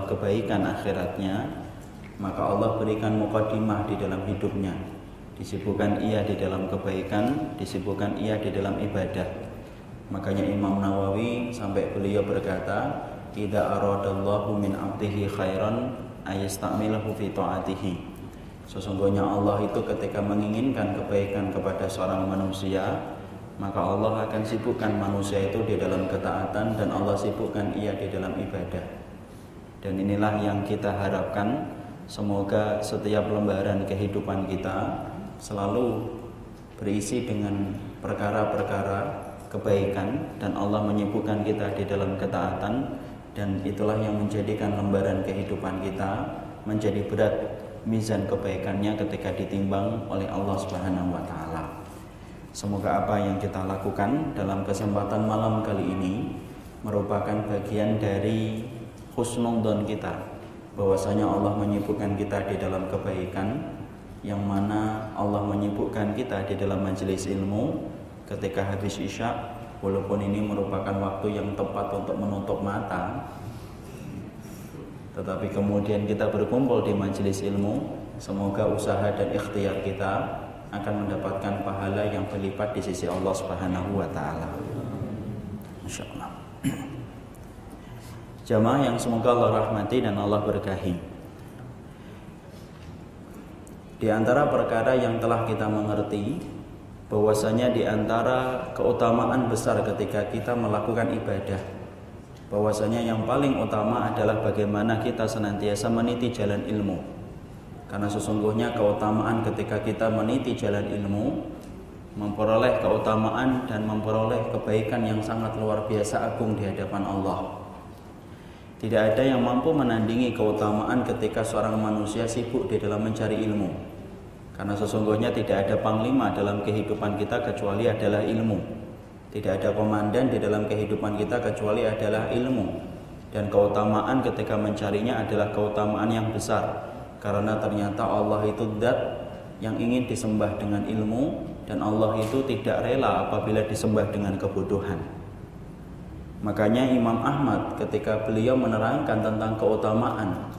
kebaikan akhiratnya, maka Allah berikan muqaddimah di dalam hidupnya. Disibukkan ia di dalam kebaikan, disibukkan ia di dalam ibadah. Makanya Imam Nawawi sampai beliau berkata, idza aradallahu min 'abdihi khairan ayastamilahu fi ta'atihi. Sesungguhnya Allah itu ketika menginginkan kebaikan kepada seorang manusia, maka Allah akan sibukkan manusia itu di dalam ketaatan, dan Allah sibukkan ia di dalam ibadah. Dan inilah yang kita harapkan, semoga setiap lembaran kehidupan kita selalu berisi dengan perkara-perkara kebaikan, dan Allah menyibukkan kita di dalam ketaatan. Dan itulah yang menjadikan lembaran kehidupan kita menjadi berat mizan kebaikannya ketika ditimbang oleh Allah Subhanahu wa taala. Semoga apa yang kita lakukan dalam kesempatan malam kali ini merupakan bagian dari husnudzon kita, bahwasanya Allah menyibukkan kita di dalam kebaikan, yang mana Allah menyibukkan kita di dalam majelis ilmu ketika habis isya. Walaupun ini merupakan waktu yang tepat untuk menutup mata, tetapi kemudian kita berkumpul di majelis ilmu. Semoga usaha dan ikhtiar kita akan mendapatkan pahala yang berlipat di sisi Allah Subhanahu wa taala. Insyaallah. Jamaah yang semoga Allah rahmati dan Allah berkahi. Di antara perkara yang telah kita mengerti, bahwasanya di antara keutamaan besar ketika kita melakukan ibadah, bahwasanya yang paling utama adalah bagaimana kita senantiasa meniti jalan ilmu. Karena sesungguhnya keutamaan ketika kita meniti jalan ilmu, memperoleh keutamaan dan memperoleh kebaikan yang sangat luar biasa agung di hadapan Allah. Tidak ada yang mampu menandingi keutamaan ketika seorang manusia sibuk di dalam mencari ilmu. Karena sesungguhnya tidak ada panglima dalam kehidupan kita kecuali adalah ilmu. Tidak ada komandan di dalam kehidupan kita kecuali adalah ilmu. Dan keutamaan ketika mencarinya adalah keutamaan yang besar. Karena ternyata Allah itu zat yang ingin disembah dengan ilmu, dan Allah itu tidak rela apabila disembah dengan kebodohan. Makanya Imam Ahmad ketika beliau menerangkan tentang keutamaan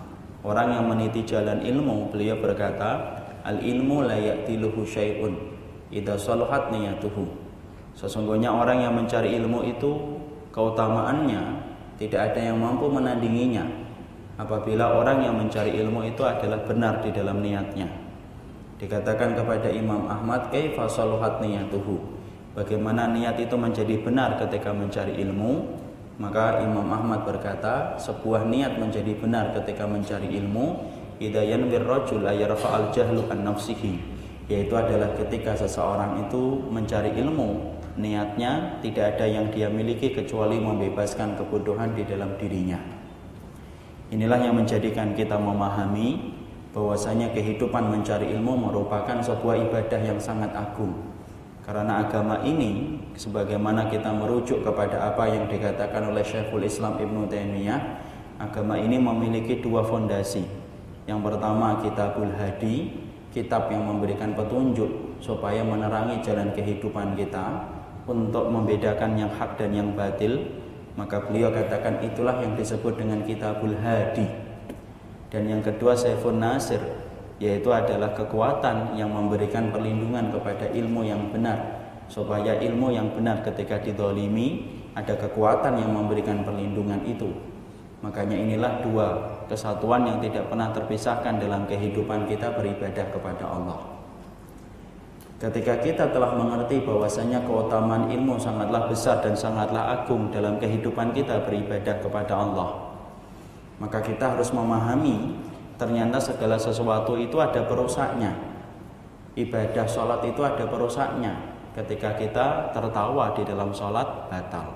orang yang meniti jalan ilmu, beliau berkata, al-ilmu la ya'tiluhu syai'un idza salahat niyatuhu. Sesungguhnya orang yang mencari ilmu itu keutamaannya tidak ada yang mampu menandinginya apabila orang yang mencari ilmu itu adalah benar di dalam niatnya. Dikatakan kepada Imam Ahmad, kaifa salahat niyatuhu, bagaimana niat itu menjadi benar ketika mencari ilmu? Maka Imam Ahmad berkata, sebuah niat menjadi benar ketika mencari ilmu idza yanwir rajul ayarfa'al jahlu an nafsihi, yaitu adalah ketika seseorang itu mencari ilmu, niatnya tidak ada yang dia miliki kecuali membebaskan kebodohan di dalam dirinya. Inilah yang menjadikan kita memahami bahwasanya kehidupan mencari ilmu merupakan sebuah ibadah yang sangat agung. Karena agama ini, sebagaimana kita merujuk kepada apa yang dikatakan oleh Syekhul Islam Ibnu Taimiyah, agama ini memiliki dua fondasi. Yang pertama Kitabul Hadi, kitab yang memberikan petunjuk supaya menerangi jalan kehidupan kita untuk membedakan yang hak dan yang batil. Maka beliau katakan itulah yang disebut dengan Kitabul Hadi. Dan yang kedua Saifun Nasir, yaitu adalah kekuatan yang memberikan perlindungan kepada ilmu yang benar, supaya ilmu yang benar ketika didolimi ada kekuatan yang memberikan perlindungan itu. Makanya inilah dua kesatuan yang tidak pernah terpisahkan dalam kehidupan kita beribadah kepada Allah. Ketika kita telah mengerti bahwasanya keutamaan ilmu sangatlah besar dan sangatlah agung dalam kehidupan kita beribadah kepada Allah, maka kita harus memahami ternyata segala sesuatu itu ada perusaknya. Ibadah sholat itu ada perusaknya. Ketika kita tertawa di dalam sholat, batal.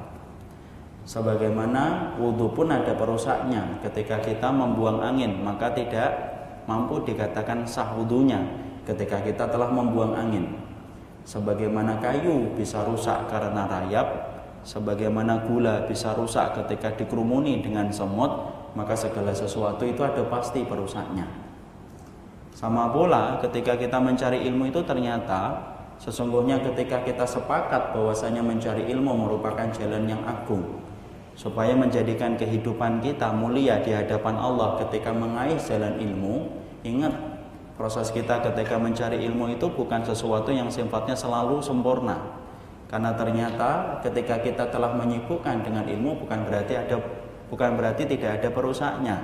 Sebagaimana wudhu pun ada perusaknya. Ketika kita membuang angin, maka tidak mampu dikatakan sah wudhunya ketika kita telah membuang angin. Sebagaimana kayu bisa rusak karena rayap, sebagaimana gula bisa rusak ketika dikerumuni dengan semut, maka segala sesuatu itu ada pasti perusaknya. Sama pula ketika kita mencari ilmu itu ternyata sesungguhnya ketika kita sepakat bahwasanya mencari ilmu merupakan jalan yang agung, supaya menjadikan kehidupan kita mulia di hadapan Allah ketika mengais jalan ilmu. Ingat, proses kita ketika mencari ilmu itu bukan sesuatu yang sifatnya selalu sempurna. Karena ternyata ketika kita telah menyibukkan dengan ilmu bukan berarti tidak ada perusaknya.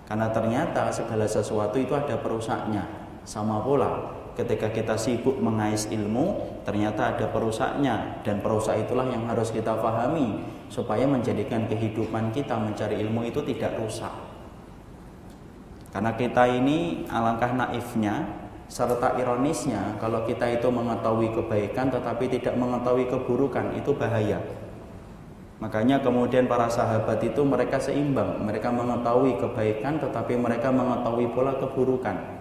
Karena ternyata segala sesuatu itu ada perusaknya. Sama pula ketika kita sibuk mengais ilmu, ternyata ada perusaknya, dan perusak itulah yang harus kita pahami supaya menjadikan kehidupan kita mencari ilmu itu tidak rusak. Karena kita ini alangkah naifnya serta ironisnya, kalau kita itu mengetahui kebaikan tetapi tidak mengetahui keburukan, itu bahaya. Makanya kemudian para sahabat itu mereka seimbang, mereka mengetahui kebaikan tetapi mereka mengetahui pula keburukan.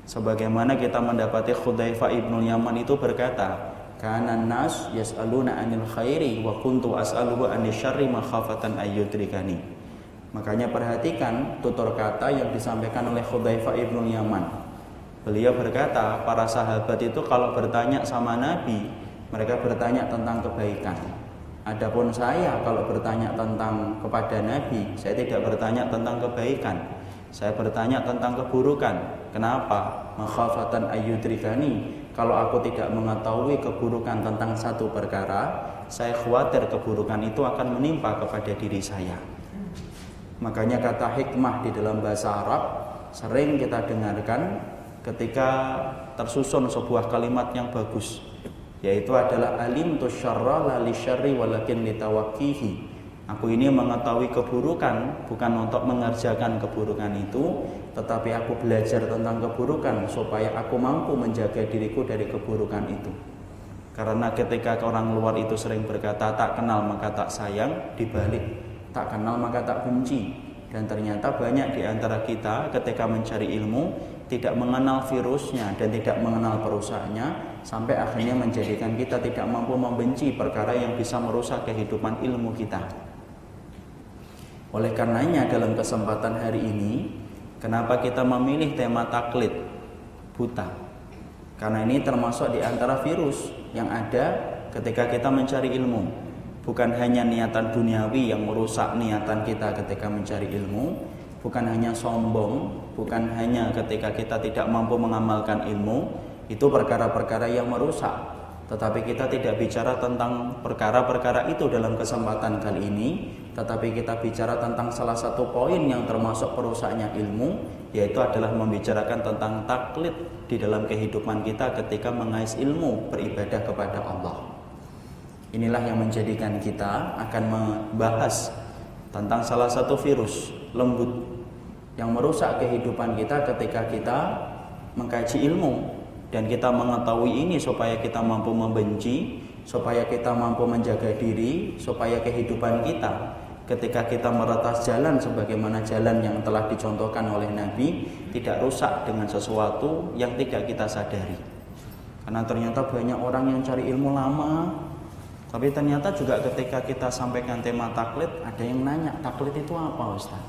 Sebagaimana kita mendapati Hudzaifah ibnu Yaman itu berkata, "Kana nas yas'aluna 'anil khairi wa kuntu as'aluhu 'anil syarri makhafatan ayyudrikani." Makanya perhatikan tutur kata yang disampaikan oleh Hudzaifah ibnu Yaman. Beliau berkata, para sahabat itu kalau bertanya sama Nabi, mereka bertanya tentang kebaikan. Adapun saya kalau bertanya kepada Nabi, saya tidak bertanya tentang kebaikan. Saya bertanya tentang keburukan. Kenapa? Makhafatan ayyudrikani. Kalau aku tidak mengetahui keburukan tentang satu perkara, saya khawatir keburukan itu akan menimpa kepada diri saya. Makanya kata hikmah di dalam bahasa Arab sering kita dengarkan ketika tersusun sebuah kalimat yang bagus, yaitu adalah alimtu syarra la lisyarri walakin litawaqqihi. Aku ini mengetahui keburukan bukan untuk mengerjakan keburukan itu, tetapi aku belajar tentang keburukan supaya aku mampu menjaga diriku dari keburukan itu. Karena ketika orang luar itu sering berkata tak kenal maka tak sayang, dibalik tak kenal maka tak benci. Dan ternyata banyak di antara kita ketika mencari ilmu tidak mengenal virusnya dan tidak mengenal perusaknya, sampai akhirnya menjadikan kita tidak mampu membenci perkara yang bisa merusak kehidupan ilmu kita. Oleh karenanya dalam kesempatan hari ini, kenapa kita memilih tema taklid buta? Karena ini termasuk di antara virus yang ada ketika kita mencari ilmu. Bukan hanya niatan duniawi yang merusak niatan kita ketika mencari ilmu, bukan hanya sombong, bukan hanya ketika kita tidak mampu mengamalkan ilmu, itu perkara-perkara yang merusak. Tetapi kita tidak bicara tentang perkara-perkara itu dalam kesempatan kali ini, tetapi kita bicara tentang salah satu poin yang termasuk perusaknya ilmu, yaitu adalah membicarakan tentang taklid di dalam kehidupan kita ketika mengais ilmu beribadah kepada Allah. Inilah yang menjadikan kita akan membahas tentang salah satu virus lembut yang merusak kehidupan kita ketika kita mengkaji ilmu. Dan kita mengetahui ini supaya kita mampu membenci, supaya kita mampu menjaga diri, supaya kehidupan kita ketika kita meretas jalan sebagaimana jalan yang telah dicontohkan oleh Nabi tidak rusak dengan sesuatu yang tidak kita sadari. Karena ternyata banyak orang yang cari ilmu lama, tapi ternyata juga ketika kita sampaikan tema taklid, ada yang nanya, taklid itu apa Ustaz?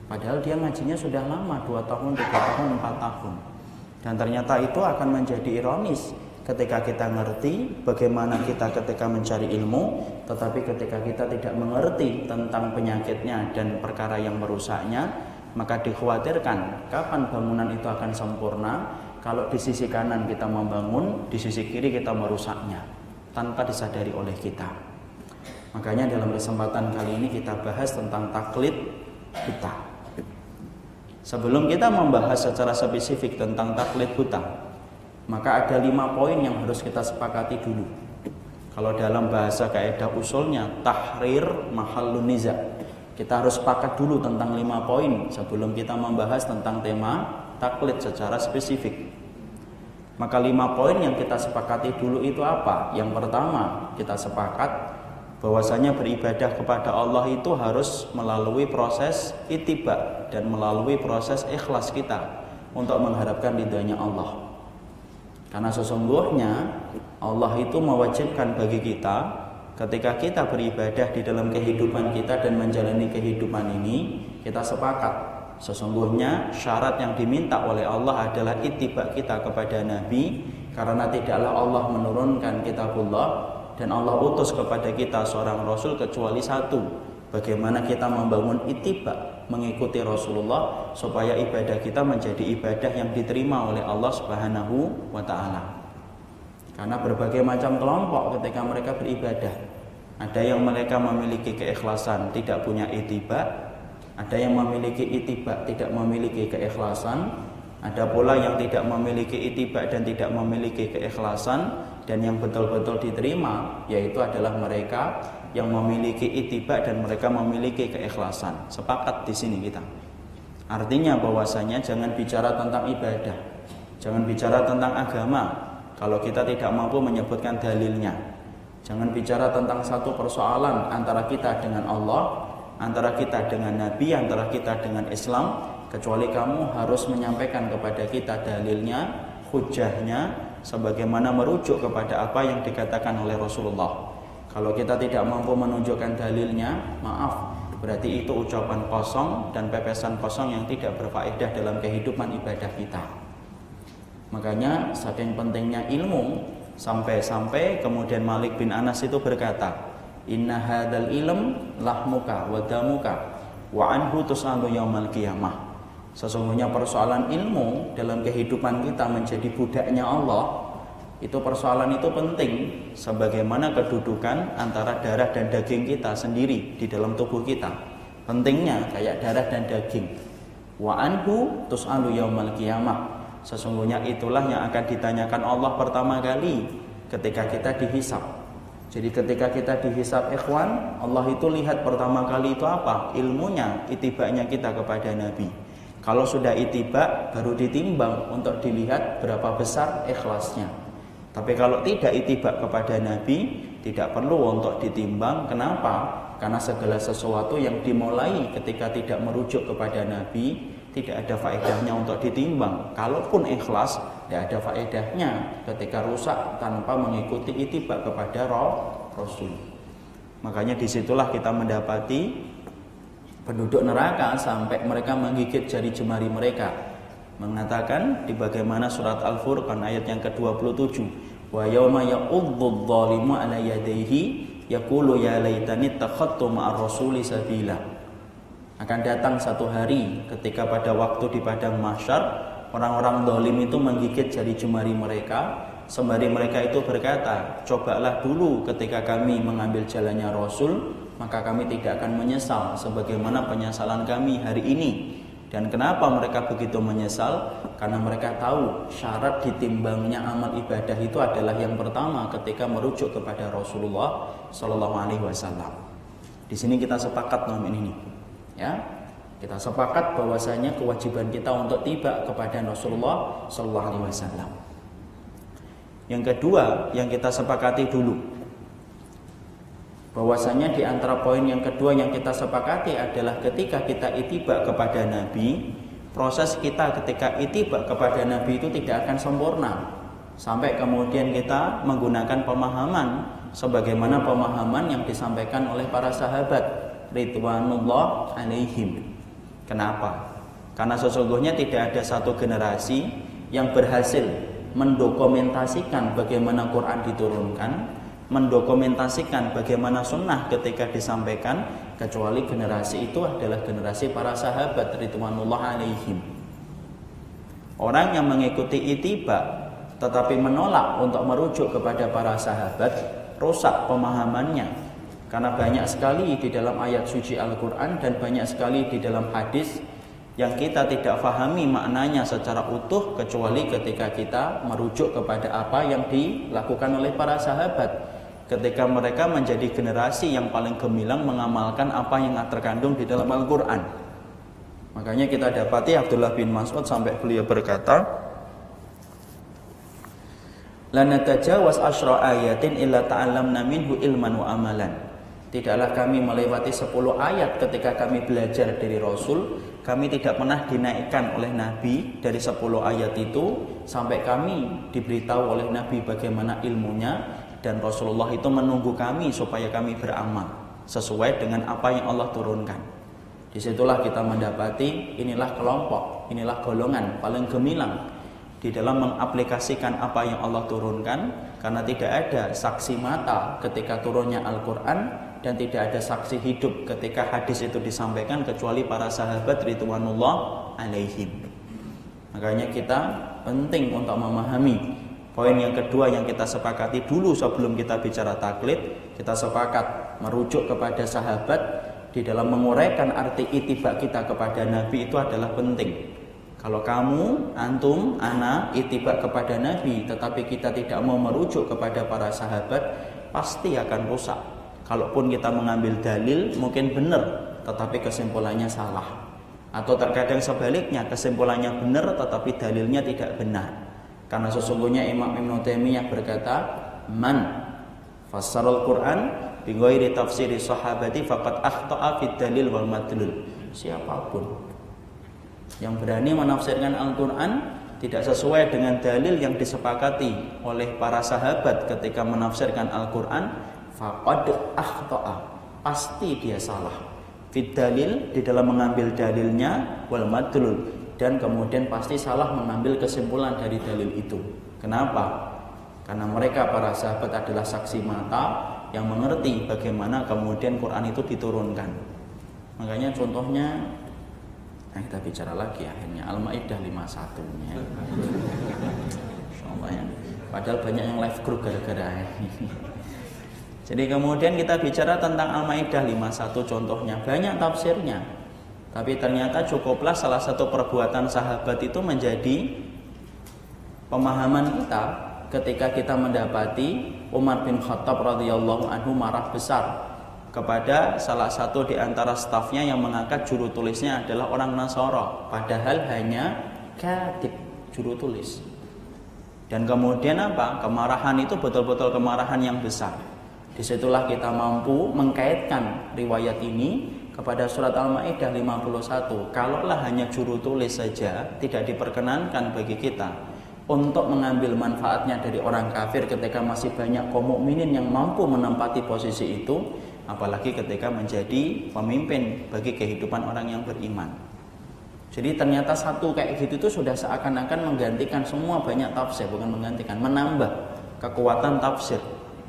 Padahal dia ngajinya sudah lama, 2 tahun, 3 tahun, 4 tahun. Dan ternyata itu akan menjadi ironis ketika kita ngerti bagaimana kita ketika mencari ilmu, tetapi ketika kita tidak mengerti tentang penyakitnya dan perkara yang merusaknya, maka dikhawatirkan kapan bangunan itu akan sempurna kalau di sisi kanan kita membangun, di sisi kiri kita merusaknya tanpa disadari oleh kita. Makanya dalam kesempatan kali ini kita bahas tentang taklid buta. Sebelum kita membahas secara spesifik tentang taklid buta, maka ada 5 poin yang harus kita sepakati dulu. Kalau dalam bahasa kaidah usulnya tahrir mahallun niza, kita harus sepakat dulu tentang 5 poin sebelum kita membahas tentang tema taklid secara spesifik. Maka 5 poin yang kita sepakati dulu itu apa? Yang pertama, kita sepakat bahwasanya beribadah kepada Allah itu harus melalui proses ittiba dan melalui proses ikhlas kita untuk mengharapkan ridhanya Allah. Karena sesungguhnya Allah itu mewajibkan bagi kita ketika kita beribadah di dalam kehidupan kita dan menjalani kehidupan ini, kita sepakat sesungguhnya syarat yang diminta oleh Allah adalah ittiba kita kepada Nabi, karena tidaklah Allah menurunkan kitabullah dan Allah utus kepada kita seorang Rasul kecuali satu, Bagaimana kita membangun ittiba, mengikuti Rasulullah supaya ibadah kita menjadi ibadah yang diterima oleh Allah Subhanahu wa taala. Karena berbagai macam kelompok ketika mereka beribadah, ada yang mereka memiliki keikhlasan, tidak punya ittiba, ada yang memiliki ittiba, tidak memiliki keikhlasan, ada pula yang tidak memiliki ittiba dan tidak memiliki keikhlasan, dan yang betul-betul diterima yaitu adalah mereka yang memiliki ittiba dan mereka memiliki keikhlasan. Sepakat di sini kita. Artinya bahwasanya jangan bicara tentang ibadah, jangan bicara tentang agama kalau kita tidak mampu menyebutkan dalilnya. Jangan bicara tentang satu persoalan antara kita dengan Allah, antara kita dengan Nabi, antara kita dengan Islam, kecuali kamu harus menyampaikan kepada kita dalilnya, hujahnya, sebagaimana merujuk kepada apa yang dikatakan oleh Rasulullah. Kalau kita tidak mampu menunjukkan dalilnya, maaf, berarti itu ucapan kosong dan pepesan kosong yang tidak berfaedah dalam kehidupan ibadah kita. Makanya saking pentingnya ilmu, sampai-sampai kemudian Malik bin Anas itu berkata, inna hadzal ilm lahmuka wa damuka wa anhu tus'alu yaumal qiyamah. Sesungguhnya persoalan ilmu dalam kehidupan kita menjadi budaknya Allah, itu persoalan itu penting sebagaimana kedudukan antara darah dan daging kita sendiri di dalam tubuh kita. Pentingnya kayak darah dan daging. Wa anhu tus'alu yaumal qiyamah. Sesungguhnya itulah yang akan ditanyakan Allah pertama kali ketika kita dihisab. Jadi ketika kita dihisab ikhwan, Allah itu lihat pertama kali itu apa? Ilmunya, itibanya kita kepada Nabi. Kalau sudah ittiba, baru ditimbang untuk dilihat berapa besar ikhlasnya. Tapi kalau tidak ittiba kepada Nabi, tidak perlu untuk ditimbang. Kenapa? Karena segala sesuatu yang dimulai ketika tidak merujuk kepada Nabi, tidak ada faedahnya untuk ditimbang. Kalaupun ikhlas, tidak ada faedahnya ketika rusak tanpa mengikuti ittiba kepada Rasul. Makanya disitulah kita mendapati penduduk neraka sampai mereka menggigit jari jemari mereka. Mengatakan di bagaimana surat Al-Furqan ayat yang ke-27, wa yauma ya'udzu dzalimu ala yadayhi yaqulu ya laitani takhattu ma'ar rasuli sabila. Akan datang satu hari ketika pada waktu di padang mahsyar orang-orang zalim itu menggigit jari jemari mereka, sembari mereka itu berkata, cobalah dulu ketika kami mengambil jalannya Rasul, maka kami tidak akan menyesal sebagaimana penyesalan kami hari ini. Dan kenapa mereka begitu menyesal? Karena mereka tahu syarat ditimbangnya amal ibadah itu adalah yang pertama ketika merujuk kepada Rasulullah Sallallahu Alaihi Wasallam. Di sini kita sepakat nomen ini, ya. Kita sepakat bahwasanya kewajiban kita untuk tiba kepada Rasulullah Sallallahu Alaihi Wasallam. Yang kedua yang kita sepakati dulu, bahwasanya di antara poin yang kedua yang kita sepakati adalah ketika kita ittiba kepada Nabi, proses kita ketika ittiba kepada Nabi itu tidak akan sempurna sampai kemudian kita menggunakan pemahaman sebagaimana pemahaman yang disampaikan oleh para sahabat ridwanullah alaihim. Kenapa? Karena sesungguhnya tidak ada satu generasi yang berhasil mendokumentasikan bagaimana Quran diturunkan, mendokumentasikan bagaimana sunnah ketika disampaikan, kecuali generasi itu adalah generasi para sahabat ridwanullah alaihim. Orang yang mengikuti ittiba tetapi menolak untuk merujuk kepada para sahabat, rusak pemahamannya. Karena banyak sekali di dalam ayat suci Al-Quran dan banyak sekali di dalam hadis yang kita tidak fahami maknanya secara utuh kecuali ketika kita merujuk kepada apa yang dilakukan oleh para sahabat ketika mereka menjadi generasi yang paling gemilang mengamalkan apa yang terkandung di dalam Al-Quran. Makanya kita dapati Abdullah bin Mas'ud sampai beliau berkata, la natajawaz asyra ayatin illa ta'allamna minhu ilman wa amalan. Tidaklah kami melewati 10 ayat ketika kami belajar dari Rasul, kami tidak pernah dinaikkan oleh Nabi dari 10 ayat itu sampai kami diberitahu oleh Nabi bagaimana ilmunya, dan Rasulullah itu menunggu kami supaya kami beramal sesuai dengan apa yang Allah turunkan. Disitulah kita mendapati inilah kelompok, inilah golongan paling gemilang di dalam mengaplikasikan apa yang Allah turunkan, karena tidak ada saksi mata ketika turunnya Al-Quran dan tidak ada saksi hidup ketika hadis itu disampaikan kecuali para sahabat ridwanullah alaihim. Makanya kita penting untuk memahami. Poin yang kedua yang kita sepakati dulu sebelum kita bicara taklid, kita sepakat merujuk kepada sahabat di dalam menguraikan arti itibak kita kepada Nabi itu adalah penting. Kalau kamu, antum, ana itibak kepada Nabi tetapi kita tidak mau merujuk kepada para sahabat, pasti akan rusak. Kalaupun kita mengambil dalil mungkin benar tetapi kesimpulannya salah. Atau terkadang sebaliknya, kesimpulannya benar tetapi dalilnya tidak benar. Karena sesungguhnya Imam Ibnu Taimiyah berkata, man fassarul Quran bi ghairi tafsiri sahabati faqad akhta'a fid dalil wal madlul. Siapapun yang berani menafsirkan Al-Quran tidak sesuai dengan dalil yang disepakati oleh para sahabat ketika menafsirkan Al-Quran, faqad akhta'a, pasti dia salah. Fid dalil, di dalam mengambil dalilnya, wal madlul, dan kemudian pasti salah mengambil kesimpulan dari dalil itu. Kenapa? Karena mereka para sahabat adalah saksi mata yang mengerti bagaimana kemudian Quran itu diturunkan. Makanya contohnya, kita bicara lagi akhirnya Al-Maidah 51-nya. Insyaallah ya. Padahal banyak yang live group gara-gara ini. Jadi kemudian kita bicara tentang Al-Maidah 51 contohnya, banyak tafsirnya. Tapi ternyata cukuplah salah satu perbuatan sahabat itu menjadi pemahaman kita ketika kita mendapati Umar bin Khattab radhiyallahu anhu marah besar kepada salah satu di antara stafnya yang mengangkat juru tulisnya adalah orang Nasara, padahal hanya katib, juru tulis. Dan kemudian apa? Kemarahan itu betul-betul kemarahan yang besar. Disitulah kita mampu mengkaitkan riwayat ini kepada surat Al-Maidah 51. Kalaulah hanya juru tulis saja tidak diperkenankan bagi kita untuk mengambil manfaatnya dari orang kafir ketika masih banyak kaum mukminin yang mampu menempati posisi itu, apalagi ketika menjadi pemimpin bagi kehidupan orang yang beriman. Jadi ternyata satu kayak gitu itu sudah seakan-akan menggantikan semua banyak tafsir, bukan menggantikan, menambah kekuatan tafsir.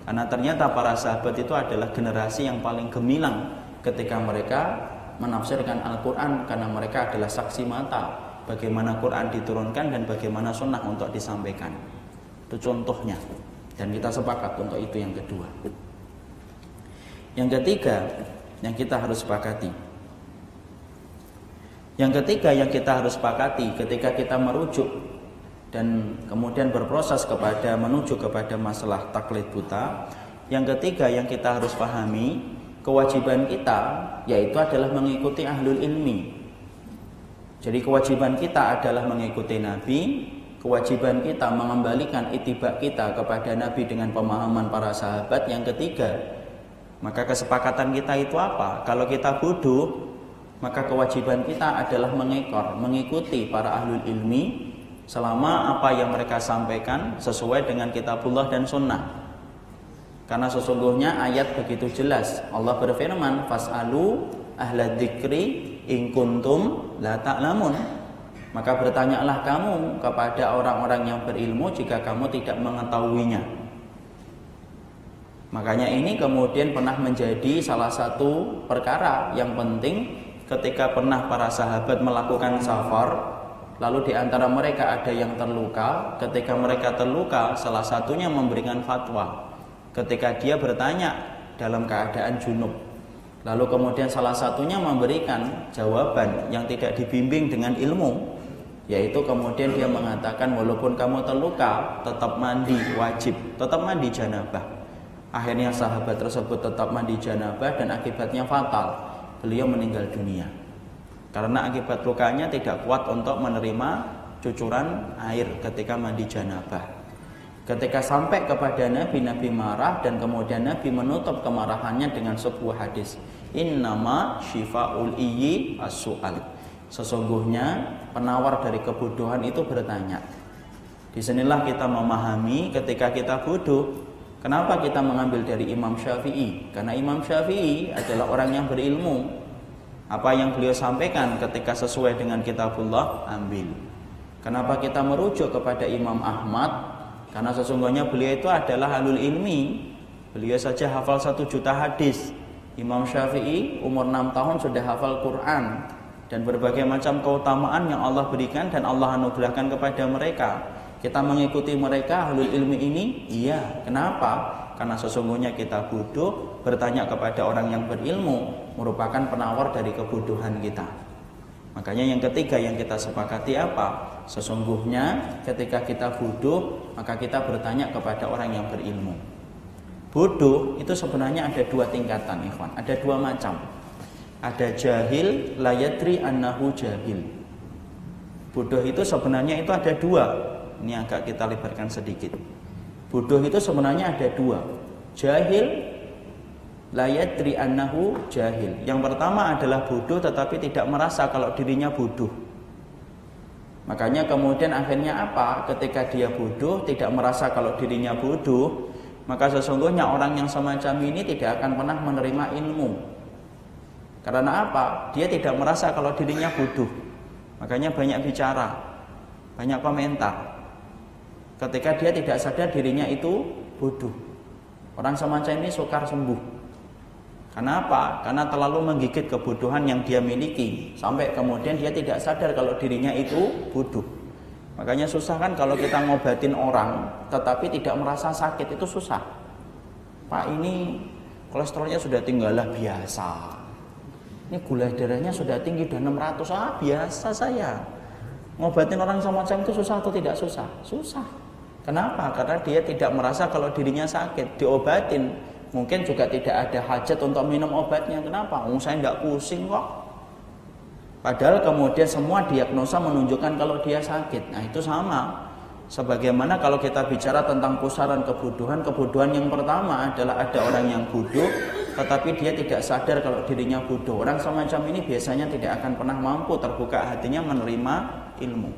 Karena ternyata para sahabat itu adalah generasi yang paling gemilang ketika mereka menafsirkan Al-Quran, karena mereka adalah saksi mata bagaimana Quran diturunkan dan bagaimana sunnah untuk disampaikan. Itu contohnya, dan kita sepakat untuk itu yang kedua. Yang ketiga yang kita harus sepakati, ketika kita merujuk dan kemudian berproses menuju kepada masalah taklid buta, yang ketiga yang kita harus pahami, kewajiban kita yaitu adalah mengikuti ahlul ilmi. Jadi kewajiban kita adalah mengikuti Nabi, kewajiban kita mengembalikan itibak kita kepada Nabi dengan pemahaman para sahabat. Yang ketiga, maka kesepakatan kita itu apa? Kalau kita bodoh, maka kewajiban kita adalah mengikuti para ahlul ilmi selama apa yang mereka sampaikan sesuai dengan kitabullah dan sunnah. Karena sesungguhnya ayat begitu jelas. Allah berfirman, fas'alu ahla dzikri in kuntum la ta'lamun. Maka bertanyalah kamu kepada orang-orang yang berilmu jika kamu tidak mengetahuinya. Makanya ini kemudian pernah menjadi salah satu perkara yang penting ketika pernah para sahabat melakukan safar, lalu di antara mereka ada yang terluka. Ketika mereka terluka, salah satunya memberikan fatwa ketika dia bertanya dalam keadaan junub. Lalu kemudian salah satunya memberikan jawaban yang tidak dibimbing dengan ilmu, yaitu kemudian dia mengatakan walaupun kamu terluka tetap mandi wajib, tetap mandi janabah. Akhirnya sahabat tersebut tetap mandi janabah dan akibatnya fatal, beliau meninggal dunia karena akibat lukanya tidak kuat untuk menerima cucuran air ketika mandi janabah. Ketika sampai kepada Nabi, Nabi marah dan kemudian Nabi menutup kemarahannya dengan sebuah hadis, innama syifa'ul iyyi as-su'al. Sesungguhnya penawar dari kebodohan itu bertanya. Disinilah kita memahami ketika kita bodoh, kenapa kita mengambil dari Imam Syafi'i? Karena Imam Syafi'i adalah orang yang berilmu. Apa yang beliau sampaikan ketika sesuai dengan kitabullah, ambil. Kenapa kita merujuk kepada Imam Ahmad? Karena sesungguhnya beliau itu adalah ahlul ilmi. Beliau saja hafal 1 juta hadis. Imam Syafi'i umur 6 tahun sudah hafal Quran. Dan berbagai macam keutamaan yang Allah berikan dan Allah anugerahkan kepada mereka. Kita mengikuti mereka ahlul ilmi ini? Iya. Kenapa? Karena sesungguhnya kita bodoh. Bertanya kepada orang yang berilmu merupakan penawar dari kebodohan kita. Makanya yang ketiga yang kita sepakati apa? Sesungguhnya ketika kita bodoh, maka kita bertanya kepada orang yang berilmu. Bodoh itu sebenarnya ada 2 tingkatan, ikhwan. Ada 2 macam. Ada jahil, la yadri annahu jahil. Bodoh itu sebenarnya itu ada 2. Ini agak kita lebarkan sedikit. Bodoh itu sebenarnya ada 2. Jahil, la yadri annahu jahil. Yang pertama adalah bodoh tetapi tidak merasa kalau dirinya bodoh. Makanya kemudian akhirnya apa? Ketika dia bodoh, tidak merasa kalau dirinya bodoh, maka sesungguhnya orang yang semacam ini tidak akan pernah menerima ilmu. Karena apa? Dia tidak merasa kalau dirinya bodoh. Makanya banyak bicara, banyak komentar. Ketika dia tidak sadar dirinya itu bodoh. Orang semacam ini sukar sembuh. Kenapa? Karena terlalu menggigit kebodohan yang dia miliki sampai kemudian dia tidak sadar kalau dirinya itu bodoh. Makanya susah kan kalau kita ngobatin orang tetapi tidak merasa sakit, itu susah. Pak, ini kolesterolnya sudah tinggallah biasa. Ini gula darahnya sudah tinggi, sudah 600. Biasa saya. Ngobatin orang semacam itu susah atau tidak susah? Susah. Kenapa? Karena dia tidak merasa kalau dirinya sakit. Diobatin mungkin juga tidak ada hajat untuk minum obatnya. Kenapa? Saya tidak pusing kok. Padahal kemudian semua diagnosa menunjukkan kalau dia sakit. Nah itu sama. Sebagaimana kalau kita bicara tentang pusaran kebodohan, kebodohan yang pertama adalah ada orang yang bodoh tetapi dia tidak sadar kalau dirinya bodoh. Orang semacam ini biasanya tidak akan pernah mampu terbuka hatinya menerima ilmu.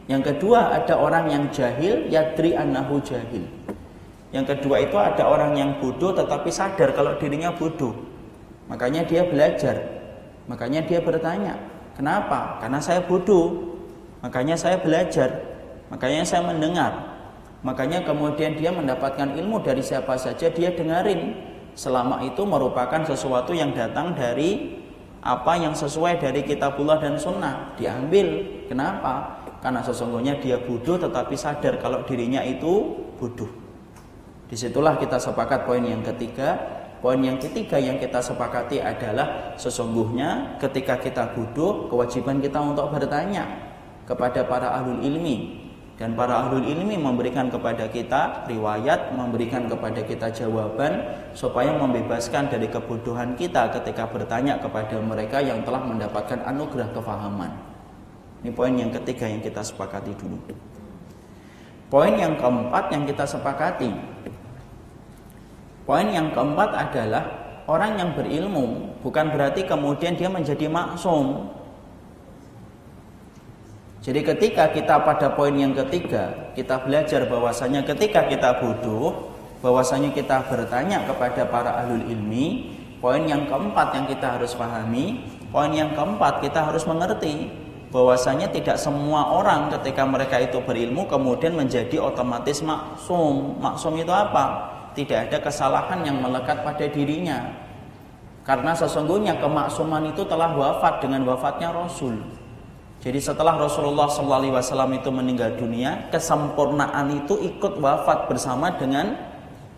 Yang kedua ada orang yang jahil, yadri annahu jahil. Yang kedua itu ada orang yang bodoh tetapi sadar kalau dirinya bodoh. Makanya dia belajar. Makanya dia bertanya. Kenapa? Karena saya bodoh. Makanya saya belajar. Makanya saya mendengar. Makanya kemudian dia mendapatkan ilmu dari siapa saja dia dengarin. Selama itu merupakan sesuatu yang datang dari apa yang sesuai dari kitabullah dan sunnah. Diambil. Kenapa? Karena sesungguhnya dia bodoh tetapi sadar kalau dirinya itu bodoh. Disitulah kita sepakat poin yang ketiga. Poin yang ketiga yang kita sepakati adalah sesungguhnya ketika kita bodoh, kewajiban kita untuk bertanya kepada para ahlul ilmi. Dan para ahlul ilmi memberikan kepada kita riwayat, memberikan kepada kita jawaban supaya membebaskan dari kebodohan kita ketika bertanya kepada mereka yang telah mendapatkan anugerah kefahaman. Ini poin yang ketiga yang kita sepakati dulu. Poin yang keempat yang kita sepakati. Poin yang keempat adalah orang yang berilmu bukan berarti kemudian dia menjadi maksum. Jadi ketika kita pada poin yang ketiga, kita belajar bahwasanya ketika kita bodoh, bahwasanya kita bertanya kepada para ahlul ilmi. Poin yang keempat yang kita harus pahami, poin yang keempat kita harus mengerti bahwasanya tidak semua orang ketika mereka itu berilmu kemudian menjadi otomatis maksum. Maksum itu apa? Tidak ada kesalahan yang melekat pada dirinya. Karena sesungguhnya kemaksuman itu telah wafat dengan wafatnya Rasul. Jadi setelah Rasulullah SAW itu meninggal dunia, kesempurnaan itu ikut wafat bersama dengan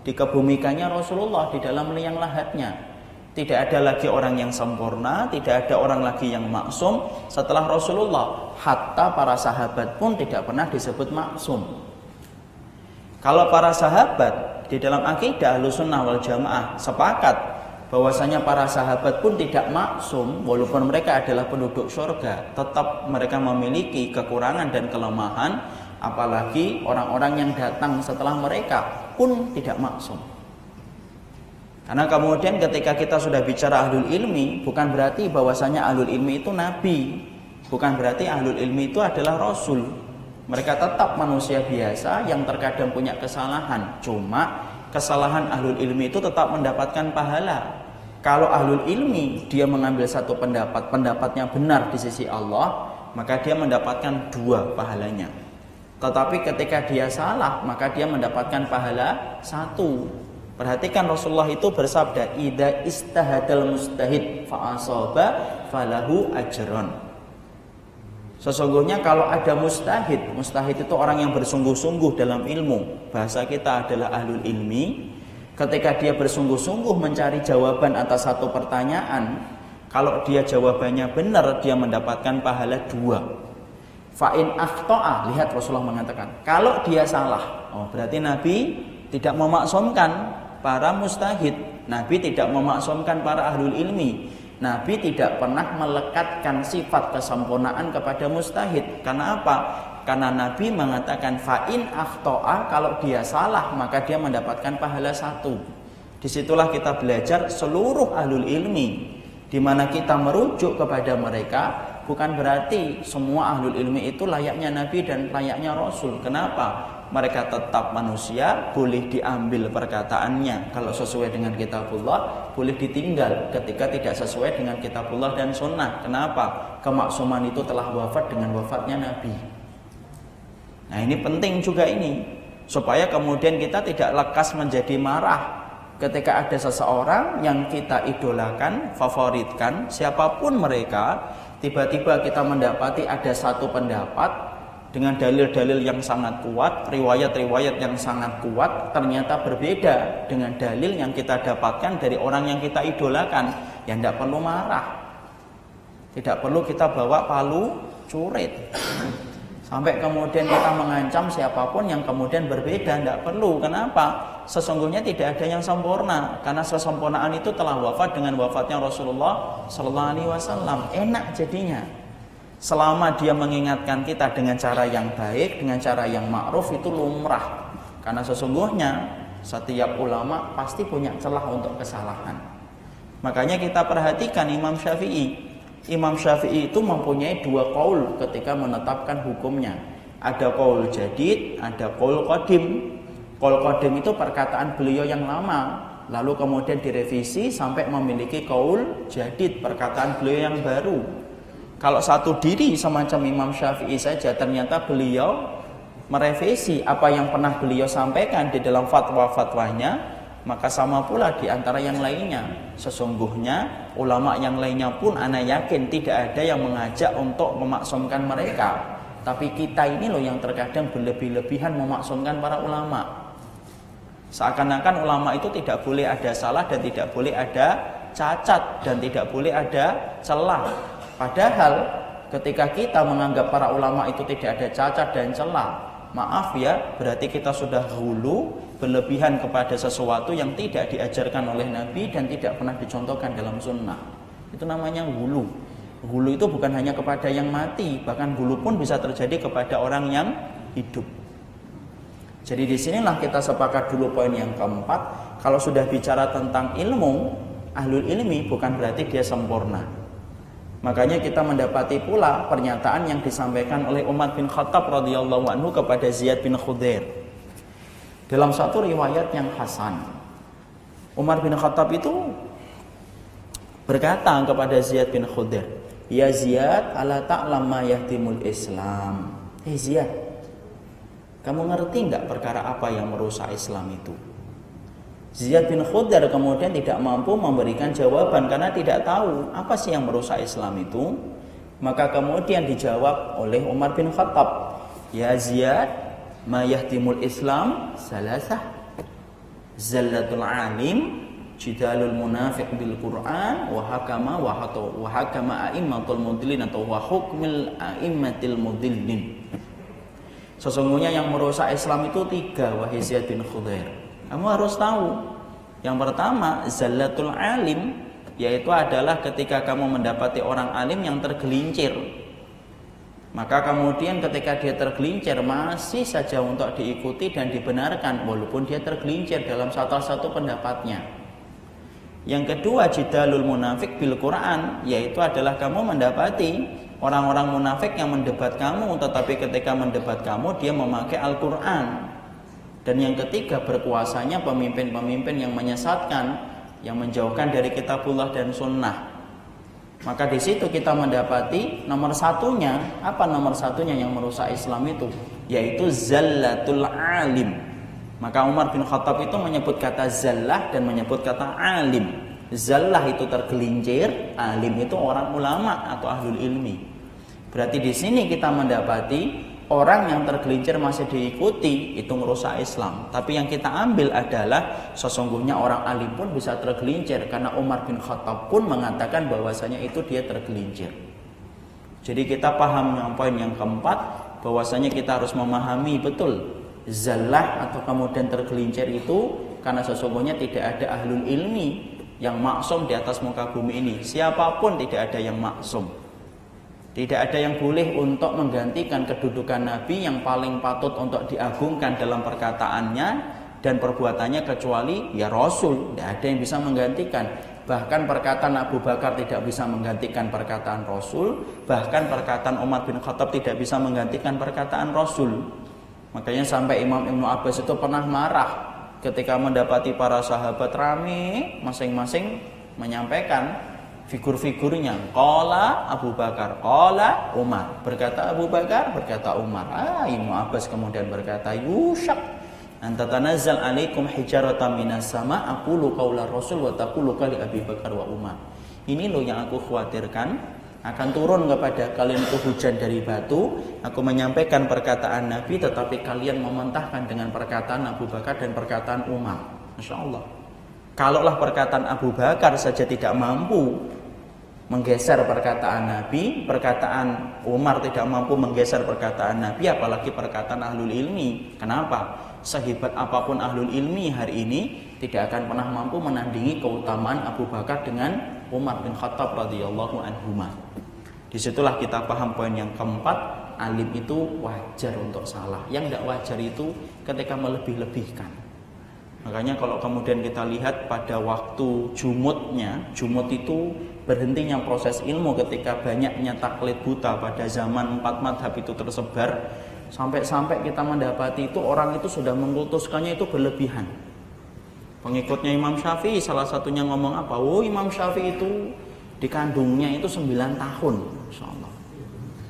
dikebumikannya Rasulullah di dalam liang lahatnya. Tidak ada lagi orang yang sempurna, tidak ada orang lagi yang maksum setelah Rasulullah. Hatta para sahabat pun tidak pernah disebut maksum. Kalau para sahabat di dalam akidah Ahlussunnah wal Jamaah sepakat bahwasanya para sahabat pun tidak maksum, walaupun mereka adalah penduduk surga, tetap mereka memiliki kekurangan dan kelemahan, apalagi orang-orang yang datang setelah mereka pun tidak maksum. Karena kemudian ketika kita sudah bicara ahlul ilmi, bukan berarti bahwasanya ahlul ilmi itu nabi, bukan berarti ahlul ilmi itu adalah rasul. Mereka tetap manusia biasa yang terkadang punya kesalahan. Cuma kesalahan ahlul ilmi itu tetap mendapatkan pahala. Kalau ahlul ilmi dia mengambil satu pendapat, pendapatnya benar di sisi Allah, maka dia mendapatkan 2 pahalanya. Tetapi ketika dia salah, maka dia mendapatkan pahala 1. Perhatikan Rasulullah itu bersabda, "Idza istahadal mustahid fa asaba falahu ajron." Sesungguhnya kalau ada mustahid itu orang yang bersungguh-sungguh dalam ilmu. Bahasa kita adalah ahlul ilmi. Ketika dia bersungguh-sungguh mencari jawaban atas satu pertanyaan, kalau dia jawabannya benar, dia mendapatkan pahala 2. Fa'in akhto'a, lihat Rasulullah mengatakan, kalau dia salah, berarti Nabi tidak memaksumkan para mustahid. Nabi tidak memaksumkan para ahlul ilmi. Nabi tidak pernah melekatkan sifat kesempurnaan kepada mustahid. Karena apa? Karena Nabi mengatakan fa'in akhto'a, kalau dia salah maka dia mendapatkan pahala 1. Disitulah kita belajar seluruh ahlul ilmi, di mana kita merujuk kepada mereka. Bukan berarti semua ahlul ilmi itu layaknya Nabi dan layaknya Rasul. Kenapa? Mereka tetap manusia, boleh diambil perkataannya kalau sesuai dengan kitabullah, boleh ditinggal ketika tidak sesuai dengan kitabullah dan sunnah. Kenapa? Kemaksuman itu telah wafat dengan wafatnya Nabi. Nah, ini penting juga ini, supaya kemudian kita tidak lekas menjadi marah ketika ada seseorang yang kita idolakan, favoritkan, siapapun mereka, tiba-tiba kita mendapati ada satu pendapat dengan dalil-dalil yang sangat kuat, riwayat-riwayat yang sangat kuat, ternyata berbeda dengan dalil yang kita dapatkan dari orang yang kita idolakan. Ya tidak perlu marah, tidak perlu kita bawa palu curit sampai kemudian kita mengancam siapapun yang kemudian berbeda. Tidak perlu. Kenapa? Sesungguhnya tidak ada yang sempurna, karena kesempurnaan itu telah wafat dengan wafatnya Rasulullah Sallallahu Alaihi Wasallam. Enak jadinya selama dia mengingatkan kita dengan cara yang baik, dengan cara yang ma'ruf, itu lumrah. Karena sesungguhnya setiap ulama pasti punya celah untuk kesalahan. Makanya kita perhatikan Imam Syafi'i. Imam Syafi'i itu mempunyai 2 qaul ketika menetapkan hukumnya. Ada qaul jadid, ada qaul qadim. Qaul qadim itu perkataan beliau yang lama, lalu kemudian direvisi sampai memiliki qaul jadid, perkataan beliau yang baru. Kalau satu diri semacam Imam Syafi'i saja ternyata beliau merevisi apa yang pernah beliau sampaikan di dalam fatwa-fatwanya, maka sama pula di antara yang lainnya. Sesungguhnya ulama yang lainnya pun ana yakin tidak ada yang mengajak untuk memaksumkan mereka. Tapi kita ini loh yang terkadang berlebih-lebihan memaksumkan para ulama. Seakan-akan ulama itu tidak boleh ada salah dan tidak boleh ada cacat dan tidak boleh ada celah. Padahal ketika kita menganggap para ulama itu tidak ada cacat dan celah, maaf ya, berarti kita sudah hulu, berlebihan kepada sesuatu yang tidak diajarkan oleh Nabi dan tidak pernah dicontohkan dalam sunnah. Itu namanya hulu. Hulu itu bukan hanya kepada yang mati, bahkan hulu pun bisa terjadi kepada orang yang hidup. Jadi disinilah kita sepakat dulu poin yang keempat. Kalau sudah bicara tentang ilmu, ahlul ilmi bukan berarti dia sempurna. Makanya kita mendapati pula pernyataan yang disampaikan oleh Umar bin Khattab radhiyallahu anhu kepada Ziyad bin Khudair. Dalam satu riwayat yang hasan, Umar bin Khattab itu berkata kepada Ziyad bin Khudair, "Ya Ziyad, ala ta'lam ma yahdimul Islam." Hei Ziyad, kamu ngerti enggak perkara apa yang merusak Islam itu? Ziyad bin Khudair kemudian tidak mampu memberikan jawaban karena tidak tahu apa sih yang merusak Islam itu. Maka kemudian dijawab oleh Umar bin Khattab, "Ya Ziyad, ma yahdimul Islam salasah. Zallatul alim, jidalul munafiq bil Qur'an, wa hakama a'immatul mudillin atau wa hukmil a'immatil mudillin." Sesungguhnya yang merusak Islam itu 3, wahai Ziyad bin Khudair. Kamu harus tahu. Yang pertama, zallatul alim, yaitu adalah ketika kamu mendapati orang alim yang tergelincir. Maka kemudian ketika dia tergelincir masih saja untuk diikuti dan dibenarkan walaupun dia tergelincir dalam satu pendapatnya. Yang kedua, jidalul munafik bil Quran, yaitu adalah kamu mendapati orang-orang munafik yang mendebat kamu, tetapi ketika mendebat kamu dia memakai Al-Quran. Dan yang ketiga, berkuasanya pemimpin-pemimpin yang menyesatkan, yang menjauhkan dari kitabullah dan sunnah. Maka di situ kita mendapati nomor satunya, apa nomor satunya yang merusak Islam itu? Yaitu zallatul alim. Maka Umar bin Khattab itu menyebut kata zallah dan menyebut kata alim. Zallah itu tergelincir, alim itu orang ulama atau ahlul ilmi. Berarti di sini kita mendapati orang yang tergelincir masih diikuti itu merusak Islam. Tapi yang kita ambil adalah sesungguhnya orang alim pun bisa tergelincir, karena Umar bin Khattab pun mengatakan bahwasanya itu dia tergelincir. Jadi kita paham yang poin yang keempat, bahwasanya kita harus memahami betul zallah atau kemudian tergelincir itu karena sesungguhnya tidak ada ahlul ilmi yang maksum di atas muka bumi ini. Siapapun tidak ada yang maksum. Tidak ada yang boleh untuk menggantikan kedudukan Nabi yang paling patut untuk diagungkan dalam perkataannya dan perbuatannya kecuali ya Rasul. Tidak ada yang bisa menggantikan. Bahkan perkataan Abu Bakar tidak bisa menggantikan perkataan Rasul. Bahkan perkataan Umar bin Khattab tidak bisa menggantikan perkataan Rasul. Makanya sampai Imam Ibnu Abbas itu pernah marah ketika mendapati para sahabat rame masing-masing menyampaikan figur-figurnya. Qala Abu Bakar, qala Umar. Berkata Abu Bakar, berkata Umar. Ibnu Abbas kemudian berkata, "Yushak an tatanazzal alaikum hijaratan minas sama, aqulu qaula Rasul wa taqulu qali Abi Bakar wa Umar." Ini loh yang aku khawatirkan, akan turun kepada kalian itu hujan dari batu. Aku menyampaikan perkataan Nabi, tetapi kalian mementahkan dengan perkataan Abu Bakar dan perkataan Umar. Masya Allah. Kalaulah perkataan Abu Bakar saja tidak mampu menggeser perkataan Nabi, perkataan Umar tidak mampu menggeser perkataan Nabi, apalagi perkataan ahlul ilmi. Kenapa? Sehebat apapun ahlul ilmi hari ini tidak akan pernah mampu menandingi keutamaan Abu Bakar dengan Umar bin Khattab radhiyallahu anhuma. Disitulah kita paham poin yang keempat, alim itu wajar untuk salah. Yang tidak wajar itu ketika melebih-lebihkan. Makanya kalau kemudian kita lihat pada waktu jumutnya, jumut itu berhentinya proses ilmu ketika banyaknya taklid buta pada zaman 4 madhab itu tersebar. Sampai-sampai kita mendapati itu orang itu sudah mengkultuskannya itu berlebihan. Pengikutnya Imam Syafi'i salah satunya ngomong apa? Oh, Imam Syafi'i itu dikandungnya itu 9 tahun. Masya Allah.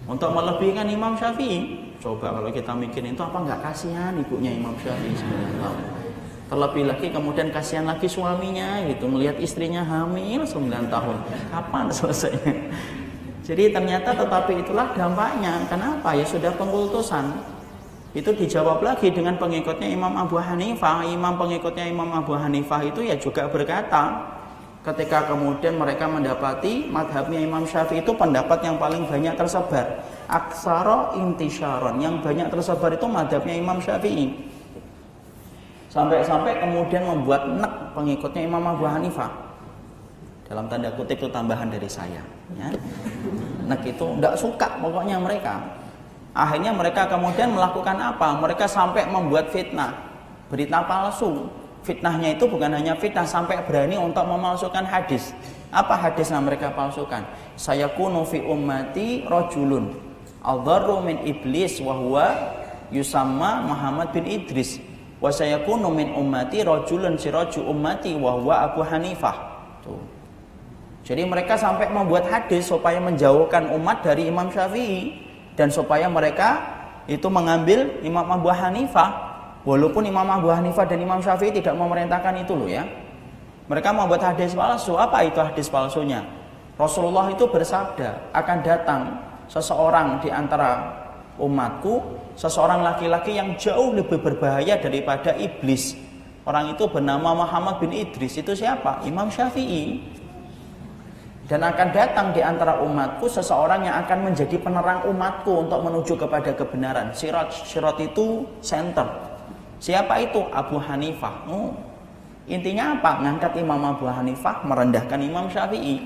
Untuk melebihkan Imam Syafi'i, coba kalau kita mikirin itu apa nggak kasihan ibunya Imam Syafi'i 9 tahun. Terlebih lagi kemudian kasihan lagi suaminya gitu, melihat istrinya hamil 9 tahun. Kapan selesainya? Jadi ternyata tetapi itulah dampaknya. Kenapa? Ya sudah pengkultusan. Itu dijawab lagi dengan pengikutnya Imam Abu Hanifah. Imam pengikutnya Imam Abu Hanifah itu ya juga berkata, ketika kemudian mereka mendapati madhabnya Imam Syafi'i itu pendapat yang paling banyak tersebar, aksara intisyaron, yang banyak tersebar itu madhabnya Imam Syafi'i. Sampai-sampai kemudian membuat nek pengikutnya Imam Abu Hanifah. Dalam tanda kutip itu tambahan dari saya, ya. Nek itu tidak suka pokoknya mereka. Akhirnya mereka kemudian melakukan apa? Mereka sampai membuat fitnah, berita palsu. Fitnahnya itu bukan hanya fitnah, sampai berani untuk memalsukan hadis. Apa hadis yang mereka palsukan? Sayakunu fi ummati rajulun adharru min iblis wa huwa yusamma Muhammad bin Idris. Wa sayakunu min ummati rajulun siraju ummati wa huwa Abu Hanifah. Tuh. Jadi mereka sampai membuat hadis supaya menjauhkan umat dari Imam Syafi'i. Dan supaya mereka itu mengambil Imam Abu Hanifah, walaupun Imam Abu Hanifah dan Imam Syafi'i tidak memerintahkan itu loh ya. Mereka membuat hadis palsu. Apa itu hadis palsunya? Rasulullah itu bersabda, akan datang seseorang di antara umatku, seseorang laki-laki yang jauh lebih berbahaya daripada iblis. Orang itu bernama Muhammad bin Idris. Itu siapa? Imam Syafi'i. Dan akan datang di antara umatku seseorang yang akan menjadi penerang umatku untuk menuju kepada kebenaran. Sirat itu center. Siapa itu? Abu Hanifah. Intinya apa? Ngangkat Imam Abu Hanifah, merendahkan Imam Syafi'i.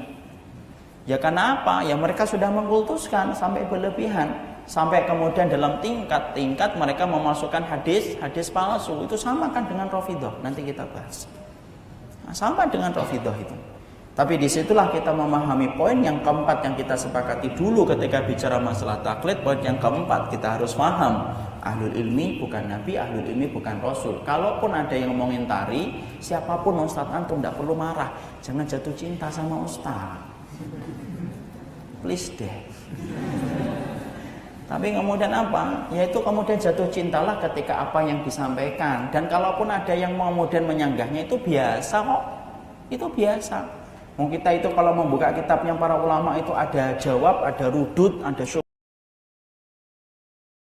Ya karena apa? Ya mereka sudah mengkultuskan sampai berlebihan. Sampai kemudian dalam tingkat-tingkat mereka memasukkan hadis palsu. Itu sama kan dengan Rafidhah. Nanti kita bahas. Nah, sama dengan Rafidhah itu. Tapi disitulah kita memahami poin yang keempat yang kita sepakati dulu ketika bicara masalah taklid. Poin yang keempat, kita harus paham ahlul ilmi bukan nabi, ahlul ilmi bukan rasul. Kalaupun ada yang please deh. Tapi kemudian apa? Yaitu kemudian jatuh cintalah ketika apa yang disampaikan. Dan kalaupun ada yang kemudian menyanggahnya itu biasa kok. Itu biasa. Mau kita itu kalau membuka kitabnya para ulama itu ada jawab, ada rudud, ada syubhat,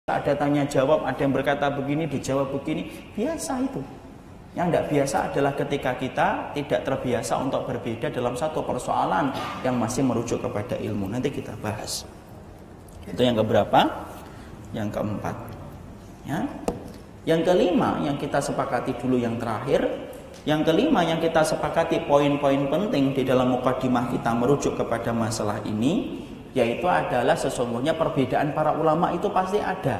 ada tanya jawab, ada yang berkata begini, dijawab begini. Biasa itu. Yang tidak biasa adalah ketika kita tidak terbiasa untuk berbeda dalam satu persoalan yang masih merujuk kepada ilmu. Nanti kita bahas. Itu yang keberapa? Yang keempat. Ya. Yang kelima yang kita sepakati dulu yang terakhir. Yang kelima yang kita sepakati poin-poin penting di dalam mukadimah kita merujuk kepada masalah ini, yaitu adalah sesungguhnya perbedaan para ulama itu pasti ada.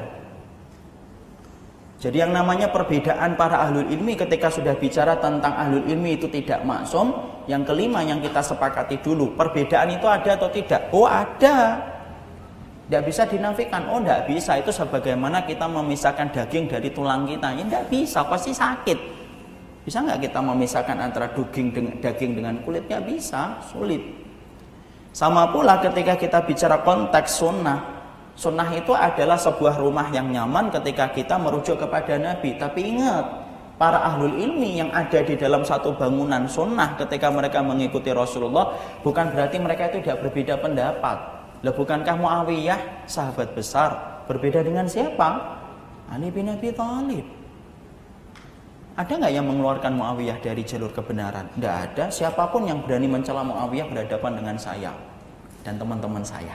Jadi yang namanya perbedaan para ahlul ilmi ketika sudah bicara tentang ahlul ilmi itu tidak maksum. Yang kelima yang kita sepakati dulu, perbedaan itu ada atau tidak? Oh ada. Tidak bisa dinafikan. Oh tidak bisa. Itu sebagaimana kita memisahkan daging dari tulang kita. Ya tidak bisa, pasti sakit. Bisa nggak kita memisahkan antara daging dengan kulit? Nggak bisa, sulit. Sama pula ketika kita bicara konteks sunnah. Sunnah itu adalah sebuah rumah yang nyaman ketika kita merujuk kepada Nabi. Tapi ingat, para ahlul ilmi yang ada di dalam satu bangunan sunnah ketika mereka mengikuti Rasulullah, bukan berarti mereka itu tidak berbeda pendapat. Lah bukankah Muawiyah sahabat besar? Berbeda dengan siapa? Ali bin Abi Thalib. Ada nggak yang mengeluarkan Muawiyah dari jalur kebenaran? Nggak ada. Siapapun yang berani mencela Muawiyah berhadapan dengan saya dan teman-teman saya.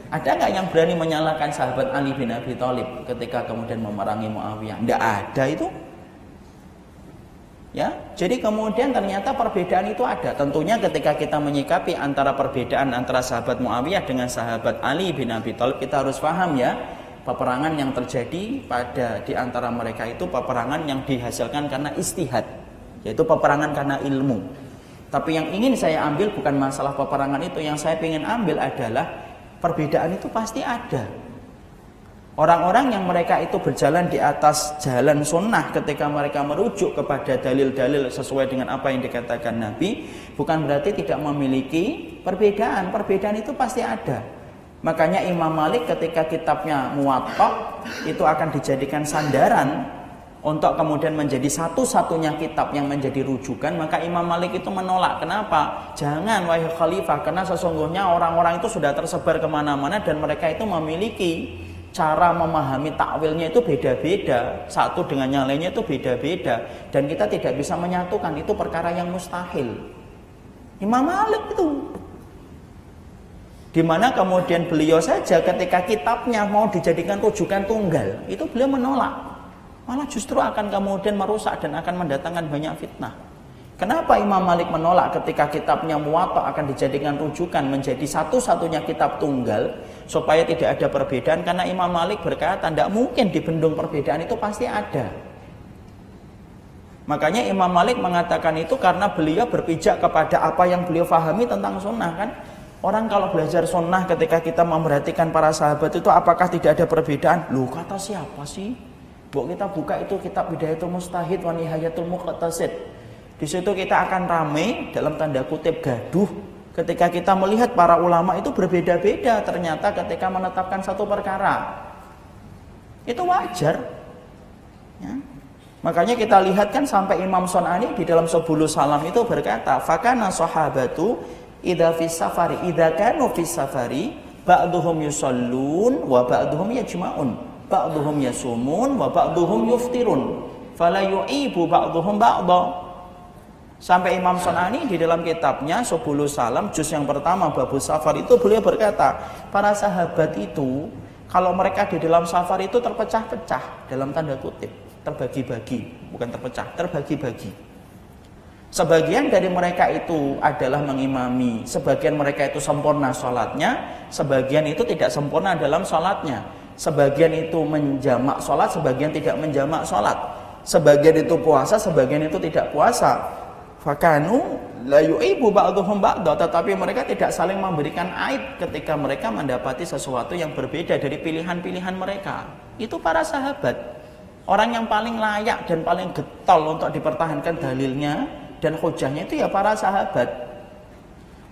Ada nggak yang berani menyalahkan sahabat Ali bin Abi Thalib ketika kemudian memerangi Muawiyah? Nggak ada itu. Ya, jadi kemudian ternyata perbedaan itu ada. Tentunya ketika kita menyikapi antara perbedaan antara sahabat Muawiyah dengan sahabat Ali bin Abi Thalib, kita harus paham ya, peperangan yang terjadi pada di antara mereka itu peperangan yang dihasilkan karena istihad, yaitu peperangan karena ilmu. Tapi yang ingin saya ambil bukan masalah peperangan itu, yang saya ingin ambil adalah perbedaan itu pasti ada. Orang-orang yang mereka itu berjalan di atas jalan sunnah ketika mereka merujuk kepada dalil-dalil sesuai dengan apa yang dikatakan Nabi, bukan berarti tidak memiliki perbedaan. Perbedaan itu pasti ada. Makanya Imam Malik ketika kitabnya Muwatta itu akan dijadikan sandaran untuk kemudian menjadi satu-satunya kitab yang menjadi rujukan, maka Imam Malik itu menolak. Kenapa? Jangan wahai khalifah, karena sesungguhnya orang-orang itu sudah tersebar kemana-mana dan mereka itu memiliki cara memahami takwilnya itu beda-beda, satu dengan yang lainnya itu beda-beda, dan kita tidak bisa menyatukan, itu perkara yang mustahil. Imam Malik itu, dimana kemudian beliau saja ketika kitabnya mau dijadikan rujukan tunggal, itu beliau menolak, malah justru akan kemudian merusak dan akan mendatangkan banyak fitnah. Kenapa Imam Malik menolak ketika kitabnya Muwatta akan dijadikan rujukan menjadi satu-satunya kitab tunggal supaya tidak ada perbedaan? Karena Imam Malik berkata tidak mungkin dibendung perbedaan, itu pasti ada. Makanya Imam Malik mengatakan itu karena beliau berpijak kepada apa yang beliau fahami tentang sunnah kan. Orang kalau belajar sunnah ketika kita memperhatikan para sahabat itu apakah tidak ada perbedaan? Loh kata siapa sih? Kita buka itu kitab Bidayatul Mustahid wa Nihayatul Muqtasid. Di situ kita akan ramai dalam tanda kutip gaduh ketika kita melihat para ulama itu berbeda-beda ternyata ketika menetapkan satu perkara. Itu wajar. Ya. Makanya kita lihat kan sampai Imam Son'ani di dalam Subulus Salam itu berkata, "Fakana sahabatu idza fis safari idza kanu fis safari ba'dhum yusallun wa ba'dhum yajma'un, ba'dhum yasumun wa ba'dhum yuftirun, fala yu'ibu ba'dhum ba'dha." Sampai Imam Son'ani di dalam kitabnya Subulus Salam juz yang pertama babus safar itu beliau berkata, para sahabat itu kalau mereka di dalam safar itu terpecah-pecah dalam tanda kutip, terbagi-bagi, bukan terpecah, terbagi-bagi. Sebagian dari mereka itu adalah mengimami, sebagian mereka itu sempurna sholatnya, sebagian itu tidak sempurna dalam sholatnya, sebagian itu menjamak sholat, sebagian tidak menjamak sholat, sebagian itu puasa, sebagian itu tidak puasa. Fakanu la yu'ibu ba'dhum ba'dha, tetapi mereka tidak saling memberikan aib ketika mereka mendapati sesuatu yang berbeda dari pilihan-pilihan mereka. Itu para sahabat. Orang yang paling layak dan paling getol untuk dipertahankan dalilnya dan hujahnya itu ya para sahabat.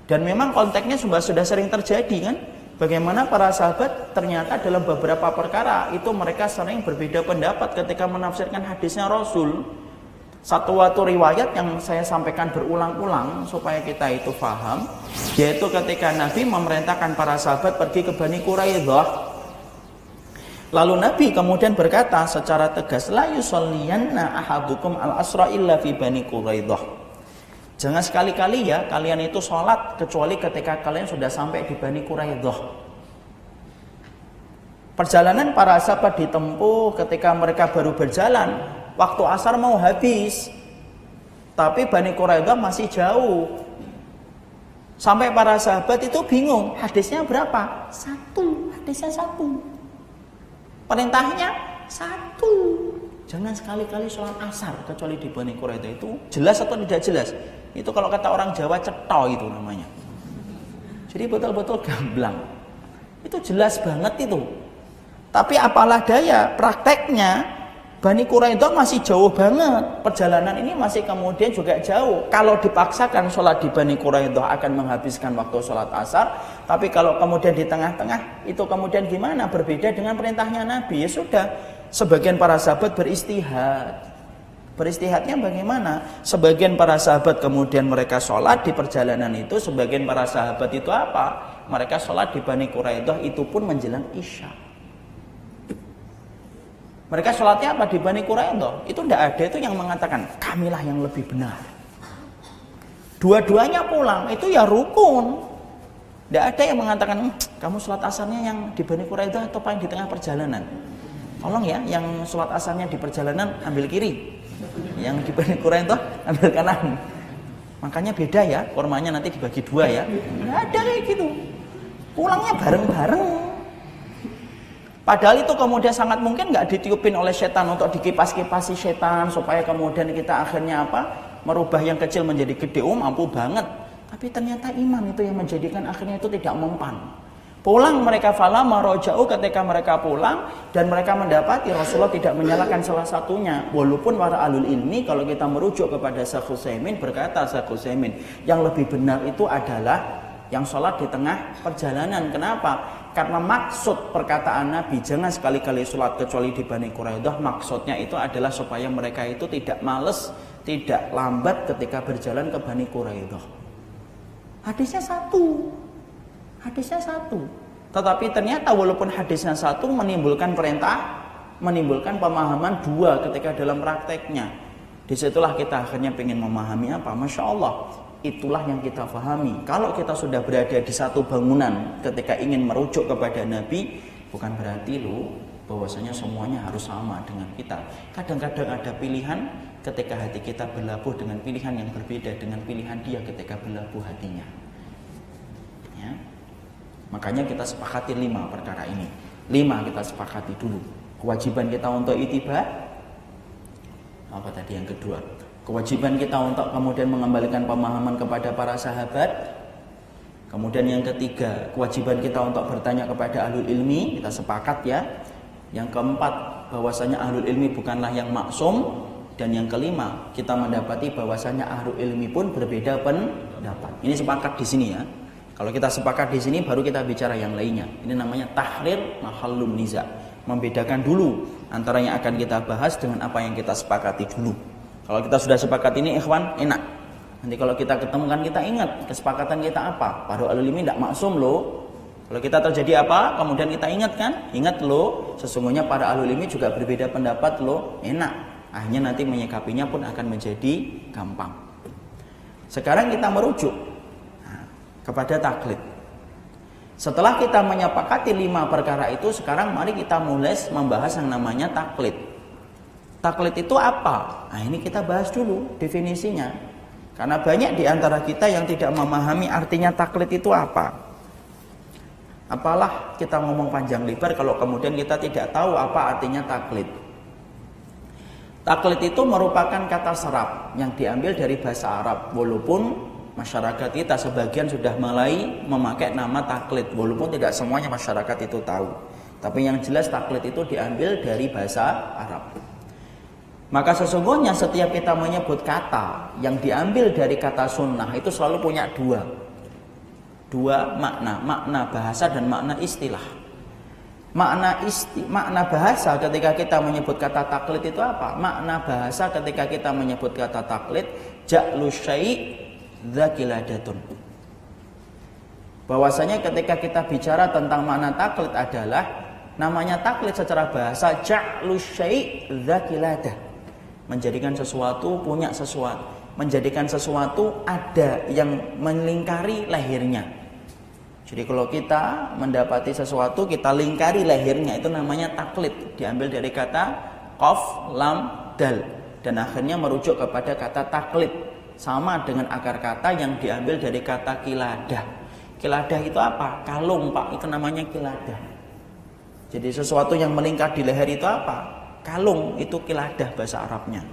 Dan memang konteksnya sudah sering terjadi kan. Bagaimana para sahabat ternyata dalam beberapa perkara itu mereka sering berbeda pendapat ketika menafsirkan hadisnya Rasul. Satu riwayat yang saya sampaikan berulang-ulang supaya kita itu paham, yaitu ketika Nabi memerintahkan para sahabat pergi ke Bani Quraidah. Lalu Nabi kemudian berkata secara tegas, la yusalliyanna ahadukum al-asra illa fi Bani Quraidah. Jangan sekali-kali ya kalian itu sholat kecuali ketika kalian sudah sampai di Bani Quraidah. Perjalanan para sahabat ditempuh ketika mereka baru berjalan, waktu asar mau habis, tapi Bani Quraidah masih jauh. Sampai para sahabat itu bingung, hadisnya berapa? Hadisnya satu. Perintahnya satu. Jangan sekali-kali sholat asar kecuali di Bani Quraidah. Itu jelas atau tidak jelas? Itu kalau kata orang Jawa cetho itu namanya. Jadi betul-betul gamblang. Itu jelas banget itu. Tapi apalah daya, prakteknya Bani Quraidah masih jauh banget. Perjalanan ini masih kemudian juga jauh. Kalau dipaksakan sholat di Bani Quraidah akan menghabiskan waktu sholat asar. Tapi kalau kemudian di tengah-tengah itu kemudian gimana? Berbeda dengan perintahnya Nabi. Ya sudah, sebagian para sahabat beristihad. Beristihadnya bagaimana? Sebagian para sahabat kemudian mereka sholat di perjalanan itu. Sebagian para sahabat itu apa? Mereka sholat di Bani Quraidah itu pun menjelang Isya. Mereka sholatnya apa di Bani Quraidah? Itu tidak ada itu yang mengatakan kamilah yang lebih benar. Dua-duanya pulang itu ya rukun. Tidak ada yang mengatakan kamu sholat asarnya yang di Bani Quraidah atau paling di tengah perjalanan. Tolong ya, yang sholat asarnya di perjalanan ambil kiri, yang di Bani Quraidah ambil kanan. Makanya beda ya, kormanya nanti dibagi dua ya. Tidak ada kayak gitu. Pulangnya bareng-bareng. Padahal itu kemudian sangat mungkin nggak ditiupin oleh setan untuk dikipas-kipasi setan supaya kemudian kita akhirnya apa? Merubah yang kecil menjadi gede. Mampu banget. Tapi ternyata iman itu yang menjadikan akhirnya itu tidak mempan. Pulang mereka falamma raja'u, ketika mereka pulang dan mereka mendapati Rasulullah tidak menyalahkan salah satunya. Walaupun para ahlul ilmi kalau kita merujuk kepada Syekh Utsaimin, berkata Syekh Utsaimin, yang lebih benar itu adalah yang sholat di tengah perjalanan. Kenapa? Karena maksud perkataan Nabi jangan sekali-kali sholat kecuali di Bani Quraidah, maksudnya itu adalah supaya mereka itu tidak males, tidak lambat ketika berjalan ke Bani Quraidah. Hadisnya satu. Tetapi ternyata walaupun hadisnya satu menimbulkan perintah, menimbulkan pemahaman dua ketika dalam prakteknya. Disitulah kita akhirnya ingin memahami apa? Masya Allah. Itulah yang kita pahami. Kalau kita sudah berada di satu bangunan ketika ingin merujuk kepada Nabi, bukan berarti bahwasanya semuanya harus sama dengan kita. Kadang-kadang ada pilihan ketika hati kita berlabuh dengan pilihan yang berbeda dengan pilihan dia ketika berlabuh hatinya. Ya. Makanya kita sepakati 5 perkara ini. 5 kita sepakati dulu. Kewajiban kita untuk ittiba. Apa tadi yang kedua? Kewajiban kita untuk kemudian mengembalikan pemahaman kepada para sahabat. Kemudian yang ketiga, kewajiban kita untuk bertanya kepada ahlul ilmi. Kita sepakat ya. Yang keempat, bahwasanya ahlul ilmi bukanlah yang maksum. Dan yang kelima, kita mendapati bahwasanya ahlul ilmi pun berbeda pendapat. Ini sepakat di sini ya. Kalau kita sepakat di sini, baru kita bicara yang lainnya. Ini namanya tahrir mahallun niza. Membedakan dulu antara yang akan kita bahas dengan apa yang kita sepakati dulu. Kalau kita sudah sepakat ini, ikhwan, enak. Nanti kalau kita ketemu kan kita ingat kesepakatan kita apa. Para ahlul ilmi tidak maksum loh. Kalau kita terjadi apa, kemudian kita ingat kan? Ingat loh, sesungguhnya para ahlul ilmi juga berbeda pendapat loh. Enak. Akhirnya nanti menyikapinya pun akan menjadi gampang. Sekarang kita merujuk kepada taklid. Setelah kita menyepakati 5 perkara itu, sekarang mari kita mulai membahas yang namanya taklid. Taklid itu apa? Nah ini kita bahas dulu definisinya. Karena banyak di antara kita yang tidak memahami artinya taklid itu apa. Apalah kita ngomong panjang lebar kalau kemudian kita tidak tahu apa artinya taklid. Taklid itu merupakan kata serap yang diambil dari bahasa Arab. Walaupun masyarakat kita sebagian sudah mulai memakai nama taklid. Walaupun tidak semuanya masyarakat itu tahu. Tapi yang jelas taklid itu diambil dari bahasa Arab. Maka sesungguhnya setiap kita menyebut kata yang diambil dari kata sunnah itu selalu punya 2. Dua makna, makna bahasa dan makna istilah. Makna bahasa ketika kita menyebut kata taklid itu apa? Makna bahasa ketika kita menyebut kata taklid, ja'lu syai' dzakiladatun. Bahwasanya ketika kita bicara tentang makna taklid adalah, namanya taklid secara bahasa ja'lu syai' dzakiladah. Menjadikan sesuatu punya sesuatu, menjadikan sesuatu ada yang melingkari lehernya. Jadi kalau kita mendapati sesuatu, kita lingkari lehernya, itu namanya taklid. Diambil dari kata qaf, lam, dal, dan akhirnya merujuk kepada kata taklid. Sama dengan akar kata yang diambil dari kata kiladah. Kiladah itu apa? Kalung, Pak, itu namanya kiladah. Jadi sesuatu yang melingkar di leher itu apa? Kalung, itu kiladah bahasa Arabnya.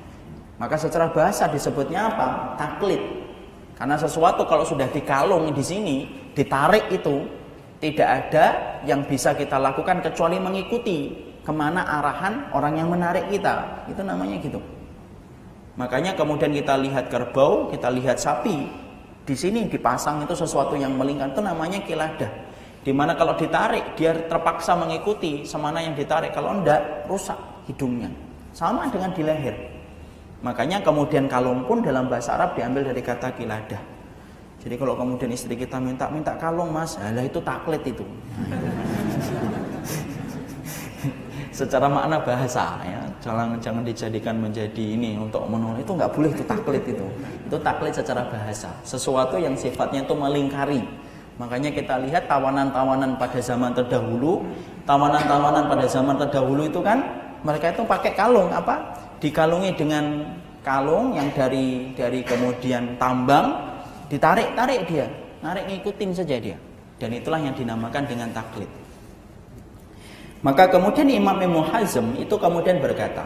Maka secara bahasa disebutnya apa? Taklid. Karena sesuatu kalau sudah dikalung di sini, ditarik itu, tidak ada yang bisa kita lakukan kecuali mengikuti kemana arahan orang yang menarik kita. Itu namanya gitu. Makanya kemudian kita lihat kerbau, kita lihat sapi, di sini dipasang itu sesuatu yang melingkar, itu namanya kiladah. Dimana kalau ditarik, dia terpaksa mengikuti semana yang ditarik. Kalau enggak, rusak hidungnya. Sama dengan di leher. Makanya kemudian kalung pun dalam bahasa Arab diambil dari kata kiladah. Jadi kalau kemudian istri kita minta kalung, Mas, lah itu taklid itu. Secara makna bahasa ya, jangan dijadikan menjadi ini untuk menolak, itu nggak boleh, itu taklid itu. Itu taklid secara bahasa, sesuatu yang sifatnya itu melingkari. Makanya kita lihat tawanan-tawanan pada zaman terdahulu, itu kan mereka itu pakai kalung apa? Dikalungi dengan kalung yang dari kemudian tambang, ditarik dia, narik ngikutin saja dia. Dan itulah yang dinamakan dengan taklid. Maka kemudian Imam Ibnu Hazm itu kemudian berkata,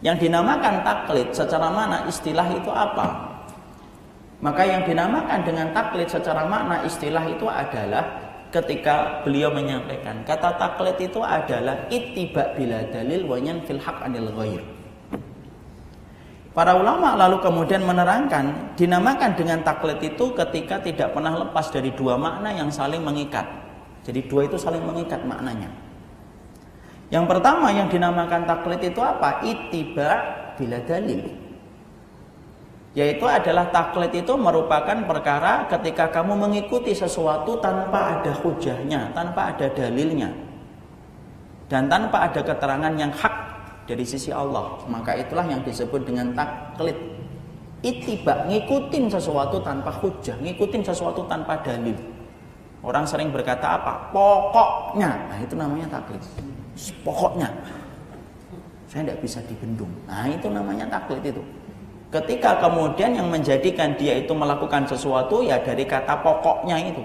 yang dinamakan taklid secara makna istilah itu apa? Maka yang dinamakan dengan taklid secara makna istilah itu adalah ketika beliau menyampaikan kata taklid itu adalah ittiba bila dalil wa yanfil haq anil ghair. Para ulama lalu kemudian menerangkan dinamakan dengan taklid itu ketika tidak pernah lepas dari dua makna yang saling mengikat. Jadi dua itu saling mengikat maknanya. Yang pertama yang dinamakan taklid itu apa? Ittiba bila dalil. Yaitu adalah taklid itu merupakan perkara ketika kamu mengikuti sesuatu tanpa ada hujahnya, tanpa ada dalilnya, dan tanpa ada keterangan yang hak dari sisi Allah. Maka itulah yang disebut dengan taklid. Ittiba, ngikutin sesuatu tanpa hujah, ngikutin sesuatu tanpa dalil. Orang sering berkata apa? Pokoknya. Nah itu namanya taklid. Pokoknya saya tidak bisa dibendung. Nah itu namanya taklid itu. Ketika kemudian yang menjadikan dia itu melakukan sesuatu ya dari kata pokoknya itu.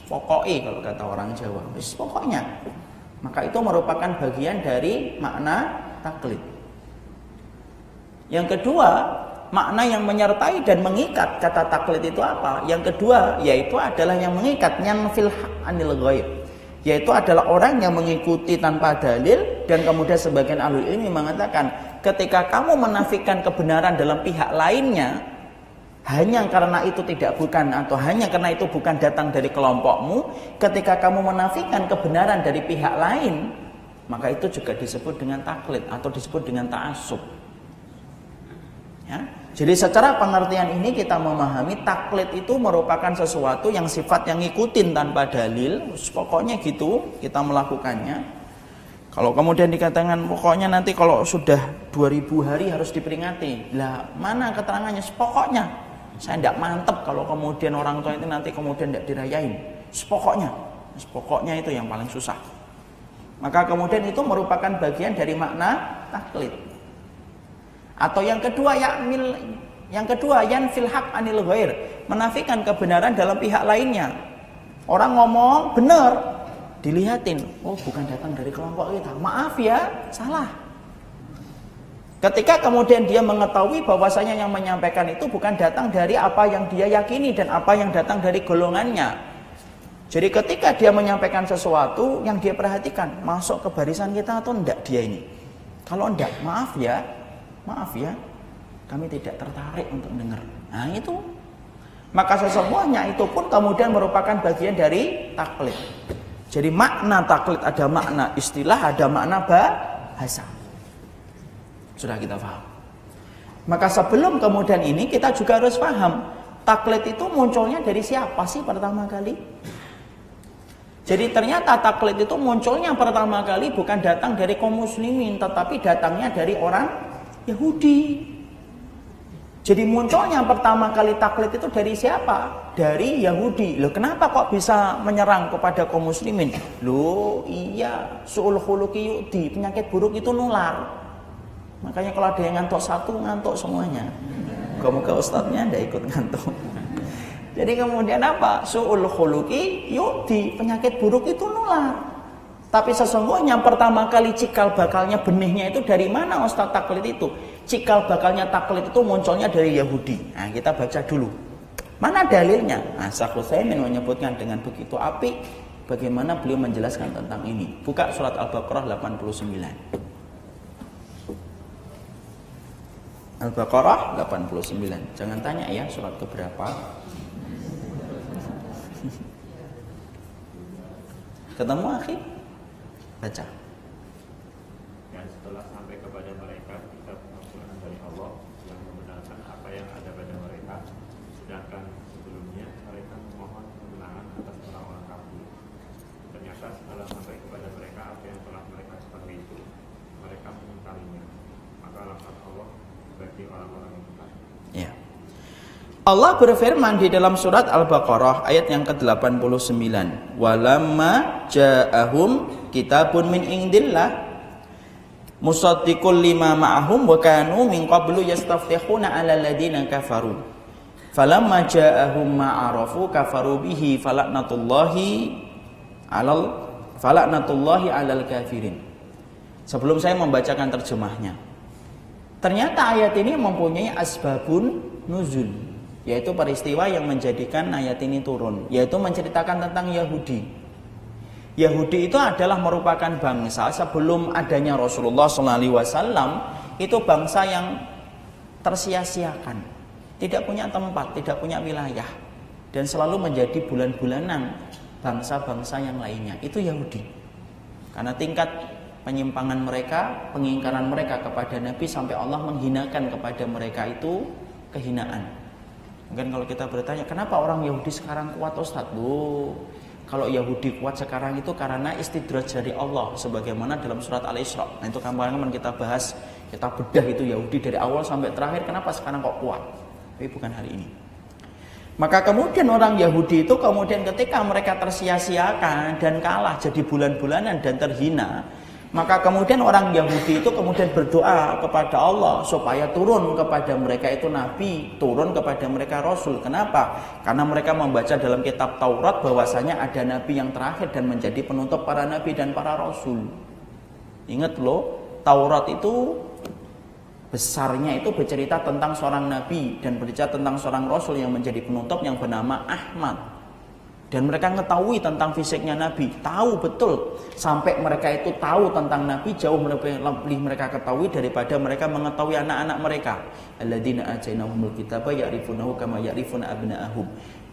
Pokoknya kalau kata orang Jawa. Pokoknya. Maka itu merupakan bagian dari makna taklid. Yang kedua, makna yang menyertai dan mengikat kata taklid itu apa? Yang kedua, yaitu adalah yang mengikat yanfil haq anil ghair. Yaitu adalah orang yang mengikuti tanpa dalil, dan kemudian sebagian ahli ilmi mengatakan ketika kamu menafikan kebenaran dalam pihak lainnya hanya karena itu hanya karena itu bukan datang dari kelompokmu, ketika kamu menafikan kebenaran dari pihak lain, maka itu juga disebut dengan taklid atau disebut dengan ta'assub. Ya. Jadi secara pengertian ini kita memahami taklid itu merupakan sesuatu yang sifat yang ngikutin tanpa dalil, pokoknya gitu kita melakukannya. Kalau kemudian dikatakan pokoknya nanti kalau sudah 2000 hari harus diperingati, lah mana keterangannya? Pokoknya saya tidak mantep kalau kemudian orang tua itu nanti kemudian tidak dirayain. Pokoknya itu yang paling susah. Maka kemudian itu merupakan bagian dari makna taklid. Atau yang kedua yanfil haq anil ghair, menafikan kebenaran dalam pihak lainnya. Orang ngomong benar, dilihatin, oh bukan datang dari kelompok kita, maaf ya, salah. Ketika kemudian dia mengetahui bahwasanya yang menyampaikan itu bukan datang dari apa yang dia yakini dan apa yang datang dari golongannya. Jadi ketika dia menyampaikan sesuatu yang dia perhatikan, masuk ke barisan kita atau enggak dia ini. Kalau enggak, maaf ya, kami tidak tertarik untuk dengar. Nah itu. Maka sesungguhnya itu pun kemudian merupakan bagian dari taklid. Jadi makna taklid ada makna istilah, ada makna bahasa. Sudah kita paham. Maka sebelum kemudian ini kita juga harus paham, taklid itu munculnya dari siapa sih pertama kali? Jadi ternyata taklid itu munculnya pertama kali bukan datang dari kaum muslimin, tetapi datangnya dari orang Yahudi. Jadi munculnya pertama kali taklid itu dari siapa? Dari Yahudi. Loh, kenapa kok bisa menyerang kepada kaum muslimin? Loh, iya, su'ul khuluqi yu'di, penyakit buruk itu nular. Makanya kalau ada yang ngantuk satu, ngantuk semuanya. Moga-moga ustadznya ndak ikut ngantuk. Jadi kemudian apa? Su'ul khuluqi yu'di, penyakit buruk itu nular. Tapi sesungguhnya pertama kali cikal bakalnya benihnya itu dari mana ustadz taklid itu? Cikal bakalnya taklid itu munculnya dari Yahudi. Nah, kita baca dulu. Mana dalilnya? Nah, Syekh Utsaimin menyebutkan dengan begitu apik bagaimana beliau menjelaskan tentang ini. Buka surat Al-Baqarah 89. Al-Baqarah 89. Jangan tanya ya surat keberapa. Ketemu akhi? Baca. Dan setelah sampai kepada mereka kitab Al-Quran dari Allah yang membenarkan apa yang ada pada mereka, sedangkan sebelumnya mereka memohon kemenangan atas orang-orang kafir. Ternyata setelah sampai kepada mereka apa yang telah mereka ketahui itu, mereka mengingkarinya. Maka laknat Allah bagi orang-orang yang kafir. Ya. Allah berfirman di dalam surat Al-Baqarah ayat yang ke-89, walamma ja'ahum kitabun min indillah musaddiqul lima ma'ahum wa kanu min qablu yastaftihuna 'alal ladina kafaru falamma ja'ahum ma'arafu kafaru bihi falaknatullahi 'alal kafirin. Sebelum saya membacakan terjemahnya, ternyata ayat ini mempunyai asbabun nuzul, yaitu peristiwa yang menjadikan ayat ini turun, yaitu menceritakan tentang Yahudi. Yahudi itu adalah merupakan bangsa sebelum adanya Rasulullah SAW, itu bangsa yang tersia-siakan, tidak punya tempat, tidak punya wilayah, dan selalu menjadi bulan-bulanan bangsa-bangsa yang lainnya. Itu Yahudi. Karena tingkat penyimpangan mereka, pengingkaran mereka kepada Nabi sampai Allah menghinakan kepada mereka itu kehinaan. Mungkin kalau kita bertanya, kenapa orang Yahudi sekarang kuat Ustaz? Loh, kalau Yahudi kuat sekarang itu karena istidraj dari Allah, sebagaimana dalam surat Al-Isra. Nah, itu kemarin kita bahas, kita bedah itu Yahudi dari awal sampai terakhir, kenapa sekarang kok kuat? Tapi bukan hari ini. Maka kemudian orang Yahudi itu kemudian ketika mereka tersia-siakan dan kalah jadi bulan-bulanan dan terhina, maka kemudian orang Yahudi itu kemudian berdoa kepada Allah supaya turun kepada mereka itu Nabi, turun kepada mereka Rasul. Kenapa? Karena mereka membaca dalam kitab Taurat bahwasanya ada Nabi yang terakhir dan menjadi penutup para Nabi dan para Rasul. Ingat loh, Taurat itu besarnya itu bercerita tentang seorang Nabi dan bercerita tentang seorang Rasul yang menjadi penutup yang bernama Ahmad. Dan mereka mengetahui tentang fisiknya Nabi, tahu betul, sampai mereka itu tahu tentang Nabi jauh lebih mereka ketahui daripada mereka mengetahui anak-anak mereka. Alladzina atainahumul kitaba ya'rifunahu kama ya'rifuna abna'ahum.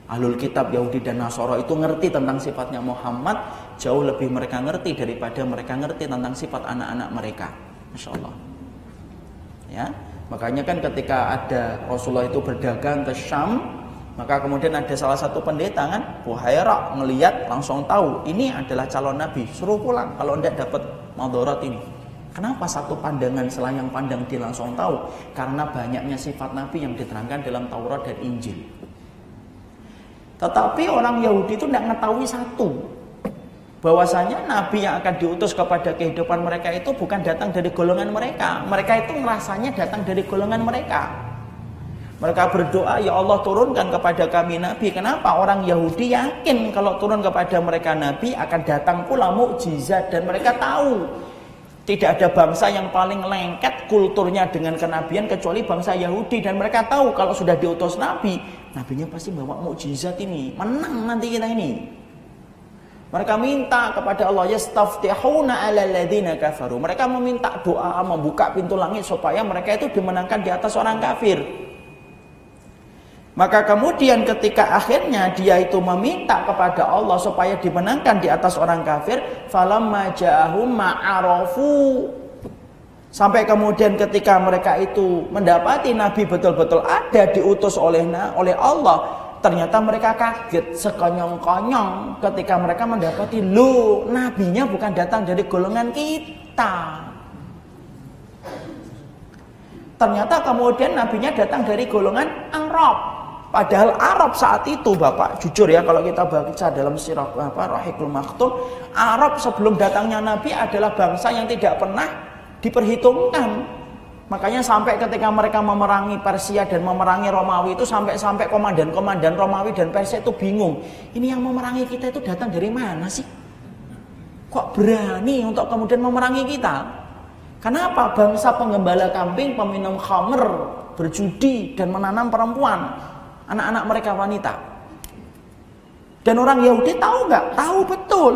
Ahlul kitab Yahudi dan Nasara itu ngerti tentang sifatnya Muhammad jauh lebih mereka ngerti daripada mereka ngerti tentang sifat anak-anak mereka. Masya Allah. Ya, makanya kan ketika ada Rasulullah itu berdagang ke Syam, maka kemudian ada salah satu pendeta kan, Buhaira, ngelihat langsung tahu ini adalah calon Nabi, suruh pulang kalau tidak dapat madharat ini. Kenapa satu pandangan selayang pandang dia langsung tahu? Karena banyaknya sifat Nabi yang diterangkan dalam Taurat dan Injil. Tetapi orang Yahudi itu tidak mengetahui satu, bahwasanya Nabi yang akan diutus kepada kehidupan mereka itu bukan datang dari golongan mereka. Mereka itu merasanya datang dari golongan mereka. Mereka berdoa, ya Allah turunkan kepada kami Nabi. Kenapa? Orang Yahudi yakin kalau turun kepada mereka Nabi akan datang pula mukjizat. Dan mereka tahu tidak ada bangsa yang paling lengket kulturnya dengan kenabian kecuali bangsa Yahudi. Dan mereka tahu kalau sudah diutus Nabi, Nabinya pasti bawa mukjizat ini, menang nanti kita ini. Mereka minta kepada Allah, yastaftihuna 'alal ladzina kafaru. Mereka meminta doa, membuka pintu langit supaya mereka itu dimenangkan di atas orang kafir. Maka kemudian ketika akhirnya dia itu meminta kepada Allah supaya dimenangkan di atas orang kafir, falamma ja'ahum ma'arafu. Sampai kemudian ketika mereka itu mendapati Nabi betul-betul ada diutus oleh Allah, ternyata mereka kaget sekonyong-konyong ketika mereka mendapati, loh, nabinya bukan datang dari golongan kita. Ternyata kemudian nabinya datang dari golongan Arab. Padahal Arab saat itu, Bapak, jujur ya, kalau kita baca dalam sirah Rahiqul Maktum, Arab sebelum datangnya Nabi adalah bangsa yang tidak pernah diperhitungkan. Makanya sampai ketika mereka memerangi Persia dan memerangi Romawi itu, sampai komandan-komandan Romawi dan Persia itu bingung. Ini yang memerangi kita itu datang dari mana sih? Kok berani untuk kemudian memerangi kita? Kenapa? Bangsa penggembala kambing, peminum khamr, berjudi dan menanam perempuan. Anak-anak mereka wanita. Dan orang Yahudi tahu nggak? Tahu betul.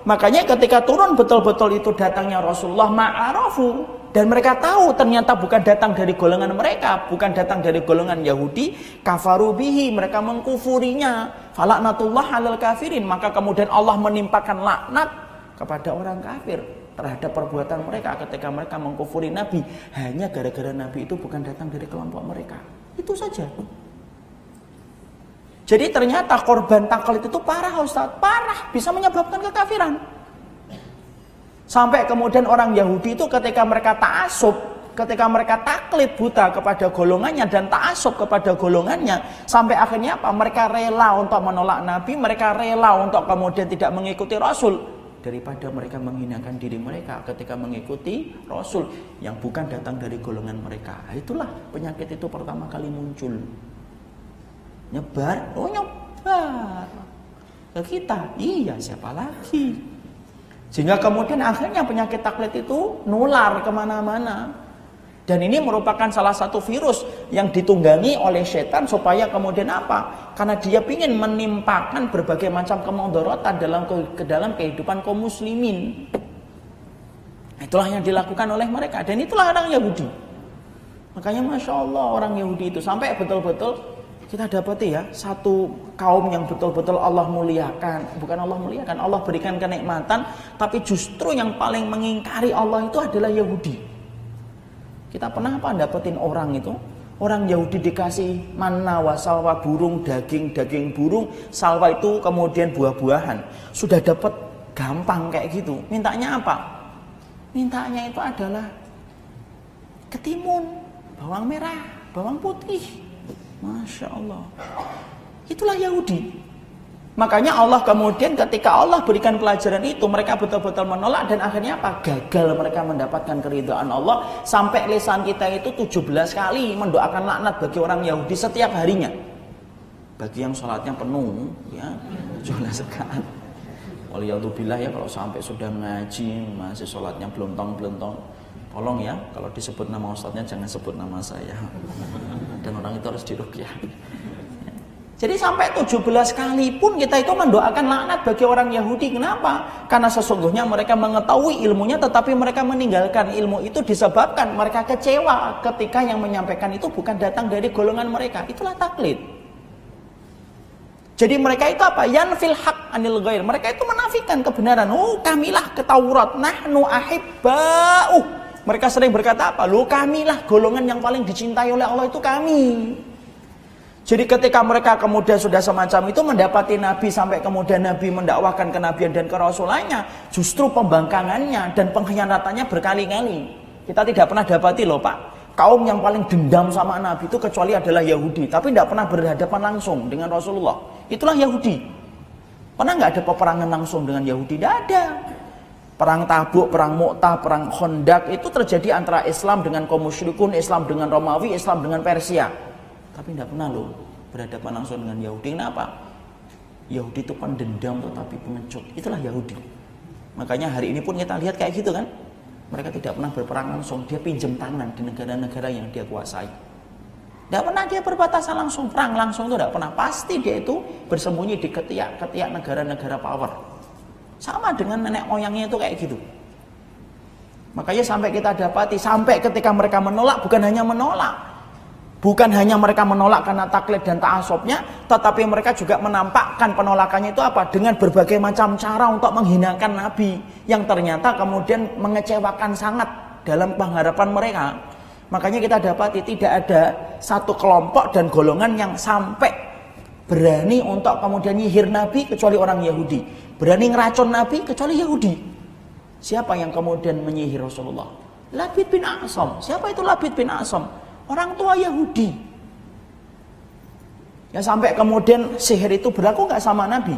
Makanya ketika turun betul-betul itu datangnya Rasulullah ma'arafu, dan mereka tahu ternyata bukan datang dari golongan mereka, bukan datang dari golongan Yahudi, kafaru bihi, mereka mengkufurinya. Falaknatullah 'alal kafirin, maka kemudian Allah menimpakan laknat kepada orang kafir terhadap perbuatan mereka ketika mereka mengkufuri Nabi hanya gara-gara Nabi itu bukan datang dari kelompok mereka. Itu saja. Jadi ternyata korban taklid itu parah, Ustaz, parah, bisa menyebabkan kekafiran. Sampai kemudian orang Yahudi itu ketika mereka ta'assub, ketika mereka taklid buta kepada golongannya dan ta'assub kepada golongannya, sampai akhirnya apa? Mereka rela untuk menolak Nabi, mereka rela untuk kemudian tidak mengikuti Rasul, daripada mereka menghinakan diri mereka ketika mengikuti Rasul yang bukan datang dari golongan mereka. Itulah penyakit itu pertama kali muncul. Nyebar, oh nyebar ke kita, iya siapa lagi? Sehingga kemudian akhirnya penyakit taklid itu nular kemana-mana. Dan ini merupakan salah satu virus yang ditunggangi oleh setan supaya kemudian apa? Karena dia ingin menimpakan berbagai macam kemudharatan dalam kehidupan kaum muslimin. Itulah yang dilakukan oleh mereka, dan itulah orang Yahudi. Makanya Masya Allah orang Yahudi itu sampai betul-betul kita dapati ya, satu kaum yang betul-betul Allah muliakan. Bukan Allah muliakan, Allah berikan kenikmatan, tapi justru yang paling mengingkari Allah itu adalah Yahudi. Kita pernah apa dapetin orang itu? Orang Yahudi dikasih manna wa salwa, burung, daging burung, salwa itu kemudian buah-buahan. Sudah dapat gampang kayak gitu. Mintanya apa? Mintanya itu adalah ketimun, bawang merah, bawang putih. Masya Allah. Itulah Yahudi. Makanya Allah kemudian ketika Allah berikan pelajaran itu, mereka betul-betul menolak, dan akhirnya apa? Gagal mereka mendapatkan keridhaan Allah. Sampai lisan kita itu 17 kali mendoakan laknat bagi orang Yahudi setiap harinya. Bagi yang sholatnya penuh ya, 17 kali. Waliyadzubillah ya, kalau sampai sudah ngaji masih sholatnya belentong-belentong, tolong ya, kalau disebut nama ustadznya jangan sebut nama saya. Dan orang itu harus diruqyah. Jadi sampai 17 kali pun kita itu mendoakan laknat bagi orang Yahudi. Kenapa? Karena sesungguhnya mereka mengetahui ilmunya, tetapi mereka meninggalkan ilmu itu disebabkan mereka kecewa ketika yang menyampaikan itu bukan datang dari golongan mereka. Itulah taklid. Jadi mereka itu apa? Yanfil haq anil ghair. Mereka itu menafikan kebenaran. Oh, kamilah ke Taurat, nahnu ahibba'u. Mereka sering berkata apa? Loh, kamilah golongan yang paling dicintai oleh Allah, itu kami. Jadi ketika mereka kemudian sudah semacam itu mendapati Nabi, sampai kemudian Nabi mendakwahkan kenabian dan kerasulannya, justru pembangkangannya dan pengkhianatannya berkali-kali. Kita tidak pernah dapati loh Pak, kaum yang paling dendam sama Nabi itu kecuali adalah Yahudi, tapi tidak pernah berhadapan langsung dengan Rasulullah. Itulah Yahudi. Pernah nggak ada peperangan langsung dengan Yahudi? Tidak ada. Perang Tabuk, perang Mu'tah, perang Khandaq itu terjadi antara Islam dengan kaum musyrikun, Islam dengan Romawi, Islam dengan Persia. Tapi tidak pernah loh berhadapan langsung dengan Yahudi. Kenapa? Yahudi itu pendendam tetapi pengecut. Itulah Yahudi. Makanya hari ini pun kita lihat kayak gitu kan. Mereka tidak pernah berperang langsung. Dia pinjam tangan di negara-negara yang dia kuasai. Tidak pernah dia berbatasan langsung. Perang langsung itu tidak pernah. Pasti dia itu bersembunyi di ketiak-ketiak negara-negara power. Sama dengan nenek moyangnya itu kayak gitu. Makanya sampai kita dapati, sampai ketika mereka menolak, bukan hanya menolak, Bukan hanya mereka menolak karena taklid dan ta'asubnya, tetapi mereka juga menampakkan penolakannya itu apa? Dengan berbagai macam cara untuk menghinakan Nabi, yang ternyata kemudian mengecewakan sangat dalam pengharapan mereka. Makanya kita dapati tidak ada satu kelompok dan golongan yang sampai berani untuk kemudian nyihir Nabi kecuali orang Yahudi. Berani ngeracun Nabi kecuali Yahudi. Siapa yang kemudian menyihir Rasulullah? Labid bin A'sam. Siapa itu Labid bin A'sam? Orang tua Yahudi. Ya sampai kemudian sihir itu berlaku nggak sama Nabi?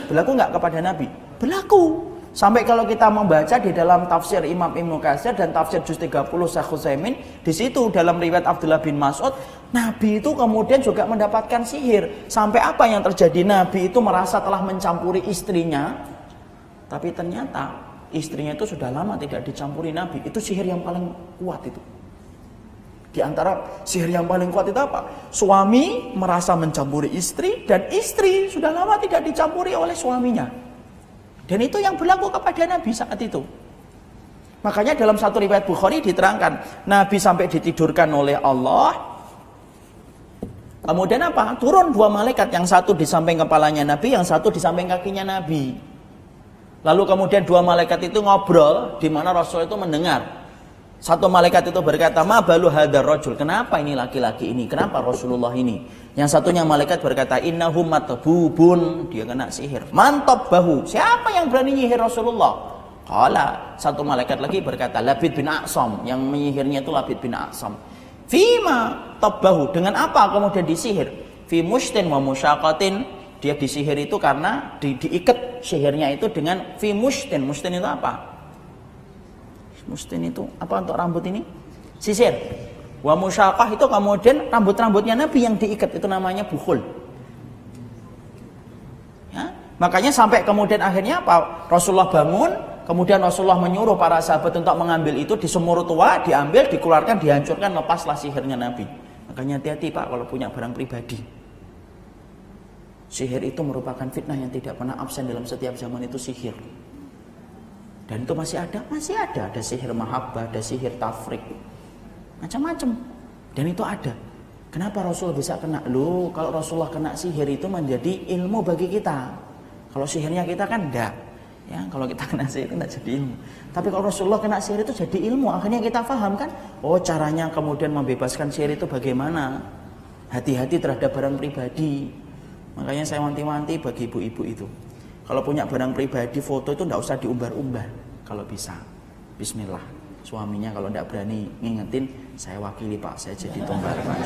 Berlaku nggak kepada Nabi? Berlaku. Sampai kalau kita membaca di dalam tafsir Imam Ibnu Katsir dan tafsir juz 30 Syekh Utsaimin, di situ dalam riwayat Abdullah bin Mas'ud, Nabi itu kemudian juga mendapatkan sihir. Sampai apa yang terjadi? Nabi itu merasa telah mencampuri istrinya, tapi ternyata istrinya itu sudah lama tidak dicampuri Nabi. Itu sihir yang paling kuat itu. Di antara sihir yang paling kuat itu apa? Suami merasa mencampuri istri dan istri sudah lama tidak dicampuri oleh suaminya. Dan itu yang berlaku kepada Nabi saat itu. Makanya dalam satu riwayat Bukhari diterangkan, Nabi sampai ditidurkan oleh Allah. Kemudian apa? Turun dua malaikat, yang satu di samping kepalanya Nabi, yang satu di samping kakinya Nabi. Lalu kemudian dua malaikat itu ngobrol, di mana Rasul itu mendengar. Satu malaikat itu berkata, "Ma balu hadar rajul?" Kenapa ini laki-laki ini? Kenapa Rasulullah ini? Yang satunya malaikat berkata, "Innahu matbubun." Dia kena sihir. "Mantap bahu." Siapa yang berani nyihir Rasulullah? Qala, satu malaikat lagi berkata, "Labid bin A'sam." Yang menyihirnya itu Labid bin A'sam. "Fima tabbahu." Dengan apa kemudian disihir? "Fi mushtin wa musyaqatin." Dia disihir itu karena diikat sihirnya itu dengan fi mushtin. Mushtin itu apa? Mustin itu apa untuk rambut ini? Sisir. Wa musyaqah itu kemudian rambut-rambutnya Nabi yang diikat, itu namanya bukhul. Ya, makanya sampai kemudian akhirnya apa? Rasulullah bangun, kemudian Rasulullah menyuruh para sahabat untuk mengambil itu di sumur tua, diambil, dikeluarkan, dihancurkan, lepaslah sihirnya Nabi. Makanya hati-hati Pak kalau punya barang pribadi. Sihir itu merupakan fitnah yang tidak pernah absen dalam setiap zaman, itu sihir. Dan itu masih ada. Ada sihir mahabbah, ada sihir tafrik, macam-macam. Dan itu ada. Kenapa Rasul bisa kena? Loh, kalau Rasulullah kena sihir itu menjadi ilmu bagi kita. Kalau sihirnya kita kan enggak. Ya, kalau kita kena sihir itu enggak jadi ilmu. Tapi kalau Rasulullah kena sihir itu jadi ilmu. Akhirnya kita paham kan? Oh, caranya kemudian membebaskan sihir itu bagaimana? Hati-hati terhadap barang pribadi. Makanya saya wanti-wanti bagi ibu-ibu itu. Kalau punya barang pribadi, foto itu tidak usah diumbar-umbar. Kalau bisa, bismillah. Suaminya kalau tidak berani ngingetin, saya wakili Pak, saya jadi tumbar Pak.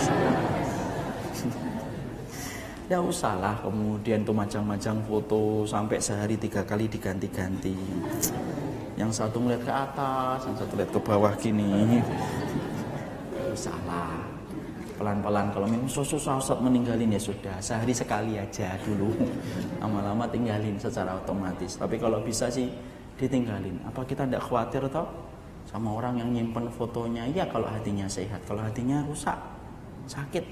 Ya usahlah kemudian tuh macam-macam foto sampai sehari 3 kali diganti-ganti. Yang satu melihat ke atas, yang satu lihat ke bawah gini. Usahlah. Pelan-pelan, kalau memang susah meninggalin ya sudah, sehari sekali aja dulu, lama-lama tinggalin secara otomatis. Tapi kalau bisa sih ditinggalin. Apa kita tidak khawatir toh sama orang yang nyimpen fotonya? Ya kalau hatinya sehat, kalau hatinya rusak, sakit.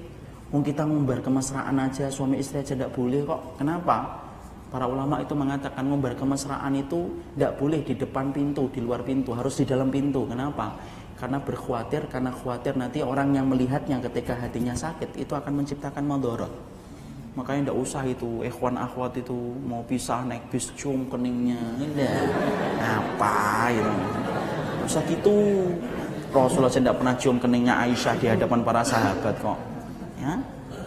Mau kita ngumbar kemesraan aja, suami istri aja tidak boleh kok. Kenapa? Para ulama itu mengatakan ngumbar kemesraan itu tidak boleh di depan pintu, di luar pintu, harus di dalam pintu. Kenapa? Karena khawatir nanti orang yang melihatnya ketika hatinya sakit itu akan menciptakan madharat. Makanya tidak usah itu ikhwan akhwat itu mau pisah naik bis cium keningnya, apa itu? Tidak usah gitu. Rasulullah tidak pernah cium keningnya Aisyah di hadapan para sahabat kok. Ya.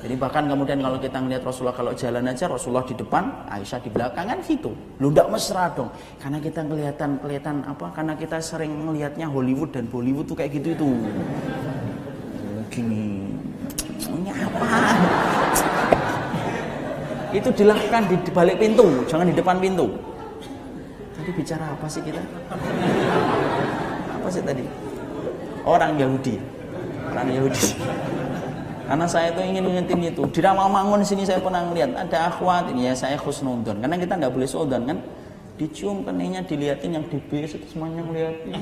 Jadi bahkan kemudian kalau kita melihat Rasulullah kalau jalan aja, Rasulullah di depan, Aisyah di belakang kan gitu. Lu ndak mesra dong. Karena kita kelihatan apa? Karena kita sering melihatnya Hollywood dan Bollywood tuh kayak gitu itu. Gini. Ini apa? Itu dilakukan di balik pintu, jangan di depan pintu. Tadi bicara apa sih kita? Apa sih tadi? Orang Yahudi. Karena saya itu ingin ngingetin itu. Di Rawamangun sini saya pernah ngeliat ada akhwat ini ya, saya khusnudon. Karena kita nggak boleh sudon kan. Dicium keningnya, diliatin yang di bis itu semuanya ngeliatin.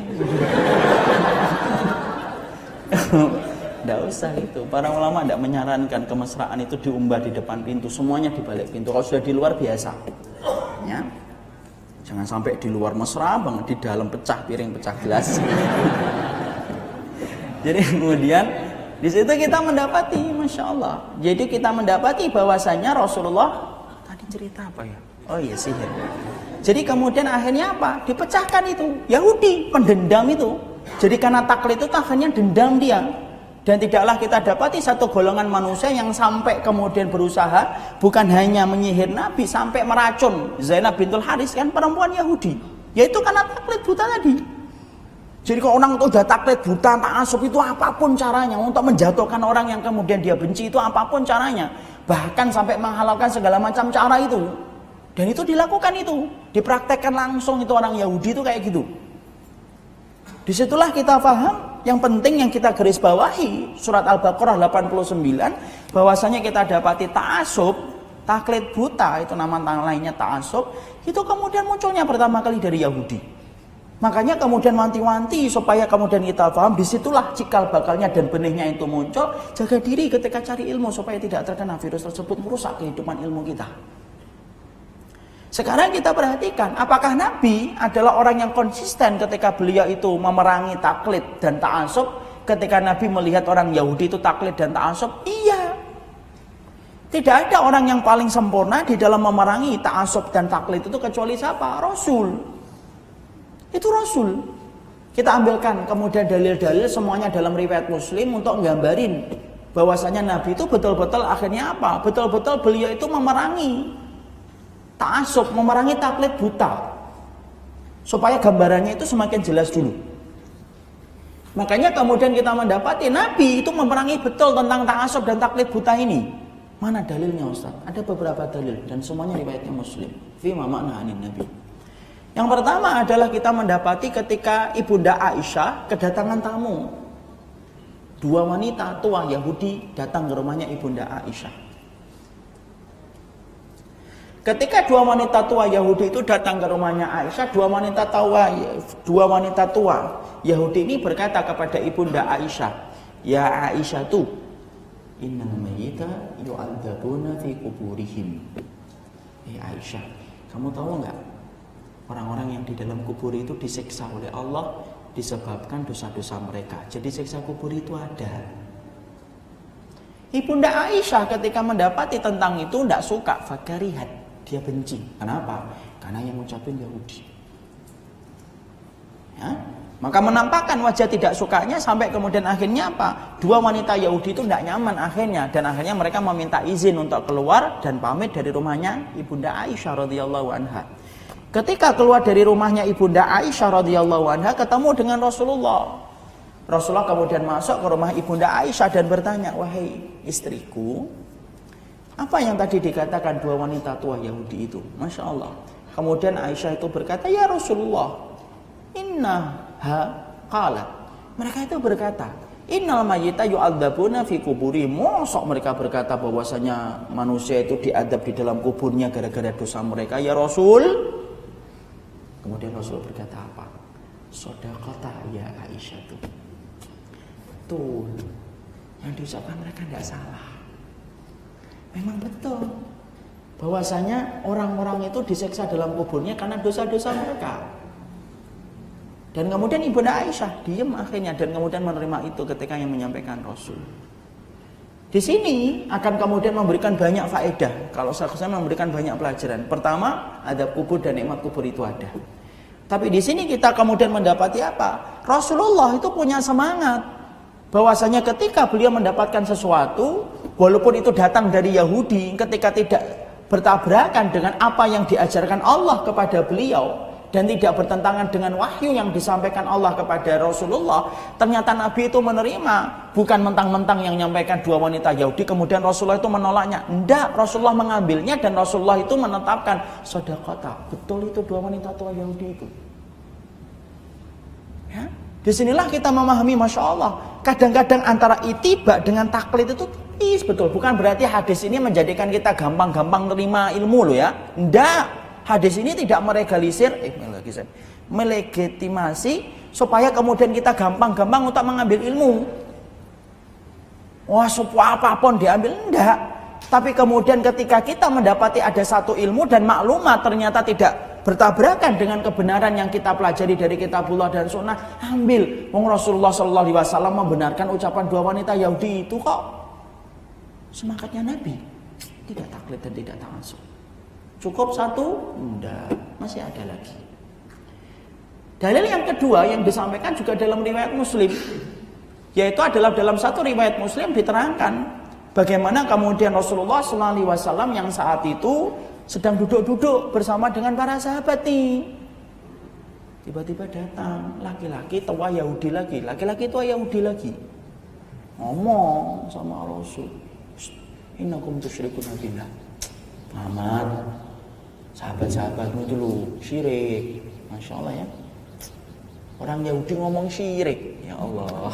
Nggak usah itu. Para ulama nggak menyarankan kemesraan itu diumbar di depan pintu. Semuanya di balik pintu. Kalau sudah di luar biasa. Ya. Jangan sampai di luar mesra banget, di dalam pecah piring, pecah gelas. Jadi kemudian Di situ kita mendapati, Masya Allah. Jadi kita mendapati bahwasanya Rasulullah tadi cerita apa ya? Oh iya, sihir. Jadi kemudian akhirnya apa? Dipecahkan itu. Yahudi pendendam itu. Jadi karena taklid itu akhirnya dendam dia. Dan tidaklah kita dapati satu golongan manusia yang sampai kemudian berusaha bukan hanya menyihir Nabi, sampai meracun Zainab bintul Haris, kan perempuan Yahudi. Yaitu karena taklid buta tadi. Jadi kalau orang itu udah taklid buta, ta'asub, itu apapun caranya untuk menjatuhkan orang yang kemudian dia benci, itu apapun caranya. Bahkan sampai menghalalkan segala macam cara itu. Dan itu dilakukan itu. Dipraktekkan langsung itu orang Yahudi itu kayak gitu. Disitulah kita paham, yang penting yang kita garis bawahi surat Al-Baqarah 89, bahwasanya kita dapati ta'asub, taklid buta, itu nama lainnya ta'asub, itu kemudian munculnya pertama kali dari Yahudi. Makanya kemudian wanti-wanti supaya kemudian kita paham, disitulah cikal bakalnya dan benihnya itu muncul. Jaga diri ketika cari ilmu supaya tidak terkena virus tersebut merusak kehidupan ilmu kita. Sekarang kita perhatikan, apakah Nabi adalah orang yang konsisten ketika beliau itu memerangi taklid dan ta'asub? Ketika Nabi melihat orang Yahudi itu taklid dan ta'asub, iya. Tidak ada orang yang paling sempurna di dalam memerangi ta'asub dan taklid itu kecuali siapa? Rasul. Itu Rasul. Kita ambilkan kemudian dalil-dalil semuanya dalam riwayat Muslim untuk menggambarin bahwasanya Nabi itu betul-betul akhirnya apa? Betul-betul beliau itu memerangi ta'asub, memerangi taklid buta. Supaya gambarannya itu semakin jelas dulu. Makanya kemudian kita mendapati Nabi itu memerangi betul tentang ta'asub dan taklid buta ini. Mana dalilnya Ustaz? Ada beberapa dalil dan semuanya riwayatnya Muslim. Fi ma ma'na anin Nabi. Yang pertama adalah kita mendapati ketika Ibunda Aisyah kedatangan tamu. Dua wanita tua Yahudi datang ke rumahnya Ibunda Aisyah. Ketika dua wanita tua Yahudi itu datang ke rumahnya Aisyah, dua wanita tua Yahudi ini berkata kepada Ibunda Aisyah, "Ya Aisyah tuh, innal mayyita yu'adzabuna fi kuburihim." Aisyah, kamu tahu enggak? Orang-orang yang di dalam kubur itu disiksa oleh Allah disebabkan dosa-dosa mereka. Jadi siksa kubur itu ada. Ibunda Aisyah ketika mendapati tentang itu tidak suka, fakarihat. Dia benci. Kenapa? Karena yang ngucapin Yahudi. Ya? Maka menampakkan wajah tidak sukanya sampai kemudian akhirnya apa? Dua wanita Yahudi itu tidak nyaman akhirnya. Dan akhirnya mereka meminta izin untuk keluar dan pamit dari rumahnya Ibunda Aisyah radhiyallahu anha. Ketika keluar dari rumahnya Ibunda Aisyah radhiyallahu anha ketemu dengan Rasulullah. Rasulullah kemudian masuk ke rumah Ibunda Aisyah dan bertanya, "Wahai istriku, apa yang tadi dikatakan dua wanita tua Yahudi itu?" Masya Allah. Kemudian Aisyah itu berkata, "Ya Rasulullah, innaha qalat." Mereka itu berkata, "Innal mayyita yu'adzabuna fi kuburi." Mosok mereka berkata bahwasanya manusia itu diadab di dalam kuburnya gara-gara dosa mereka. Ya Rasul. Kemudian Rasul berkata apa? Shadaqata ya Aisyah tuh. Tuh, yang diucapkan mereka tidak salah. Memang betul bahwasanya orang-orang itu disiksa dalam kuburnya karena dosa-dosa mereka. Dan kemudian Ibunda Aisyah diam akhirnya dan kemudian menerima itu ketika yang menyampaikan Rasul. Di sini akan kemudian memberikan banyak faedah. Kalau saya memberikan banyak pelajaran. Pertama, adab kubur dan nikmat kubur itu ada. Tapi di sini kita kemudian mendapati apa? Rasulullah itu punya semangat bahwasanya ketika beliau mendapatkan sesuatu, walaupun itu datang dari Yahudi, ketika tidak bertabrakan dengan apa yang diajarkan Allah kepada beliau dan tidak bertentangan dengan wahyu yang disampaikan Allah kepada Rasulullah, ternyata Nabi itu menerima. Bukan mentang-mentang yang menyampaikan dua wanita Yahudi kemudian Rasulullah itu menolaknya. Tidak, Rasulullah mengambilnya dan Rasulullah itu menetapkan shadaqata. Betul itu dua wanita tua Yahudi itu. Ya? Disinilah kita memahami, Masya Allah, kadang-kadang antara itibak dengan taklid itu tipis betul. Bukan berarti hadis ini menjadikan kita gampang-gampang terima ilmu loh ya. Tidak. Hadis ini tidak melegitimasi supaya kemudian kita gampang-gampang untuk mengambil ilmu. Wah, apapun diambil, enggak. Tapi kemudian ketika kita mendapati ada satu ilmu dan maklumat ternyata tidak bertabrakan dengan kebenaran yang kita pelajari dari kitabullah dan sunnah, ambil. Wong Rasulullah sallallahu alaihi wasallam membenarkan ucapan dua wanita Yahudi itu kok. Semangatnya Nabi tidak taklid dan tidak ta'assub. Cukup satu? Enggak, masih ada lagi. Dalil yang kedua yang disampaikan juga dalam riwayat Muslim, yaitu adalah dalam satu riwayat Muslim diterangkan bagaimana kemudian Rasulullah SAW yang saat itu sedang duduk-duduk bersama dengan para sahabat nih. Tiba-tiba datang laki-laki tua Yahudi lagi, laki-laki tua Yahudi lagi, ngomong sama Rasul, innakum tusyrikuna billah. Muhammad, sahabat-sahabatmu itu lu syirik. Masya Allah ya. Orang Yahudi ngomong syirik. Ya Allah.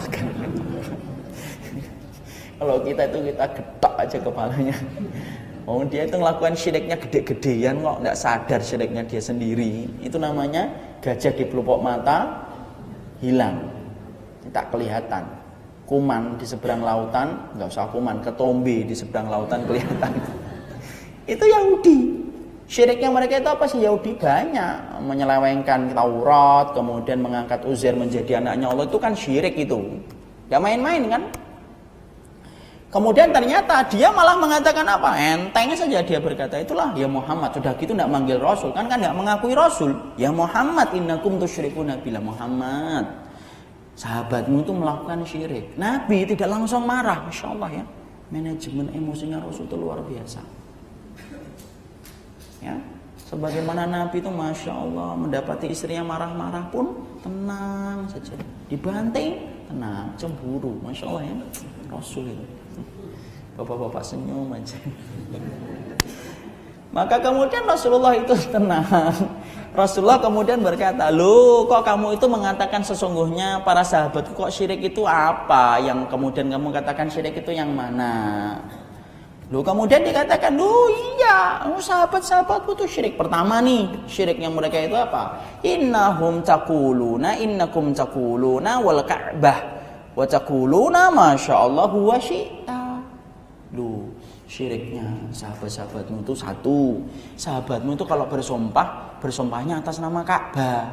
Kalau kita itu kita getok aja kepalanya. Oh, dia itu melakukan syiriknya gede-gedean kok, nggak sadar syiriknya dia sendiri. Itu namanya gajah di pelupuk mata hilang, tak kelihatan. Kuman di seberang lautan, nggak usah kuman, ketombe di seberang lautan kelihatan. Itu Yahudi. Syiriknya mereka itu apa sih? Yahudi banyak menyelewengkan Taurat, kemudian mengangkat Uzair menjadi anaknya Allah, itu kan syirik itu. Gak main-main kan? Kemudian ternyata dia malah mengatakan apa? Enteng saja dia berkata, itulah ya Muhammad. Sudah gitu tidak manggil Rasul, kan gak mengakui Rasul. Ya Muhammad, innakum tusyrikuna billah. Muhammad, sahabatmu itu melakukan syirik. Nabi tidak langsung marah. Masya Allah ya, manajemen emosinya Rasul itu luar biasa ya. Sebagaimana Nabi itu Masya Allah mendapati istrinya marah-marah pun tenang saja, dibanting tenang, cemburu. Masya Allah ya, Rasul itu bapak-bapak senyum aja. Maka kemudian Rasulullah itu tenang. Rasulullah kemudian berkata, loh kok kamu itu mengatakan sesungguhnya para sahabatku kok syirik itu apa? Yang kemudian kamu katakan syirik itu yang mana? Loh kemudian dikatakan, loh iya sahabat-sahabatku itu syirik. Pertama nih, syirik yang mereka itu apa? Innahum taquluna innakum taquluna wal ka'bah wa taquluna masyaallah wa syi'ta. Loh, syiriknya sahabat-sahabatmu itu satu, sahabatmu itu kalau bersumpah, bersumpahnya atas nama Ka'bah.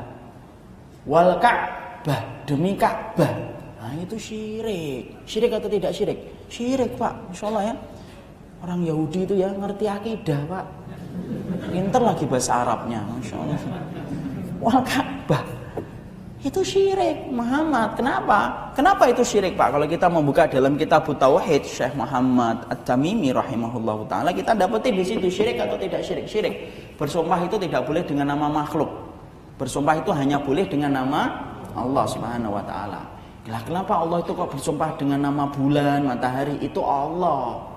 Wal Ka'bah, demi Ka'bah. Nah itu syirik. Syirik atau tidak syirik? Syirik Pak, Masya Allah ya. Orang Yahudi itu ya ngerti akidah Pak, pinter lagi bahasa Arabnya, Masya Allah. Wal Ka'bah itu syirik Muhammad. Kenapa itu syirik Pak? Kalau kita membuka dalam kitab Tauhid Syekh Muhammad At-Tamimi rahimahullahu taala, kita dapetin di situ syirik atau tidak syirik. Syirik bersumpah itu tidak boleh dengan nama makhluk. Bersumpah itu hanya boleh dengan nama Allah Subhanahu wa taala. Kenapa Allah itu kok bersumpah dengan nama bulan, matahari? Itu Allah.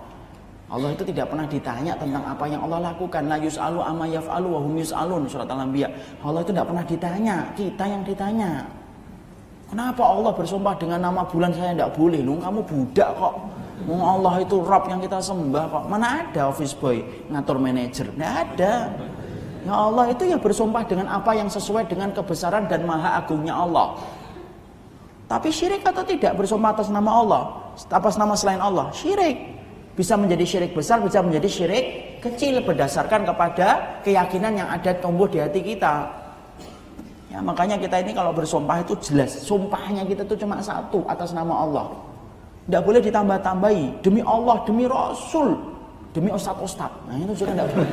Allah itu tidak pernah ditanya tentang apa yang Allah lakukan. La yus'alu amma yaf'alu wa hum yus'alun, surat Al-Anbiya. Allah itu tidak pernah ditanya, kita yang ditanya. Kenapa Allah bersumpah dengan nama bulan saya tidak boleh? Lu kamu budak kok. Allah itu Rabb yang kita sembah kok. Mana ada office boy ngatur manajer? Tidak ada. Ya Allah itu ya bersumpah dengan apa yang sesuai dengan kebesaran dan maha agungnya Allah. Tapi syirik atau tidak bersumpah atas nama Allah, atas nama selain Allah? Syirik. Bisa menjadi syirik besar, bisa menjadi syirik kecil berdasarkan kepada keyakinan yang ada tumbuh di hati kita. Ya, makanya kita ini kalau bersumpah itu jelas, sumpahnya kita itu cuma satu atas nama Allah. Tidak boleh ditambah-tambahi, demi Allah, demi Rasul, demi ustad-ustad. Nah itu juga tidak boleh.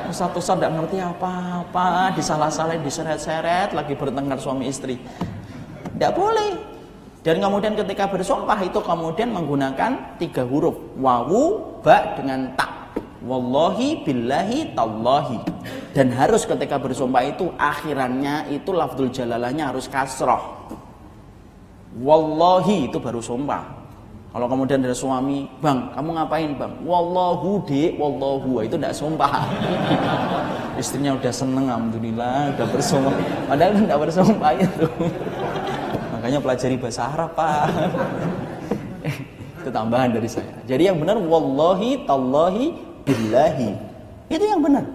Ustad-ustad tidak ngerti apa-apa, disalah-salahin, diseret-seret, lagi bertengkar suami istri. Tidak boleh. Dan kemudian ketika bersumpah itu kemudian menggunakan 3 huruf, wawu, ba dengan ta. Wallahi, billahi, tallahi. Dan harus ketika bersumpah itu akhirannya itu lafdzul jalalahnya harus kasroh. Wallahi itu baru sumpah. Kalau kemudian dari suami, bang kamu ngapain bang? Wallahu de, wallahu, itu tidak sumpah. Istrinya udah seneng, alhamdulillah, udah bersumpah. Padahal tidak bersumpah itu. Makanya pelajari bahasa Arab Pak. Itu tambahan dari saya. Jadi yang benar wallahi, tallahi, billahi. Itu yang benar.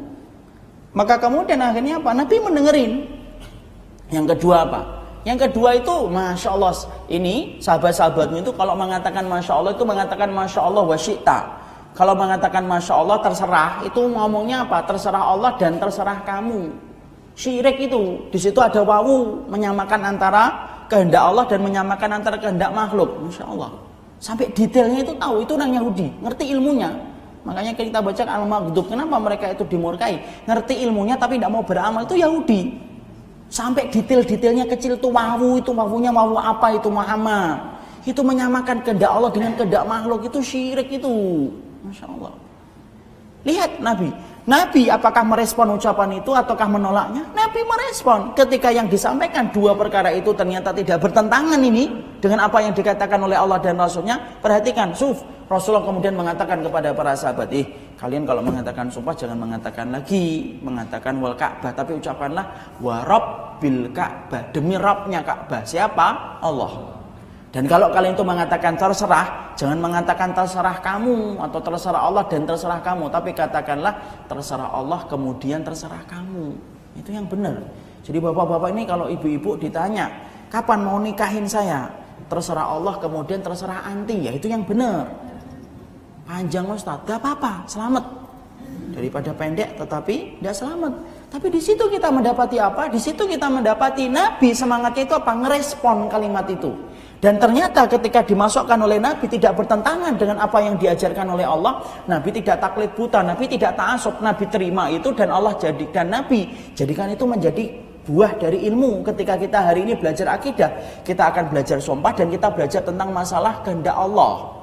Maka kemudian akhirnya apa? Nabi mendengerin. Yang kedua apa? Yang kedua itu Masya Allah. Ini sahabat-sahabatmu itu kalau mengatakan Masya Allah itu mengatakan Masya Allah wa syi'ta. Kalau mengatakan Masya Allah terserah, itu ngomongnya apa? Terserah Allah dan terserah kamu. Syirik itu, di situ ada wawu menyamakan antara kehendak Allah dan menyamakan antara kehendak makhluk. Masya Allah. Sampai detailnya itu tahu, itu orang Yahudi, ngerti ilmunya. Makanya kita baca Al-Maghdub, kenapa mereka itu dimurkai? Ngerti ilmunya tapi tidak mau beramal, itu Yahudi. Sampai detail-detailnya kecil itu wawu, itu wawunya wawu apa itu Muhammad. Itu menyamakan kehendak Allah dengan kehendak makhluk, itu syirik itu. Masya Allah. Lihat Nabi apakah merespon ucapan itu ataukah menolaknya? Nabi merespon. Ketika yang disampaikan dua perkara itu ternyata tidak bertentangan ini dengan apa yang dikatakan oleh Allah dan Rasulnya. Perhatikan, Rasulullah kemudian mengatakan kepada para sahabat, kalian kalau mengatakan sumpah jangan mengatakan lagi mengatakan wal Ka'bah, tapi ucapanlah wa rabbil Ka'bah, demi Rabbnya Ka'bah. Siapa? Allah. Dan kalau kalian itu mengatakan terserah, jangan mengatakan terserah kamu atau terserah Allah dan terserah kamu, tapi katakanlah terserah Allah kemudian terserah kamu. Itu yang benar. Jadi bapak-bapak ini kalau ibu-ibu ditanya, kapan mau nikahin saya? Terserah Allah kemudian terserah anti, ya itu yang benar. Panjang Ustaz, gak apa-apa, selamat. Daripada pendek tetapi tidak selamat. Tapi di situ kita mendapati apa? Di situ kita mendapati Nabi semangatnya itu apa? Ngerespon kalimat itu. Dan ternyata ketika dimasukkan oleh Nabi tidak bertentangan dengan apa yang diajarkan oleh Allah. Nabi tidak taklid buta, Nabi tidak ta'asub, Nabi terima itu dan Allah jadikan Nabi. Jadikan itu menjadi buah dari ilmu. Ketika kita hari ini belajar akidah, kita akan belajar sumpah dan kita belajar tentang masalah kehendak Allah.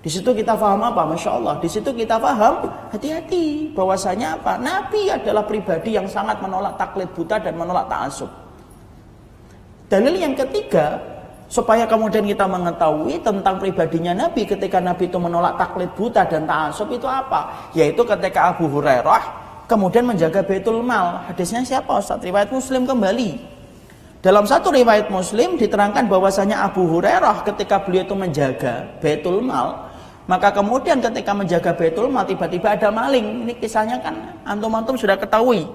Di situ kita paham apa? Masya Allah. Di situ kita paham hati-hati bahwasanya apa? Nabi adalah pribadi yang sangat menolak taklid buta dan menolak ta'asub. Dalil yang ketiga, supaya kemudian kita mengetahui tentang pribadinya Nabi ketika Nabi itu menolak taklid buta dan ta'asub itu apa? Yaitu ketika Abu Hurairah kemudian menjaga Baitul Mal. Hadisnya siapa Ustaz? Riwayat Muslim kembali. Dalam satu riwayat Muslim diterangkan bahwasanya Abu Hurairah ketika beliau itu menjaga Baitul Mal, maka kemudian ketika menjaga Baitul Mal tiba-tiba ada maling. Ini kisahnya kan antum-antum sudah ketahui.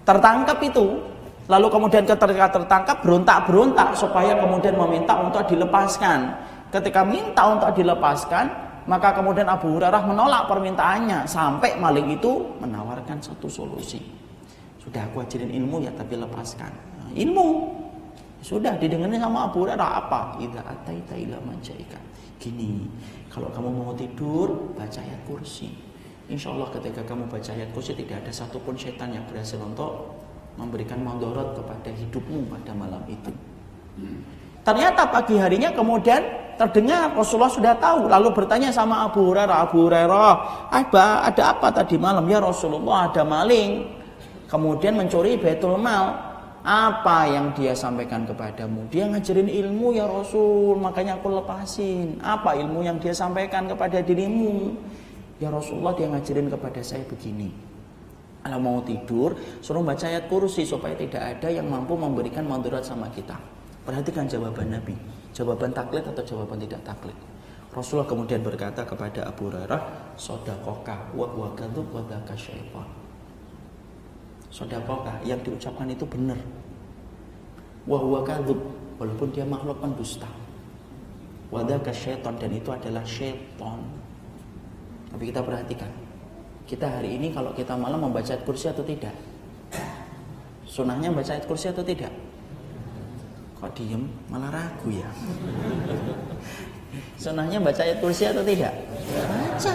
Tertangkap itu. Lalu kemudian ketika tertangkap berontak-berontak supaya kemudian meminta untuk dilepaskan. Ketika minta untuk dilepaskan, maka kemudian Abu Hurairah menolak permintaannya sampai maling itu menawarkan satu solusi. Sudah aku ajarin ilmu ya, tapi lepaskan. Nah, ilmu sudah didengarnya sama Abu Hurairah apa? Idza ataita ila manjaika. Gini, kalau kamu mau tidur baca ayat kursi. Insya Allah ketika kamu baca ayat kursi tidak ada satupun setan yang berhasil untuk memberikan mandorot kepada hidupmu pada malam itu. Ternyata pagi harinya kemudian terdengar Rasulullah sudah tahu, lalu bertanya sama Abu Hurairah, ada apa tadi malam? Ya Rasulullah, ada maling kemudian mencuri Baitul Mal. Apa yang dia sampaikan kepadamu? Dia ngajarin ilmu ya Rasul, makanya aku lepasin. Apa ilmu yang dia sampaikan kepada dirimu? Ya Rasulullah, dia ngajarin kepada saya begini. Kalau mau tidur, suruh baca ayat kursi supaya tidak ada yang mampu memberikan mandurat sama kita. Perhatikan jawaban Nabi. Jawaban taklid atau jawaban tidak taklid. Rasulullah kemudian berkata kepada Abu Hurairah, Shadaqaka wa huwa kadzub wa dzaka syaitan. Shadaqaka, yang diucapkan itu benar. Wa huwa kadzub, walaupun dia makhluk pendusta. Wa dzaka syaitan, dan itu adalah syaitan. Tapi kita perhatikan. Kita hari ini kalau kita malam membaca ayat kursi atau tidak? Sunahnya membaca ayat kursi atau tidak? Kok diem? Malah ragu ya. Sunahnya baca ayat kursi atau tidak? Baca.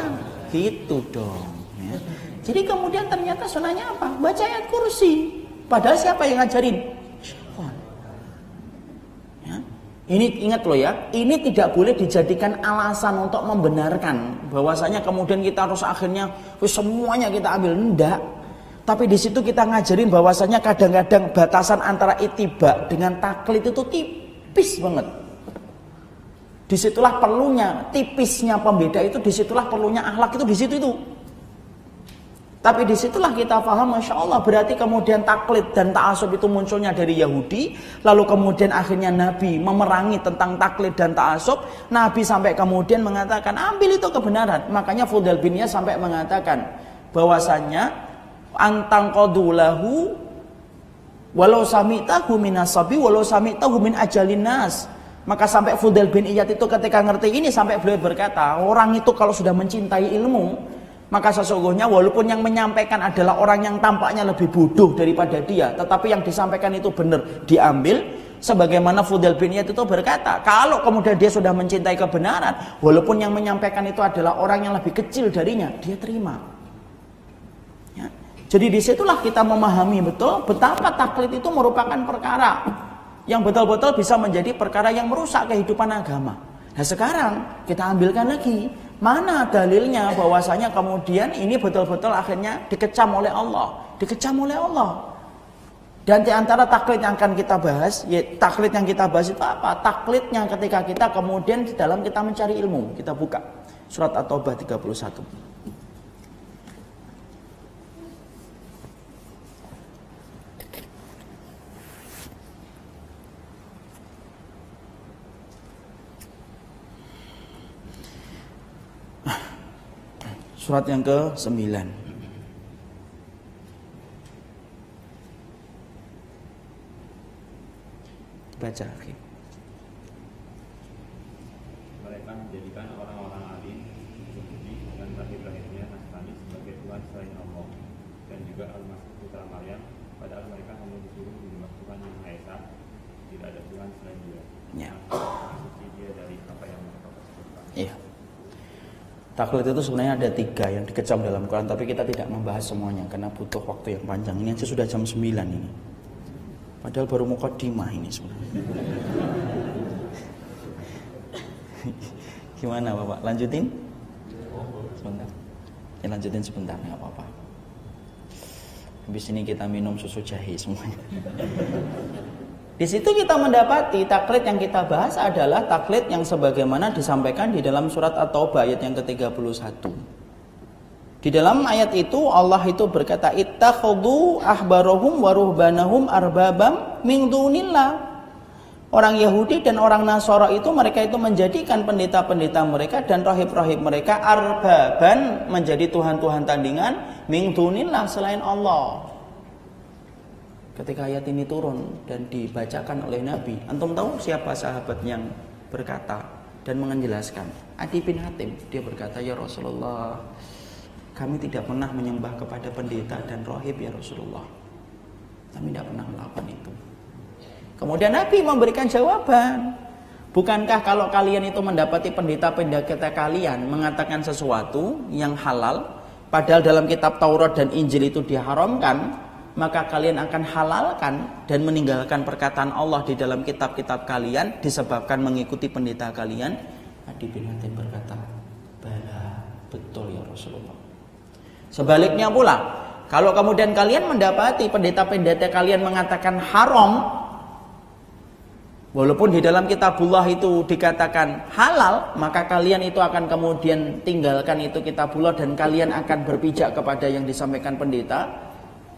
Gitu dong ya. Jadi kemudian ternyata sunahnya apa? Baca ayat kursi. Padahal siapa yang ngajarin? Syaitan. Ya. Ini ingat loh ya, ini tidak boleh dijadikan alasan untuk membenarkan bahwasanya kemudian kita harus akhirnya semuanya kita ambil, enggak. Tapi di situ kita ngajarin bahwasanya kadang-kadang batasan antara ittiba dengan taklid itu tipis banget. Disitulah perlunya, tipisnya pembeda itu, disitulah perlunya akhlak itu di situ itu. Tapi disitulah kita paham, Masya Allah, berarti kemudian taklid dan ta'asub itu munculnya dari Yahudi. Lalu kemudian akhirnya Nabi memerangi tentang taklid dan ta'asub. Nabi sampai kemudian mengatakan, ambil itu kebenaran. Makanya Fudail bin Iyad sampai mengatakan bahwasanya antang qadulahu walau sami'tahu minasabi walau sami'tahu min ajalin nas. Maka sampai Fudail bin Iyad itu ketika ngerti ini sampai beliau berkata, orang itu kalau sudah mencintai ilmu, maka sesungguhnya walaupun yang menyampaikan adalah orang yang tampaknya lebih bodoh daripada dia, tetapi yang disampaikan itu benar, diambil. Sebagaimana Fudail bin Iyad itu berkata, kalau kemudian dia sudah mencintai kebenaran, walaupun yang menyampaikan itu adalah orang yang lebih kecil darinya, dia terima. Ya. Jadi disitulah kita memahami betul betapa taklid itu merupakan perkara yang betul-betul bisa menjadi perkara yang merusak kehidupan agama. Nah sekarang kita ambilkan lagi, mana dalilnya bahwasanya kemudian ini betul-betul akhirnya dikecam oleh Allah, dikecam oleh Allah. Dan di antara taklid yang akan kita bahas, ya taklid yang kita bahas itu apa? Taklidnya ketika kita kemudian di dalam kita mencari ilmu. Kita buka surat At-Taubah 31. Surat yang ke-9. Baca. Mereka menjadikan orang-orang alim Yahudi dan lahir-lahirnya Nasrani sebagai Tuhan selain Allah, dan juga Al-Masih putra Maryam, padahal mereka hanya disuruh menyembah Tuhan yang Maha Esa, tidak ada Tuhan selain Dia. Ya. Suci Dia dari apa yang mereka persekutukan. Iya. Taklid itu sebenarnya ada 3 yang dikecam dalam Quran, tapi kita tidak membahas semuanya karena butuh waktu yang panjang. Ini aja sudah jam 9 ini. Padahal baru muqaddimah ini sebenarnya. Gimana Bapak? Lanjutin? Sebentar. Ya lanjutin sebentar, nggak apa-apa. Habis ini kita minum susu jahe semuanya. Di situ kita mendapati taklid yang kita bahas adalah taklid yang sebagaimana disampaikan di dalam surat At-Taubah ayat yang ke-31. Di dalam ayat itu Allah itu berkata, ittakhadhu ahbarahum wa ruhbanahum arbabam min dunillah. Orang Yahudi dan orang Nasara itu mereka itu menjadikan pendeta-pendeta mereka dan rahib-rahib mereka arbaban, menjadi tuhan-tuhan tandingan min dunillah, selain Allah. Ketika ayat ini turun dan dibacakan oleh Nabi, antum tahu siapa sahabat yang berkata dan menjelaskan? Adi bin Hatim. Dia berkata, ya Rasulullah, kami tidak pernah menyembah kepada pendeta dan rahib ya Rasulullah. Kami tidak pernah melakukan itu. Kemudian Nabi memberikan jawaban. Bukankah kalau kalian itu mendapati pendeta-pendeta kalian mengatakan sesuatu yang halal, padahal dalam kitab Taurat dan Injil itu diharamkan, maka kalian akan halalkan dan meninggalkan perkataan Allah di dalam kitab-kitab kalian disebabkan mengikuti pendeta kalian? Adi bin Hatim berkata, bala, betul ya Rasulullah. Sebaliknya pula, kalau kemudian kalian mendapati pendeta-pendeta kalian mengatakan haram, walaupun di dalam kitabullah itu dikatakan halal, maka kalian itu akan kemudian tinggalkan itu kitabullah dan kalian akan berpijak kepada yang disampaikan pendeta.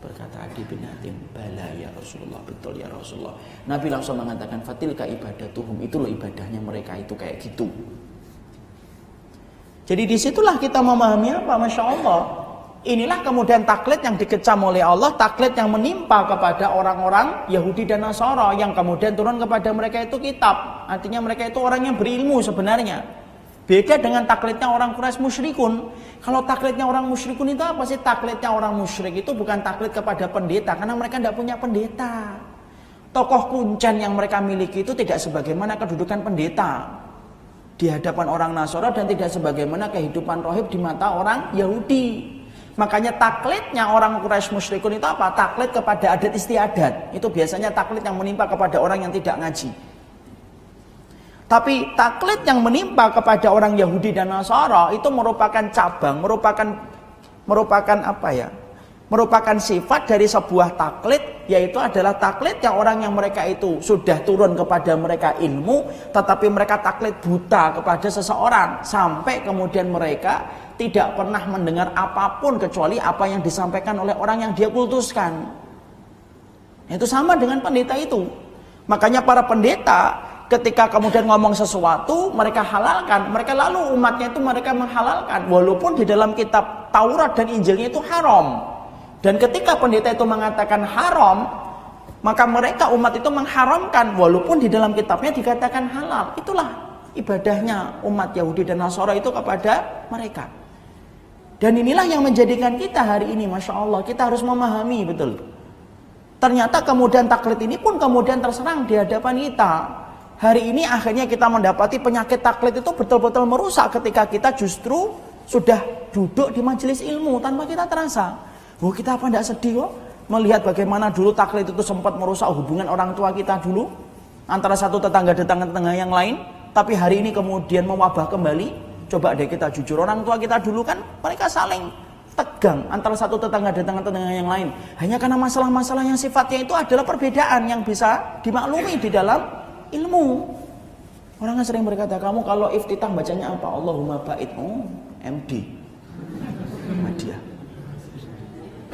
Berkata Adi bin Hatim, bala ya Rasulullah, betul ya Rasulullah. Nabi langsung mengatakan, fatilka ibadatuhum, itulah ibadahnya mereka itu kayak gitu. Jadi disitulah kita memahami apa? Masya Allah. Inilah kemudian taklid yang dikecam oleh Allah, taklid yang menimpa kepada orang-orang Yahudi dan Nasara yang kemudian turun kepada mereka itu kitab. Artinya mereka itu orang yang berilmu sebenarnya. Beda dengan taklidnya orang Quraisy musyrikun. Kalau taklidnya orang musyrikun itu apa sih? Taklidnya orang musyrik itu bukan taklid kepada pendeta, karena mereka tidak punya pendeta. Tokoh kuncen yang mereka miliki itu tidak sebagaimana kedudukan pendeta di hadapan orang Nasara dan tidak sebagaimana kehidupan rohib di mata orang Yahudi. Makanya taklidnya orang Quraisy musyrikun itu apa? Taklid kepada adat istiadat. Itu biasanya taklid yang menimpa kepada orang yang tidak ngaji. Tapi taklid yang menimpa kepada orang Yahudi dan Nasara itu merupakan cabang, merupakan apa ya? Merupakan sifat dari sebuah taklid, yaitu adalah taklid yang orang yang mereka itu sudah turun kepada mereka ilmu, tetapi mereka taklid buta kepada seseorang sampai kemudian mereka tidak pernah mendengar apapun kecuali apa yang disampaikan oleh orang yang dia kultuskan. Itu sama dengan pendeta itu. Makanya para pendeta ketika kemudian ngomong sesuatu, mereka halalkan, mereka lalu umatnya itu mereka menghalalkan, walaupun di dalam kitab Taurat dan Injilnya itu haram. Dan ketika pendeta itu mengatakan haram, Maka mereka umat itu mengharamkan walaupun di dalam kitabnya dikatakan halal. Itulah ibadahnya umat Yahudi dan Nasara itu kepada mereka. Dan inilah yang menjadikan kita hari ini, Masya Allah, kita harus memahami betul. Ternyata kemudian taklid ini pun kemudian terserang di hadapan kita. Hari ini akhirnya kita mendapati penyakit taklid itu betul-betul merusak ketika kita justru sudah duduk di majelis ilmu tanpa kita terasa. Oh, kita apa tidak sedih kok? Melihat bagaimana dulu taklid itu sempat merusak hubungan orang tua kita dulu antara satu tetangga yang lain, tapi hari ini kemudian mewabah kembali. Coba deh kita jujur, orang tua kita dulu kan mereka saling tegang antara satu tetangga yang lain, hanya karena masalah-masalah yang sifatnya itu adalah perbedaan yang bisa dimaklumi di dalam ilmu. Orang kan sering berkata, kamu kalau iftitah bacanya apa? Allahumma ba'id. Oh, MD Muhammadiyah.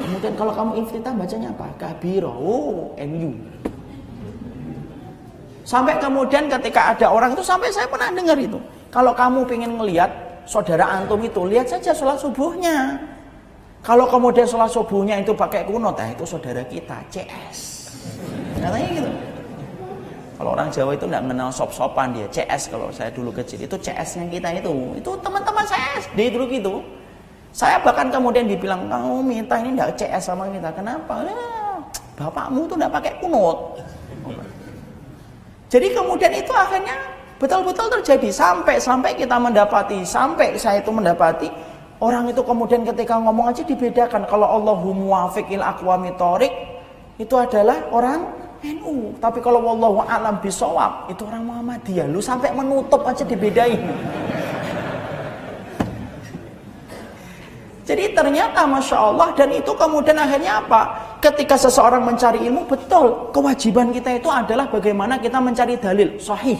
Kemudian kalau kamu iftitah bacanya apa? Kabiro. Oh, MU. Sampai kemudian ketika ada orang itu, sampai saya pernah dengar itu, kalau kamu pengen ngelihat saudara antum itu, lihat saja sholat subuhnya. Kalau kemudian sholat subuhnya itu pakai kunut, itu saudara kita, CS. Katanya gitu. Kalau orang Jawa itu tidak mengenal sop-sopan, dia CS. Kalau saya dulu kecil itu CS-nya kita itu teman-teman saya SD dulu gitu. Saya bahkan kemudian dibilang, kamu minta ini tidak CS sama kita. Kenapa? Bapakmu itu tidak pakai kunut. Jadi kemudian itu akhirnya betul-betul terjadi sampai kita mendapati, sampai saya itu mendapati orang itu kemudian ketika ngomong aja dibedakan. Kalau Allahumma muwafiqil aqwami thoriq itu adalah orang NU, tapi kalau wallahu a'lam bisawab itu orang Muhammadiyah. Lu sampai menutup aja dibedain. Jadi ternyata Masya Allah, dan itu kemudian akhirnya apa? Ketika seseorang mencari ilmu, betul kewajiban kita itu adalah bagaimana kita mencari dalil sahih.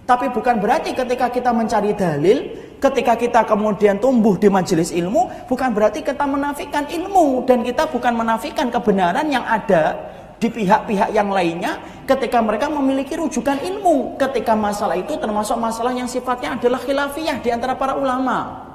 Tapi bukan berarti ketika kita mencari dalil, ketika kita kemudian tumbuh di majelis ilmu, bukan berarti kita menafikan ilmu, dan kita bukan menafikan kebenaran yang ada di pihak-pihak yang lainnya ketika mereka memiliki rujukan ilmu. Ketika masalah itu termasuk masalah yang sifatnya adalah khilafiyah di antara para ulama.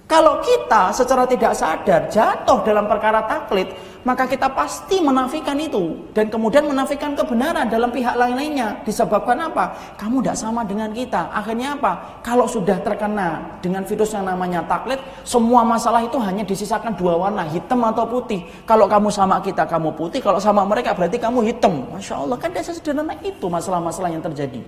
Kalau kita secara tidak sadar jatuh dalam perkara taklid, maka kita pasti menafikan itu dan kemudian menafikan kebenaran dalam pihak lain-lainnya. Disebabkan apa? Kamu tidak sama dengan kita. Akhirnya apa? Kalau sudah terkena dengan virus yang namanya taklid, semua masalah itu hanya disisakan dua warna, hitam atau putih. Kalau kamu sama kita, kamu putih. Kalau sama mereka, berarti kamu hitam. Masya Allah, kan tidak sesederhana itu masalah-masalah yang terjadi.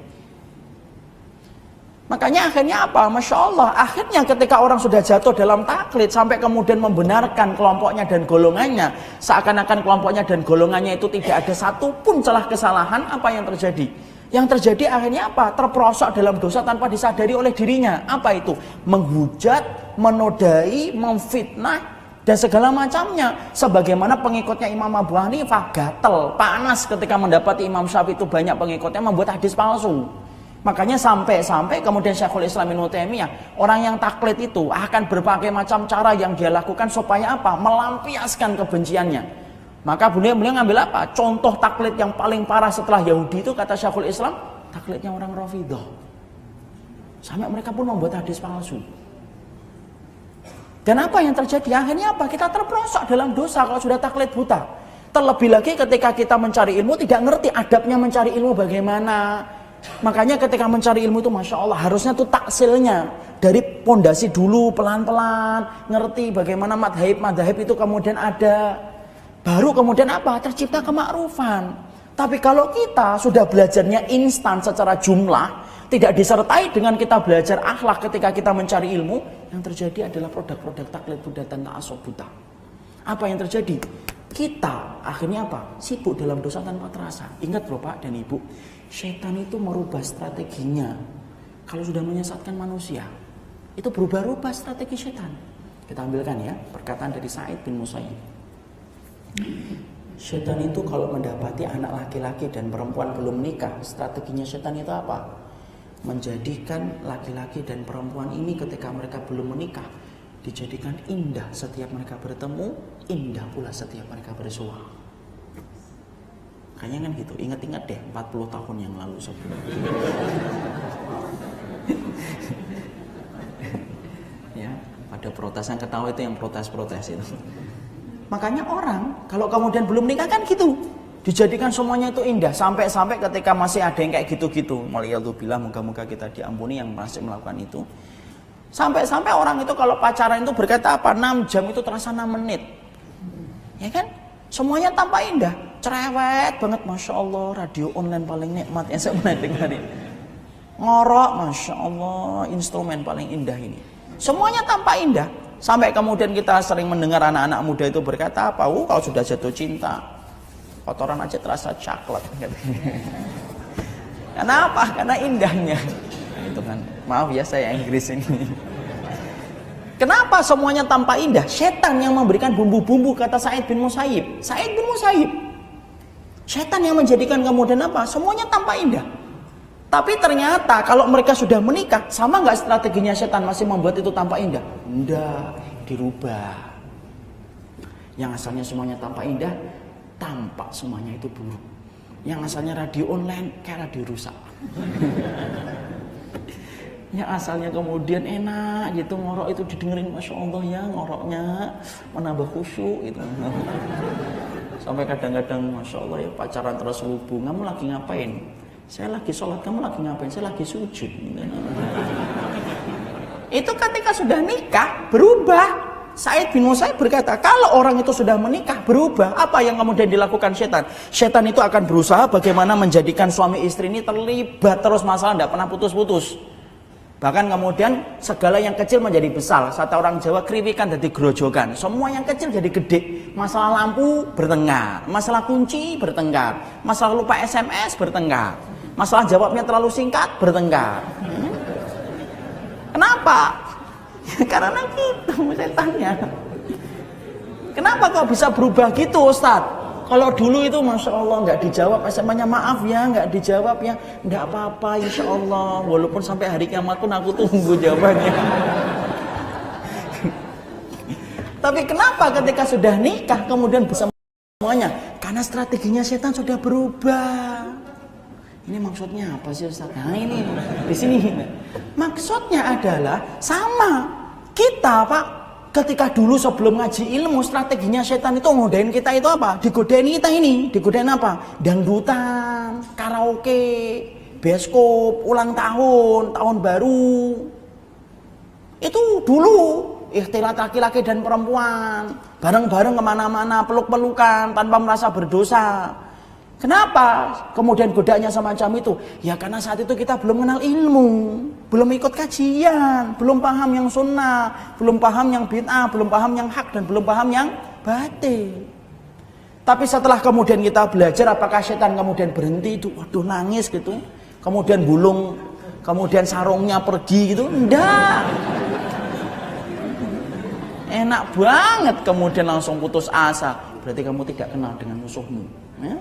Makanya akhirnya apa? Masya Allah, akhirnya ketika orang sudah jatuh dalam taklid sampai kemudian membenarkan kelompoknya dan golongannya, seakan-akan kelompoknya dan golongannya itu tidak ada satupun celah kesalahan, apa yang terjadi? Yang terjadi akhirnya apa? Terperosok dalam dosa tanpa disadari oleh dirinya. Apa itu? Menghujat, menodai, memfitnah, dan segala macamnya. Sebagaimana pengikutnya Imam Abu Hanifah gatel, panas ketika mendapati Imam Syafi'i itu banyak pengikutnya membuat hadis palsu. Makanya sampai kemudian Syekhul Islam Ibnu Taimiyah, orang yang taklid itu akan berbagai macam cara yang dia lakukan supaya apa? Melampiaskan kebenciannya. Maka beliau ngambil apa? Contoh taklid yang paling parah setelah Yahudi itu, kata Syekhul Islam, taklidnya orang Rafidhah. Sampai mereka pun membuat hadis palsu. Dan apa yang terjadi? Akhirnya apa? Kita terperosok dalam dosa kalau sudah taklid buta. Terlebih lagi ketika kita mencari ilmu tidak ngerti adabnya mencari ilmu bagaimana. Makanya ketika mencari ilmu itu Masya Allah harusnya tuh taksilnya dari pondasi dulu pelan-pelan, ngerti bagaimana madhab itu kemudian ada, baru kemudian apa? Tercipta kemakrufan. Tapi kalau kita sudah belajarnya instan secara jumlah, tidak disertai dengan kita belajar akhlak ketika kita mencari ilmu, yang terjadi adalah produk-produk taklid buta dan ta'assub buta. Apa yang terjadi? Kita akhirnya apa? Sibuk dalam dosa tanpa terasa. Ingat loh Pak dan Ibu, setan itu merubah strateginya. Kalau sudah menyesatkan manusia, itu berubah-ubah strategi setan. Kita ambilkan ya, perkataan dari Sa'id bin Musayyib. Setan itu kalau mendapati anak laki-laki dan perempuan belum nikah, strateginya setan itu apa? Menjadikan laki-laki dan perempuan ini ketika mereka belum menikah, dijadikan indah setiap mereka bertemu, indah pula setiap mereka bersua. Kayaknya kan gitu, ingat-ingat deh 40 tahun yang lalu sebelum. Ya, pada protes yang ketawa itu yang protes-protes itu. Makanya orang kalau kemudian belum nikah kan gitu, Dijadikan semuanya itu indah. Sampai-sampai ketika masih ada yang kayak gitu-gitu. Waliyadzubillah, moga-moga kita diampuni yang masih melakukan itu. Sampai-sampai orang itu kalau pacaran itu berkata apa? 6 jam itu terasa 6 menit. Ya kan? Semuanya tanpa indah. Cerewet banget, Masya Allah. Radio online paling nikmat yang saya pernah dengarin. Ngorok, Masya Allah. Instrumen paling indah ini. Semuanya tanpa indah. Sampai kemudian kita sering mendengar anak-anak muda itu berkata apa? Kalau sudah jatuh cinta, kotoran aja terasa coklat. Kenapa? Karena indahnya. Itu kan. Maaf ya saya Inggris ini. Kenapa semuanya tanpa indah? Setan yang memberikan bumbu-bumbu, kata Sa'id bin Musayyib. Sa'id bin Musayyib. Setan yang menjadikan kemudian apa? Semuanya tanpa indah. Tapi ternyata kalau mereka sudah menikah, sama nggak strateginya setan masih membuat itu tanpa indah? Enggak, dirubah. Yang asalnya semuanya tanpa indah, tampak semuanya itu buruk. Yang asalnya radio online, kayak radio rusak. Yang asalnya kemudian enak gitu, ngorok itu didengerin, Masya Allah ya, ngoroknya menambah khusyuk gitu. Sampai kadang-kadang, Masya Allah ya, pacaran terus hubung, kamu lagi ngapain? Saya lagi sholat, kamu lagi ngapain? Saya lagi sujud. Itu ketika sudah nikah berubah. Sa'id bin Musayyib berkata, kalau orang itu sudah menikah berubah, apa yang kemudian dilakukan setan? Setan itu akan berusaha bagaimana menjadikan suami istri ini terlibat terus masalah, tidak pernah putus-putus. Bahkan kemudian segala yang kecil menjadi besar. Kata orang Jawa, kriwikan jadi grojogan. Semua yang kecil jadi gede. Masalah lampu bertengkar, masalah kunci bertengkar, masalah lupa SMS bertengkar, masalah jawabnya terlalu singkat bertengkar. Kenapa? Ya, karena gitu setannya. Kenapa kok bisa berubah gitu, Ustadz? Kalau dulu itu Masya Allah nggak dijawab SMS-nya, maaf ya nggak dijawab ya, nggak apa-apa Insya Allah, walaupun sampai hari kiamat pun aku tunggu jawabannya. Tapi kenapa ketika sudah nikah kemudian bisa semuanya? Karena strateginya setan sudah berubah. Ini maksudnya apa sih Ustaz? Nah ini di sini maksudnya adalah sama kita Pak. Ketika dulu sebelum ngaji ilmu, strateginya setan itu ngodain kita itu apa? Digodain kita ini, digodain apa? Dangdutan, karaoke, bioskop, ulang tahun, tahun baru. Itu dulu ikhtilat laki-laki dan perempuan, bareng-bareng kemana-mana, peluk-pelukan tanpa merasa berdosa. Kenapa kemudian godaannya semacam itu? Ya karena saat itu kita belum kenal ilmu, belum ikut kajian, belum paham yang sunnah, belum paham yang bid'ah, belum paham yang hak, dan belum paham yang batil. Tapi setelah kemudian kita belajar, apakah setan kemudian berhenti itu? Waduh nangis gitu, kemudian bulung, kemudian sarungnya pergi gitu? Enggak. Enak banget kemudian langsung putus asa. Berarti kamu tidak kenal dengan musuhmu. Ya?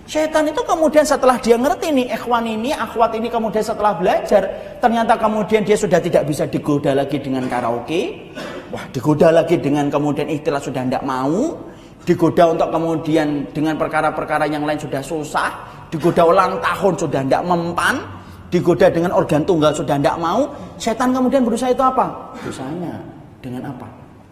Setan itu kemudian setelah dia ngerti nih ikhwan ini, akhwat ini, kemudian setelah belajar, ternyata kemudian dia sudah tidak bisa digoda lagi dengan karaoke. Wah, digoda lagi dengan kemudian ikhtilat sudah tidak mau. Digoda untuk kemudian dengan perkara-perkara yang lain sudah susah. Digoda ulang tahun sudah tidak mempan. Digoda dengan organ tunggal sudah tidak mau. Setan kemudian berusaha itu apa? Berusahanya dengan apa?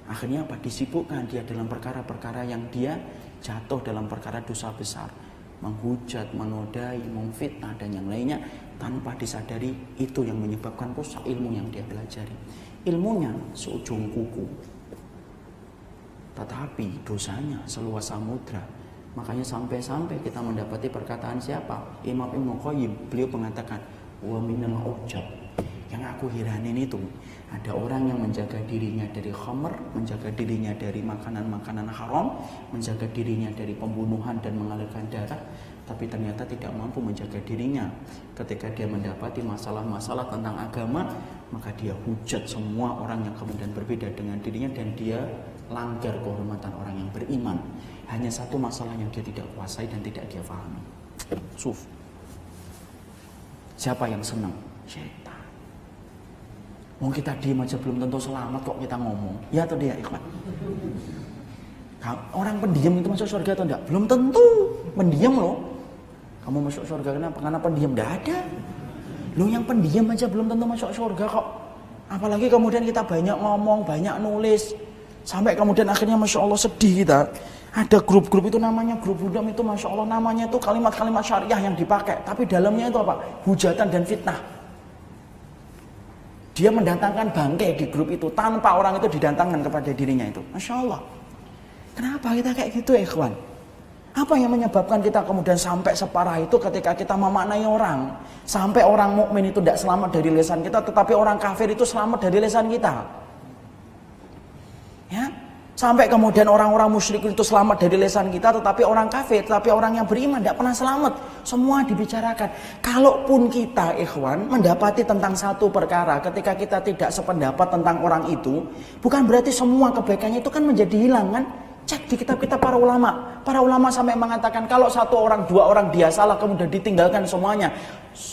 Akhirnya apa? Disibukkan dia dalam perkara-perkara yang dia jatuh dalam perkara dosa besar. Menghujat, menodai, memfitnah dan yang lainnya tanpa disadari itu yang menyebabkan rusak ilmu yang dia pelajari. Ilmunya seujung kuku, tetapi dosanya seluas samudra. Makanya sampai-sampai kita mendapati perkataan siapa? Imam Ibnu Qayyim, beliau mengatakan wa minal ujab. Yang aku hiranin itu ada orang yang menjaga dirinya dari khamr, menjaga dirinya dari makanan-makanan haram, menjaga dirinya dari pembunuhan dan mengalirkan darah, tapi ternyata tidak mampu menjaga dirinya. Ketika dia mendapati masalah-masalah tentang agama, maka dia hujat semua orang yang kemudian berbeda dengan dirinya dan dia langgar kehormatan orang yang beriman. Hanya satu masalah yang dia tidak kuasai dan tidak dia pahami. Suf. Siapa yang senang? Syaitan. Mau kita diem aja belum tentu selamat kok kita ngomong. Ya atau dia ikhwan? Orang pendiam itu masuk surga atau enggak? Belum tentu. Pendiam loh. Kamu masuk surga kenapa? Karena pendiam. Enggak ada. Lo yang pendiam aja belum tentu masuk surga kok. Apalagi kemudian kita banyak ngomong, banyak nulis. Sampai kemudian akhirnya Masya Allah sedih kita. Ada grup-grup itu namanya grup Budam itu Masya Allah namanya itu kalimat-kalimat syariah yang dipakai. Tapi dalamnya itu apa? Hujatan dan fitnah. Dia mendatangkan bangkai di grup itu tanpa orang itu didatangkan kepada dirinya itu. Masya Allah. Kenapa kita kayak gitu ikhwan? Apa yang menyebabkan kita kemudian sampai separah itu ketika kita memaknai orang? Sampai orang mukmin itu tidak selamat dari lisan kita, tetapi orang kafir itu selamat dari lisan kita. Ya? Sampai kemudian orang-orang musyrik itu selamat dari lisan kita, tetapi orang kafir, tetapi orang yang beriman tidak pernah selamat. Semua dibicarakan. Kalaupun kita ikhwan mendapati tentang satu perkara ketika kita tidak sependapat tentang orang itu, bukan berarti semua kebaikannya itu kan menjadi hilang kan? Cek di kitab-kitab para ulama. Para ulama sampai mengatakan kalau satu orang, dua orang dia salah kemudian ditinggalkan semuanya.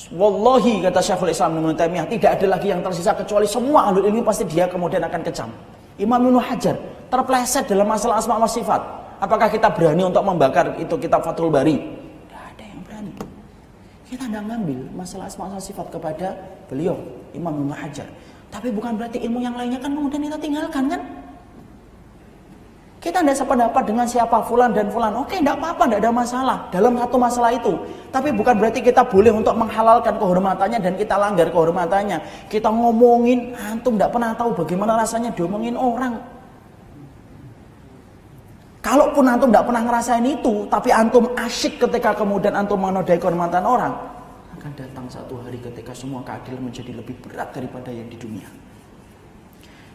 Wallahi kata Syekhul Islam Ibnu Taimiyah, tidak ada lagi yang tersisa kecuali semua ahlul ilmi pasti dia kemudian akan kejam. Imam Ibnu Hajar terpleset dalam masalah asma wa sifat. Apakah kita berani untuk membakar itu kitab Fathul Bari? Tidak ada yang berani. Kita tidak ngambil masalah asma wa sifat kepada beliau Imam Ibnu Hajar. Tapi bukan berarti ilmu yang lainnya kan kemudian kita tinggalkan kan? Kita tidak sependapat dengan siapa fulan dan fulan. Oke, tidak apa-apa, tidak ada masalah dalam satu masalah itu. Tapi bukan berarti kita boleh untuk menghalalkan kehormatannya dan kita langgar kehormatannya. Kita ngomongin, antum tidak pernah tahu bagaimana rasanya diomongin orang. Kalaupun antum tidak pernah ngerasain itu, tapi antum asyik ketika kemudian antum menodai kehormatan orang, akan datang satu hari ketika semua keadilan menjadi lebih berat daripada yang di dunia.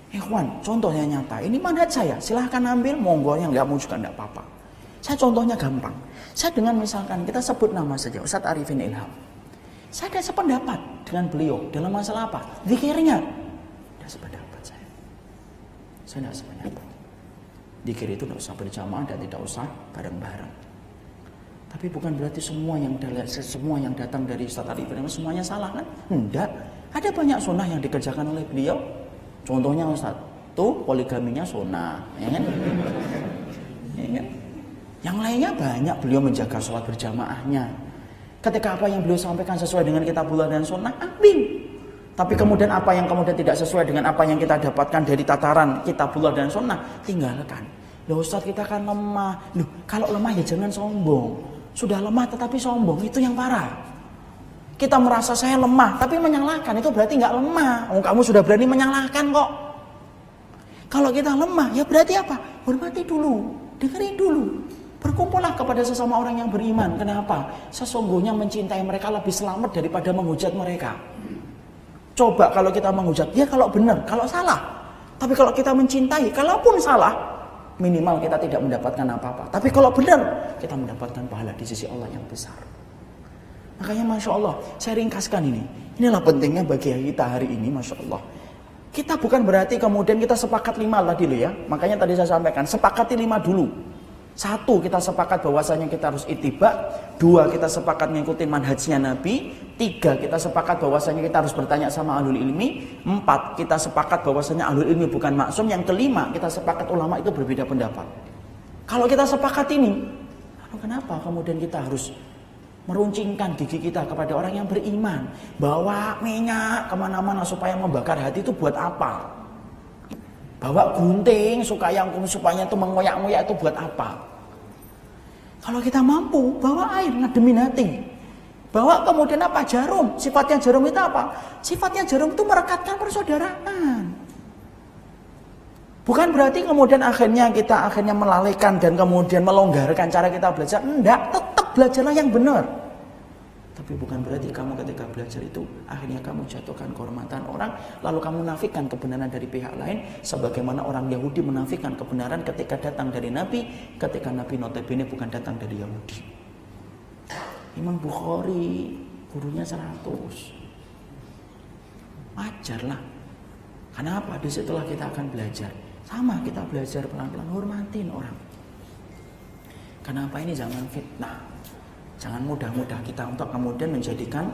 Ikhwan, contohnya nyata. Ini manhaj saya. Silahkan ambil, monggo yang nggak mau juga nggak apa-apa. Saya contohnya gampang. Saya dengan misalkan kita sebut nama saja Ustadz Arifin Ilham. Saya ada sependapat dengan beliau dalam masalah apa? Zikirnya. Ada sependapat saya. Saya tidak sependapat. Zikir itu tidak usah berjamaah dan tidak usah bareng-bareng. Tapi bukan berarti semua yang datang dari Ustadz Arifin Ilham semuanya salah kan? Enggak. Ada banyak sunnah yang dikerjakan oleh beliau. Contohnya Ustaz, tuh poligaminya sunnah, ya kan? Ya kan? Yang lainnya banyak beliau menjaga sholat berjamaahnya. Ketika apa yang beliau sampaikan sesuai dengan kitabullah dan sunnah, ambil. Tapi kemudian apa yang kemudian tidak sesuai dengan apa yang kita dapatkan dari tataran kitabullah dan sunnah, tinggalkan. Loh Ustaz, kita kan lemah. Loh, kalau lemah ya jangan sombong. Sudah lemah tetapi sombong, itu yang parah. Kita merasa saya lemah, tapi menyalahkan itu berarti nggak lemah. Oh, kamu sudah berani menyalahkan kok. Kalau kita lemah, ya berarti apa? Hormati dulu, dengerin dulu. Berkumpullah kepada sesama orang yang beriman. Kenapa? Sesungguhnya mencintai mereka lebih selamat daripada menghujat mereka. Coba kalau kita menghujat, ya kalau benar, kalau salah. Tapi kalau kita mencintai, kalaupun salah, minimal kita tidak mendapatkan apa-apa. Tapi kalau benar, kita mendapatkan pahala di sisi Allah yang besar. Makanya Masya Allah, saya ringkaskan ini. Inilah pentingnya bagi kita hari ini, Masya Allah. Kita bukan berarti kemudian kita sepakat 5 lah dulu ya. Makanya tadi saya sampaikan, sepakati 5 dulu. 1, kita sepakat bahwasanya kita harus ittiba. 2, kita sepakat mengikuti manhajnya Nabi. 3, kita sepakat bahwasanya kita harus bertanya sama ahlul ilmi. 4, kita sepakat bahwasanya ahlul ilmi bukan maksum. Yang kelima, kita sepakat ulama itu berbeda pendapat. Kalau kita sepakat ini, lalu kenapa kemudian kita harus meruncingkan gigi kita kepada orang yang beriman? Bawa minyak kemana-mana supaya membakar hati itu buat apa? Bawa gunting supaya itu mengoyak-ngoyak itu buat apa? Kalau kita mampu, bawa air ngademin hati. Bawa kemudian apa? Jarum. Sifatnya jarum itu apa? Sifatnya jarum itu merekatkan persaudaraan. Bukan berarti kemudian kita melalaikan dan kemudian melonggarkan cara kita belajar. Enggak, tetap belajarlah yang benar. Tapi bukan berarti kamu ketika belajar itu akhirnya kamu jatuhkan kehormatan orang, lalu kamu nafikan kebenaran dari pihak lain, sebagaimana orang Yahudi menafikan kebenaran ketika datang dari Nabi, ketika Nabi notabene bukan datang dari Yahudi. Imam Bukhari gurunya 100. Wajarlah. Kenapa? Disitulah kita akan belajar. Sama kita belajar pelan-pelan, hormatin orang. Kenapa? Ini zaman fitnah. Jangan mudah-mudah kita untuk kemudian menjadikan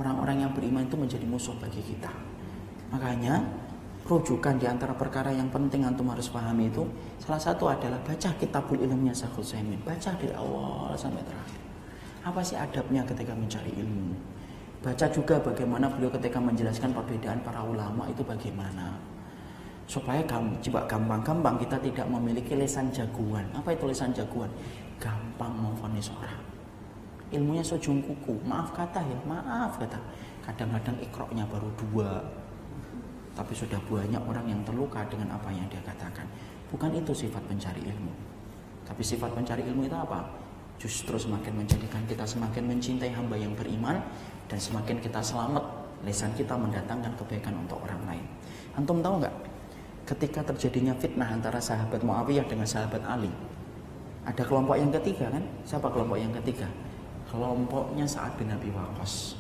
orang-orang yang beriman itu menjadi musuh bagi kita. Makanya rujukan di antara perkara yang penting antum harus pahami itu, salah satu adalah baca kitabul ilmunya Syekhul Utsaimin. Baca dari awal sampai terakhir. Apa sih adabnya ketika mencari ilmu? Baca juga bagaimana beliau ketika menjelaskan perbedaan para ulama itu bagaimana. Supaya coba gampang-gampang kita tidak memiliki lisan jagoan. Apa itu lisan jagoan? Gampang memvonis orang. Ilmunya sojung kuku. Maaf kata ya, maaf kata. Kadang-kadang ikroknya baru 2, tapi sudah banyak orang yang terluka dengan apa yang dia katakan. Bukan itu sifat pencari ilmu. Tapi sifat pencari ilmu itu apa? Justru semakin menjadikan kita semakin mencintai hamba yang beriman, dan semakin kita selamat, lisan kita mendatangkan kebaikan untuk orang lain. Antum tahu nggak? Ketika terjadinya fitnah antara sahabat Muawiyah dengan sahabat Ali, ada kelompok yang ketiga kan? Siapa kelompok yang ketiga? Kelompoknya Sa'ad bin Abi Waqqas.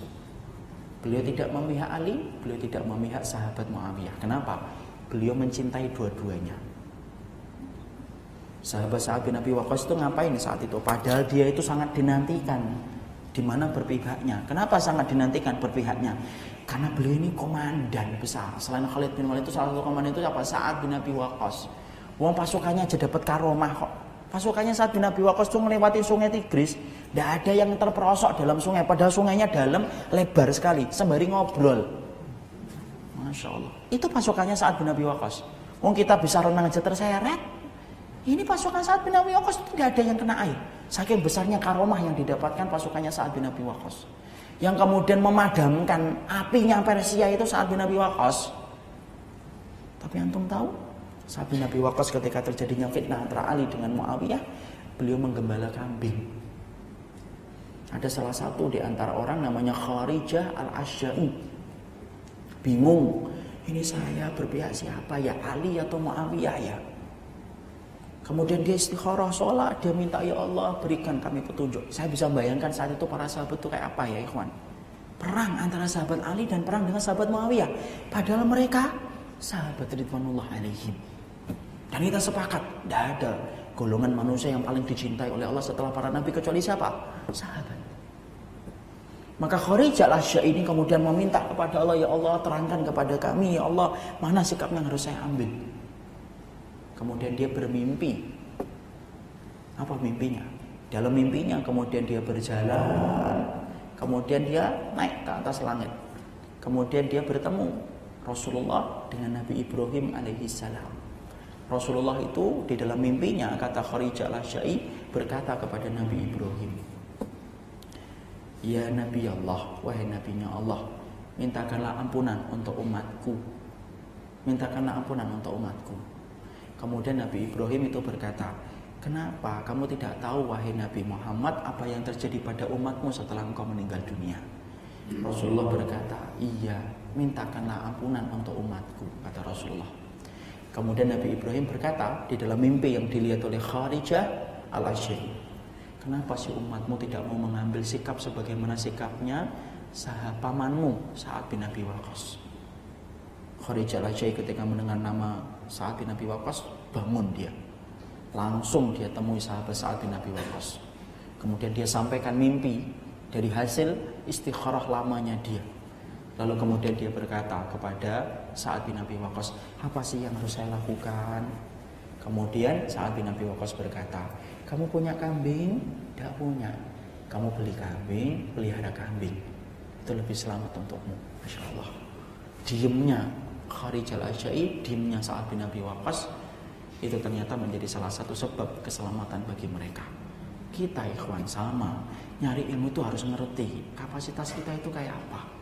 Beliau tidak memihak Ali, beliau tidak memihak sahabat Muawiyah. Kenapa? Beliau mencintai dua-duanya. Sahabat Sa'ad bin Abi Waqqas itu ngapain saat itu? Padahal dia itu sangat dinantikan. Di mana berpihaknya? Kenapa sangat dinantikan berpihaknya? Karena beliau ini komandan besar. Selain Khalid bin Walid itu salah satu komandan itu siapa? Sa'ad bin Abi Waqqas. Wong pasukannya aja dapat karomah kok. Pasukannya Sa'ad bin Abi Waqqas itu melewati sungai Tigris, tidak ada yang terperosok dalam sungai. Padahal sungainya dalam, lebar sekali, sembari ngobrol. Masya Allah. Itu pasukannya Sa'ad bin Abi Waqqas. Wong kita bisa renang aja terseret. Ini pasukan Sa'ad bin Abi Waqqas itu tidak ada yang kena air. Saking besarnya karomah yang didapatkan pasukannya Sa'ad bin Abi Waqqas. Yang kemudian memadamkan apinya Persia itu Sa'ad bin Abi Waqqas. Tapi antum tahu, Sa'ad bin Abi Waqqas ketika terjadinya fitnah antara Ali dengan Muawiyah, beliau menggembala kambing. Ada salah satu di antara orang namanya Kharijah al-Asyai. Bingung, ini saya berpihak siapa ya, Ali atau Muawiyah ya? Kemudian dia istikharah sholat, dia minta, ya Allah berikan kami petunjuk. Saya bisa bayangkan saat itu para sahabat itu kayak apa ya ikhwan. Perang antara sahabat Ali dan perang dengan sahabat Muawiyah. Padahal mereka sahabat ridwanullah alaihim. Dan kita sepakat, tidak ada golongan manusia yang paling dicintai oleh Allah setelah para nabi kecuali siapa? Sahabat. Maka Kharijah al-Asyai ini kemudian meminta kepada Allah, ya Allah terangkan kepada kami, ya Allah mana sikap yang harus saya ambil. Kemudian dia bermimpi. Apa mimpinya? Dalam mimpinya kemudian dia berjalan, kemudian dia naik ke atas langit. Kemudian dia bertemu Rasulullah dengan Nabi Ibrahim alaihissalam. Rasulullah itu di dalam mimpinya, kata Kharijah al-Asyai, berkata kepada Nabi Ibrahim, ya Nabi Allah, wahai Nabinya Allah, mintakanlah ampunan untuk umatku. Mintakanlah ampunan untuk umatku. Kemudian Nabi Ibrahim itu berkata, kenapa kamu tidak tahu wahai Nabi Muhammad apa yang terjadi pada umatmu setelah engkau meninggal dunia? Rasulullah berkata, iya, mintakanlah ampunan untuk umatku, kata Rasulullah. Kemudian Nabi Ibrahim berkata di dalam mimpi yang dilihat oleh Kharijah al-Asyai, kenapa si umatmu tidak mau mengambil sikap sebagaimana sikapnya sahabat pamanmu Sa'ad bin Abi Waqqas? Kharijah al-Asyai ketika mendengar nama Sa'ad bin Abi Waqqas, bangun dia. Langsung dia temui sahabat Sa'ad bin Abi Waqqas. Kemudian dia sampaikan mimpi dari hasil istikharah lamanya dia. Lalu kemudian dia berkata kepada Sa'ad bin Abi Waqqas, apa sih yang harus saya lakukan? Kemudian Sa'ad bin Abi Waqqas berkata, kamu punya kambing? Tidak punya. Kamu beli kambing, pelihara kambing. Itu lebih selamat untukmu. Masya Allah. Diemnya Kharijah al-Asyai, diemnya Sa'ad bin Abi Waqqas, itu ternyata menjadi salah satu sebab keselamatan bagi mereka. Kita ikhwan sama, nyari ilmu itu harus ngerti kapasitas kita itu kayak apa.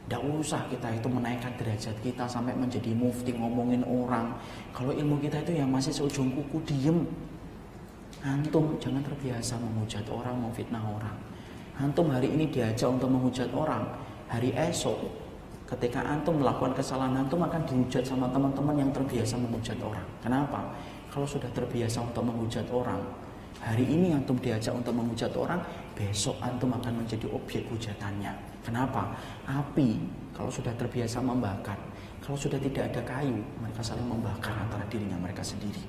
Tidak usah kita itu menaikkan derajat kita sampai menjadi mufti ngomongin orang. Kalau ilmu kita itu yang masih seujung kuku, diem. Antum jangan terbiasa menghujat orang, memfitnah orang. Antum hari ini diajak untuk menghujat orang, hari esok ketika antum melakukan kesalahan, antum akan dihujat sama teman-teman yang terbiasa menghujat orang. Kenapa? Kalau sudah terbiasa untuk menghujat orang, hari ini antum diajak untuk menghujat orang, besok antum akan menjadi objek hujatannya. Kenapa? Api kalau sudah terbiasa membakar, kalau sudah tidak ada kayu, mereka saling membakar antara dirinya mereka sendiri.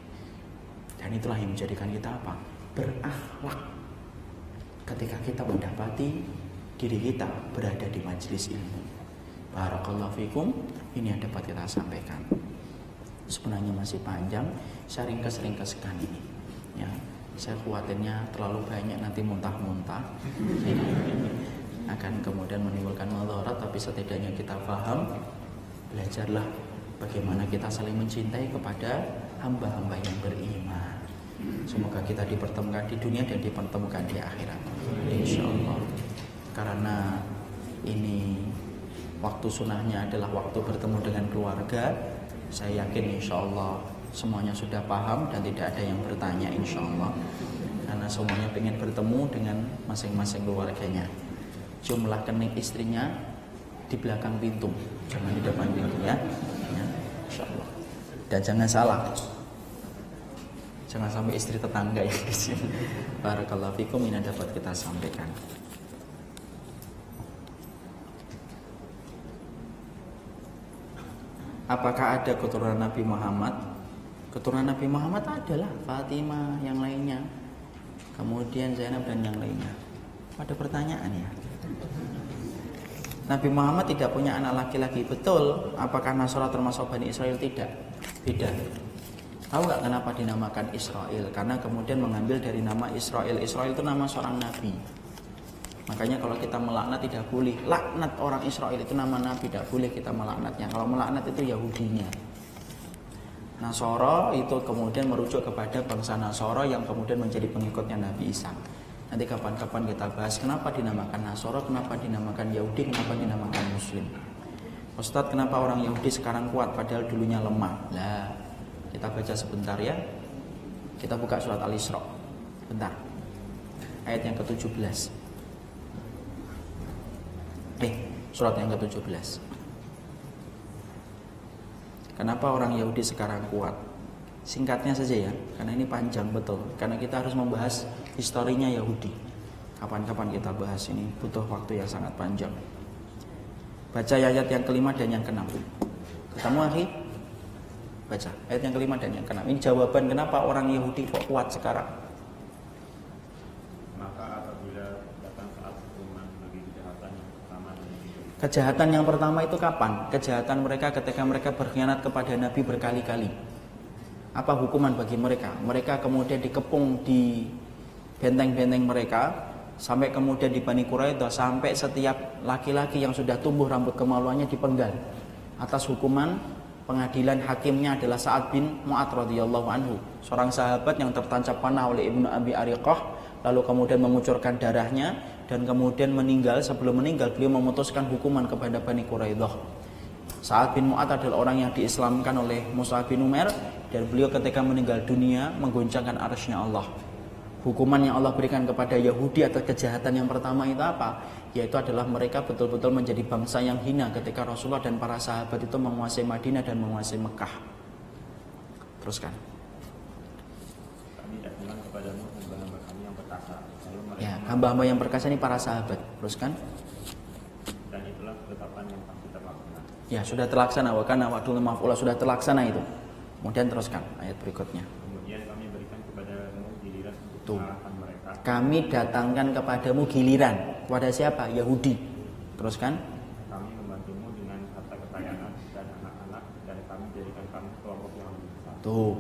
Dan itulah yang menjadikan kita apa? Berakhlak. Ketika kita mendapati diri kita berada di majelis ilmu. Barakallahu fikum. Ini yang dapat kita sampaikan. Sebenarnya masih panjang, saya ringkas-ringkaskan ini. Ya, saya khawatirnya terlalu banyak nanti muntah-muntah. Akan kemudian menimbulkan madharat, tapi setidaknya kita paham. Belajarlah bagaimana kita saling mencintai kepada hamba-hamba yang beriman. Semoga kita dipertemukan di dunia dan dipertemukan di akhirat, insyaallah. Karena ini waktu sunnahnya adalah waktu bertemu dengan keluarga. Saya yakin insyaallah semuanya sudah paham dan tidak ada yang bertanya insyaallah. Karena semuanya ingin bertemu dengan masing-masing keluarganya. Jumlah kening istrinya di belakang pintu, jangan di depan pintu ya, insyaallah. Dan jangan salah, jangan sampai istri tetangga yang di sini. Barakallahu fikum, ini dapat kita sampaikan. Apakah ada keturunan Nabi Muhammad? Keturunan Nabi Muhammad adalah Fatimah, yang lainnya, kemudian Zainab dan yang lainnya. Ada pertanyaan ya? Nabi Muhammad tidak punya anak laki-laki, betul. Apakah Nasrani termasuk Bani Israel? Tidak, beda. Tahu nggak kenapa dinamakan Israel? Karena kemudian mengambil dari nama Israel. Israel itu nama seorang nabi. Makanya kalau kita melaknat tidak boleh. Laknat orang Israel itu nama nabi, tidak boleh kita melaknatnya. Kalau melaknat itu Yahudinya. Nasoro itu kemudian merujuk kepada bangsa Nasoro yang kemudian menjadi pengikutnya Nabi Isa. Nanti kapan-kapan kita bahas kenapa dinamakan Nasoro, kenapa dinamakan Yahudi, kenapa dinamakan Muslim. Ustadz, kenapa orang Yahudi sekarang kuat padahal dulunya lemah? Lah, kita baca sebentar ya. Kita buka surat Al-Isra. Bentar. Ayat yang ke-17. Surat yang ke-17. Kenapa orang Yahudi sekarang kuat? Singkatnya saja ya, karena ini panjang betul. Karena kita harus membahas historinya Yahudi. Kapan-kapan kita bahas, ini butuh waktu yang sangat panjang. Baca ayat yang kelima dan yang keenam. Ketemu akhi? Baca ayat yang kelima dan yang keenam. Ini jawaban kenapa orang Yahudi kok kuat sekarang. Kejahatan yang pertama itu kapan? Kejahatan mereka ketika mereka berkhianat kepada Nabi berkali-kali. Apa hukuman bagi mereka? Mereka kemudian dikepung di benteng-benteng mereka, sampai kemudian di Bani Quraidah, sampai setiap laki-laki yang sudah tumbuh rambut kemaluannya dipenggal. Atas hukuman pengadilan, hakimnya adalah Sa'ad bin Mu'adz radhiyallahu anhu, seorang sahabat yang tertancap panah oleh Ibnu Abi Ariqah, lalu kemudian mengucurkan darahnya dan kemudian meninggal. Sebelum meninggal beliau memutuskan hukuman kepada Bani Quraidah. Sa'ad bin Mu'adz adalah orang yang diislamkan oleh Mus'ab bin Umair, dan beliau ketika meninggal dunia menggoncangkan arsy-Nya Allah. Hukuman yang Allah berikan kepada Yahudi atas kejahatan yang pertama itu apa? Yaitu adalah mereka betul-betul menjadi bangsa yang hina ketika Rasulullah dan para sahabat itu menguasai Madinah dan menguasai Mekah. Teruskan. Kami datangkan kepadamu hamba-hamba kami yang perkasa. Ya, hamba-hamba yang perkasa ini para sahabat. Teruskan. Dan itulah ketetapan yang pasti terlaksana. Ya, sudah terlaksana. Wa kana wa'dul maf'ula, sudah terlaksana itu. Kemudian teruskan ayat berikutnya. Kemudian kami berikan kepadamu giliran untuk mengalahkan mereka. Kami datangkan kepadamu giliran. Kepada siapa? Yahudi. Teruskan. Kami membantumu dengan harta kekayaan dan anak-anak, dan kami jadikan kamu kelompok yang lebih besar. Tuh.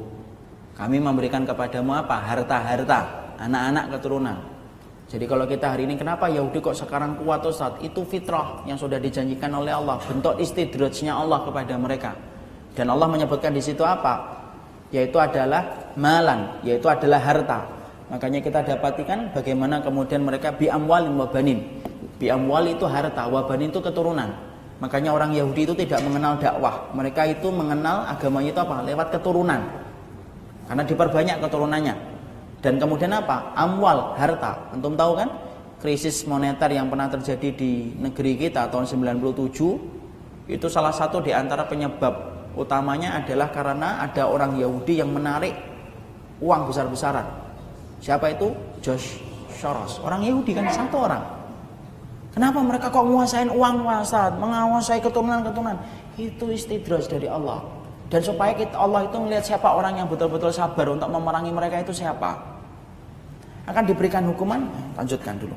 Kami memberikan kepadamu apa? Harta-harta, anak-anak keturunan. Jadi kalau kita hari ini kenapa Yahudi kok sekarang kuat Ustaz? Itu fitrah yang sudah dijanjikan oleh Allah, bentuk istidrajnya Allah kepada mereka. Dan Allah menyebutkan di situ apa? Yaitu adalah malan, yaitu adalah harta. Makanya kita dapatikan bagaimana kemudian mereka bi'amwalin wa banin. Bi'amwal itu harta, wa banin itu keturunan. Makanya orang Yahudi itu tidak mengenal dakwah. Mereka itu mengenal agamanya itu apa? Lewat keturunan. Karena diperbanyak keturunannya. Dan kemudian apa? Amwal, harta. Antum tahu kan? Krisis moneter yang pernah terjadi di negeri kita tahun 97 itu salah satu di antara penyebab utamanya adalah karena ada orang Yahudi yang menarik uang besar-besaran. Siapa itu? George Soros. Orang Yahudi kan, satu orang. Kenapa mereka kok menguasain uang, menguasai keturunan-keturunan? Itu istidraj dari Allah. Dan supaya Allah itu melihat siapa orang yang betul-betul sabar untuk memerangi mereka itu siapa. Akan diberikan hukuman. Lanjutkan dulu.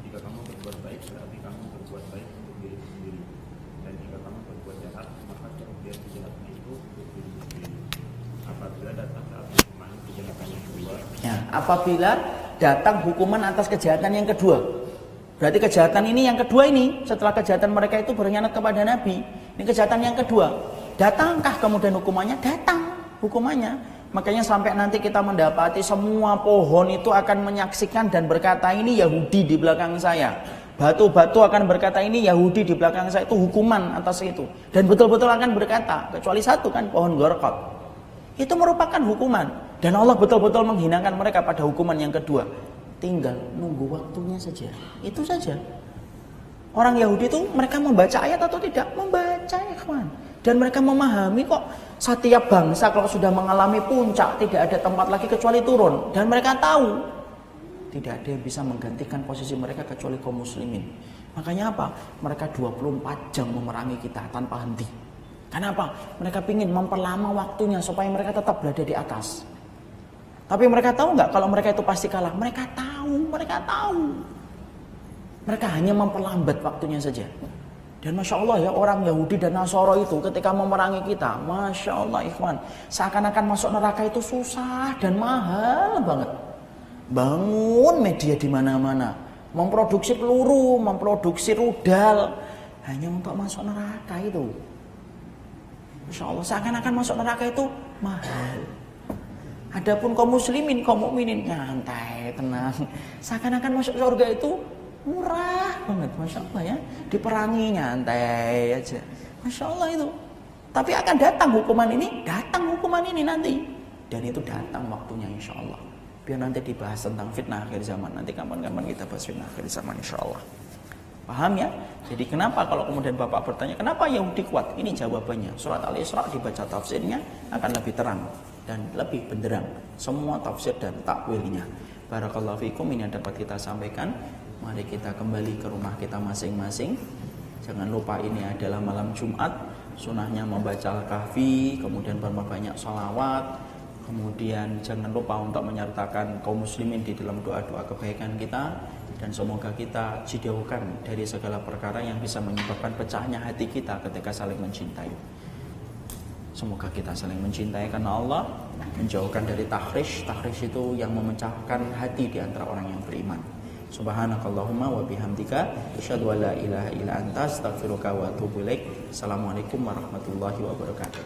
Jika kamu berbuat baik, berarti kamu berbuat baik untuk diri sendiri. Dan jika kamu berbuat jahat, maka kerugian kejahatan itu untuk diri sendiri. Apabila datang saat hukuman kejahatan yang kedua. Ya, apabila datang hukuman atas kejahatan yang kedua. Berarti kejahatan ini yang kedua ini, setelah kejahatan mereka itu berkhianat kepada Nabi, Ini kejahatan yang kedua. Datangkah kemudian hukumannya? Datang hukumannya. Makanya sampai nanti kita mendapati semua pohon itu akan menyaksikan dan berkata ini Yahudi di belakang saya. Batu-batu akan berkata ini Yahudi di belakang saya. Itu hukuman atas itu. Dan betul-betul akan berkata. Kecuali satu kan, pohon gorkot. Itu merupakan hukuman. Dan Allah betul-betul menghinakan mereka pada hukuman yang kedua. Tinggal nunggu waktunya saja. Itu saja. Orang Yahudi itu mereka membaca ayat atau tidak? Membaca, ikhwan. Dan mereka memahami kok setiap bangsa kalau sudah mengalami puncak tidak ada tempat lagi kecuali turun. Dan mereka tahu tidak ada yang bisa menggantikan posisi mereka kecuali kaum muslimin. Makanya apa? Mereka 24 jam memerangi kita tanpa henti. Kenapa? Mereka ingin memperlama waktunya supaya mereka tetap berada di atas. Tapi mereka tahu nggak kalau mereka itu pasti kalah? Mereka tahu. Mereka hanya memperlambat waktunya saja. Dan Masya Allah ya, orang Yahudi dan Nasara itu ketika memerangi kita, Masya Allah ikhwan, seakan-akan masuk neraka itu susah dan mahal banget. Bangun media di mana-mana, memproduksi peluru, memproduksi rudal, hanya untuk masuk neraka itu. Masya Allah, seakan-akan masuk neraka itu mahal. Adapun kaum muslimin, kaum mukminin nyantai, tenang. Seakan-akan masuk surga itu murah banget, Masya Allah ya. Diperangi nyantai aja, Masya Allah itu. Tapi akan datang hukuman ini nanti. Dan itu datang waktunya insya Allah. Biar nanti dibahas tentang fitnah akhir zaman. Nanti kapan-kapan kita bahas fitnah akhir zaman insya Allah. Paham ya? Jadi kenapa kalau kemudian Bapak bertanya, kenapa Yahudi kuat? Ini jawabannya. Surat Al-Isra dibaca tafsirnya akan lebih terang dan lebih benderang. Semua tafsir dan takwilnya. Barakallahu fikum, ini yang dapat kita sampaikan. Mari kita kembali ke rumah kita masing-masing. Jangan lupa ini adalah malam Jumat. Sunahnya membaca Al-Kahfi, kemudian berbanyak sholawat. Kemudian jangan lupa untuk menyertakan kaum muslimin di dalam doa-doa kebaikan kita. Dan semoga kita dijauhkan dari segala perkara yang bisa menyebabkan pecahnya hati kita ketika saling mencintai. Semoga kita saling mencintai karena Allah, menjauhkan dari tahrish. Tahrish itu yang memecahkan hati di antara orang yang beriman. Subhanakallahumma wa bihamdika asyhadu an la ilaha illa anta astaghfiruka wa atubu ilaik. Assalamualaikum warahmatullahi wabarakatuh.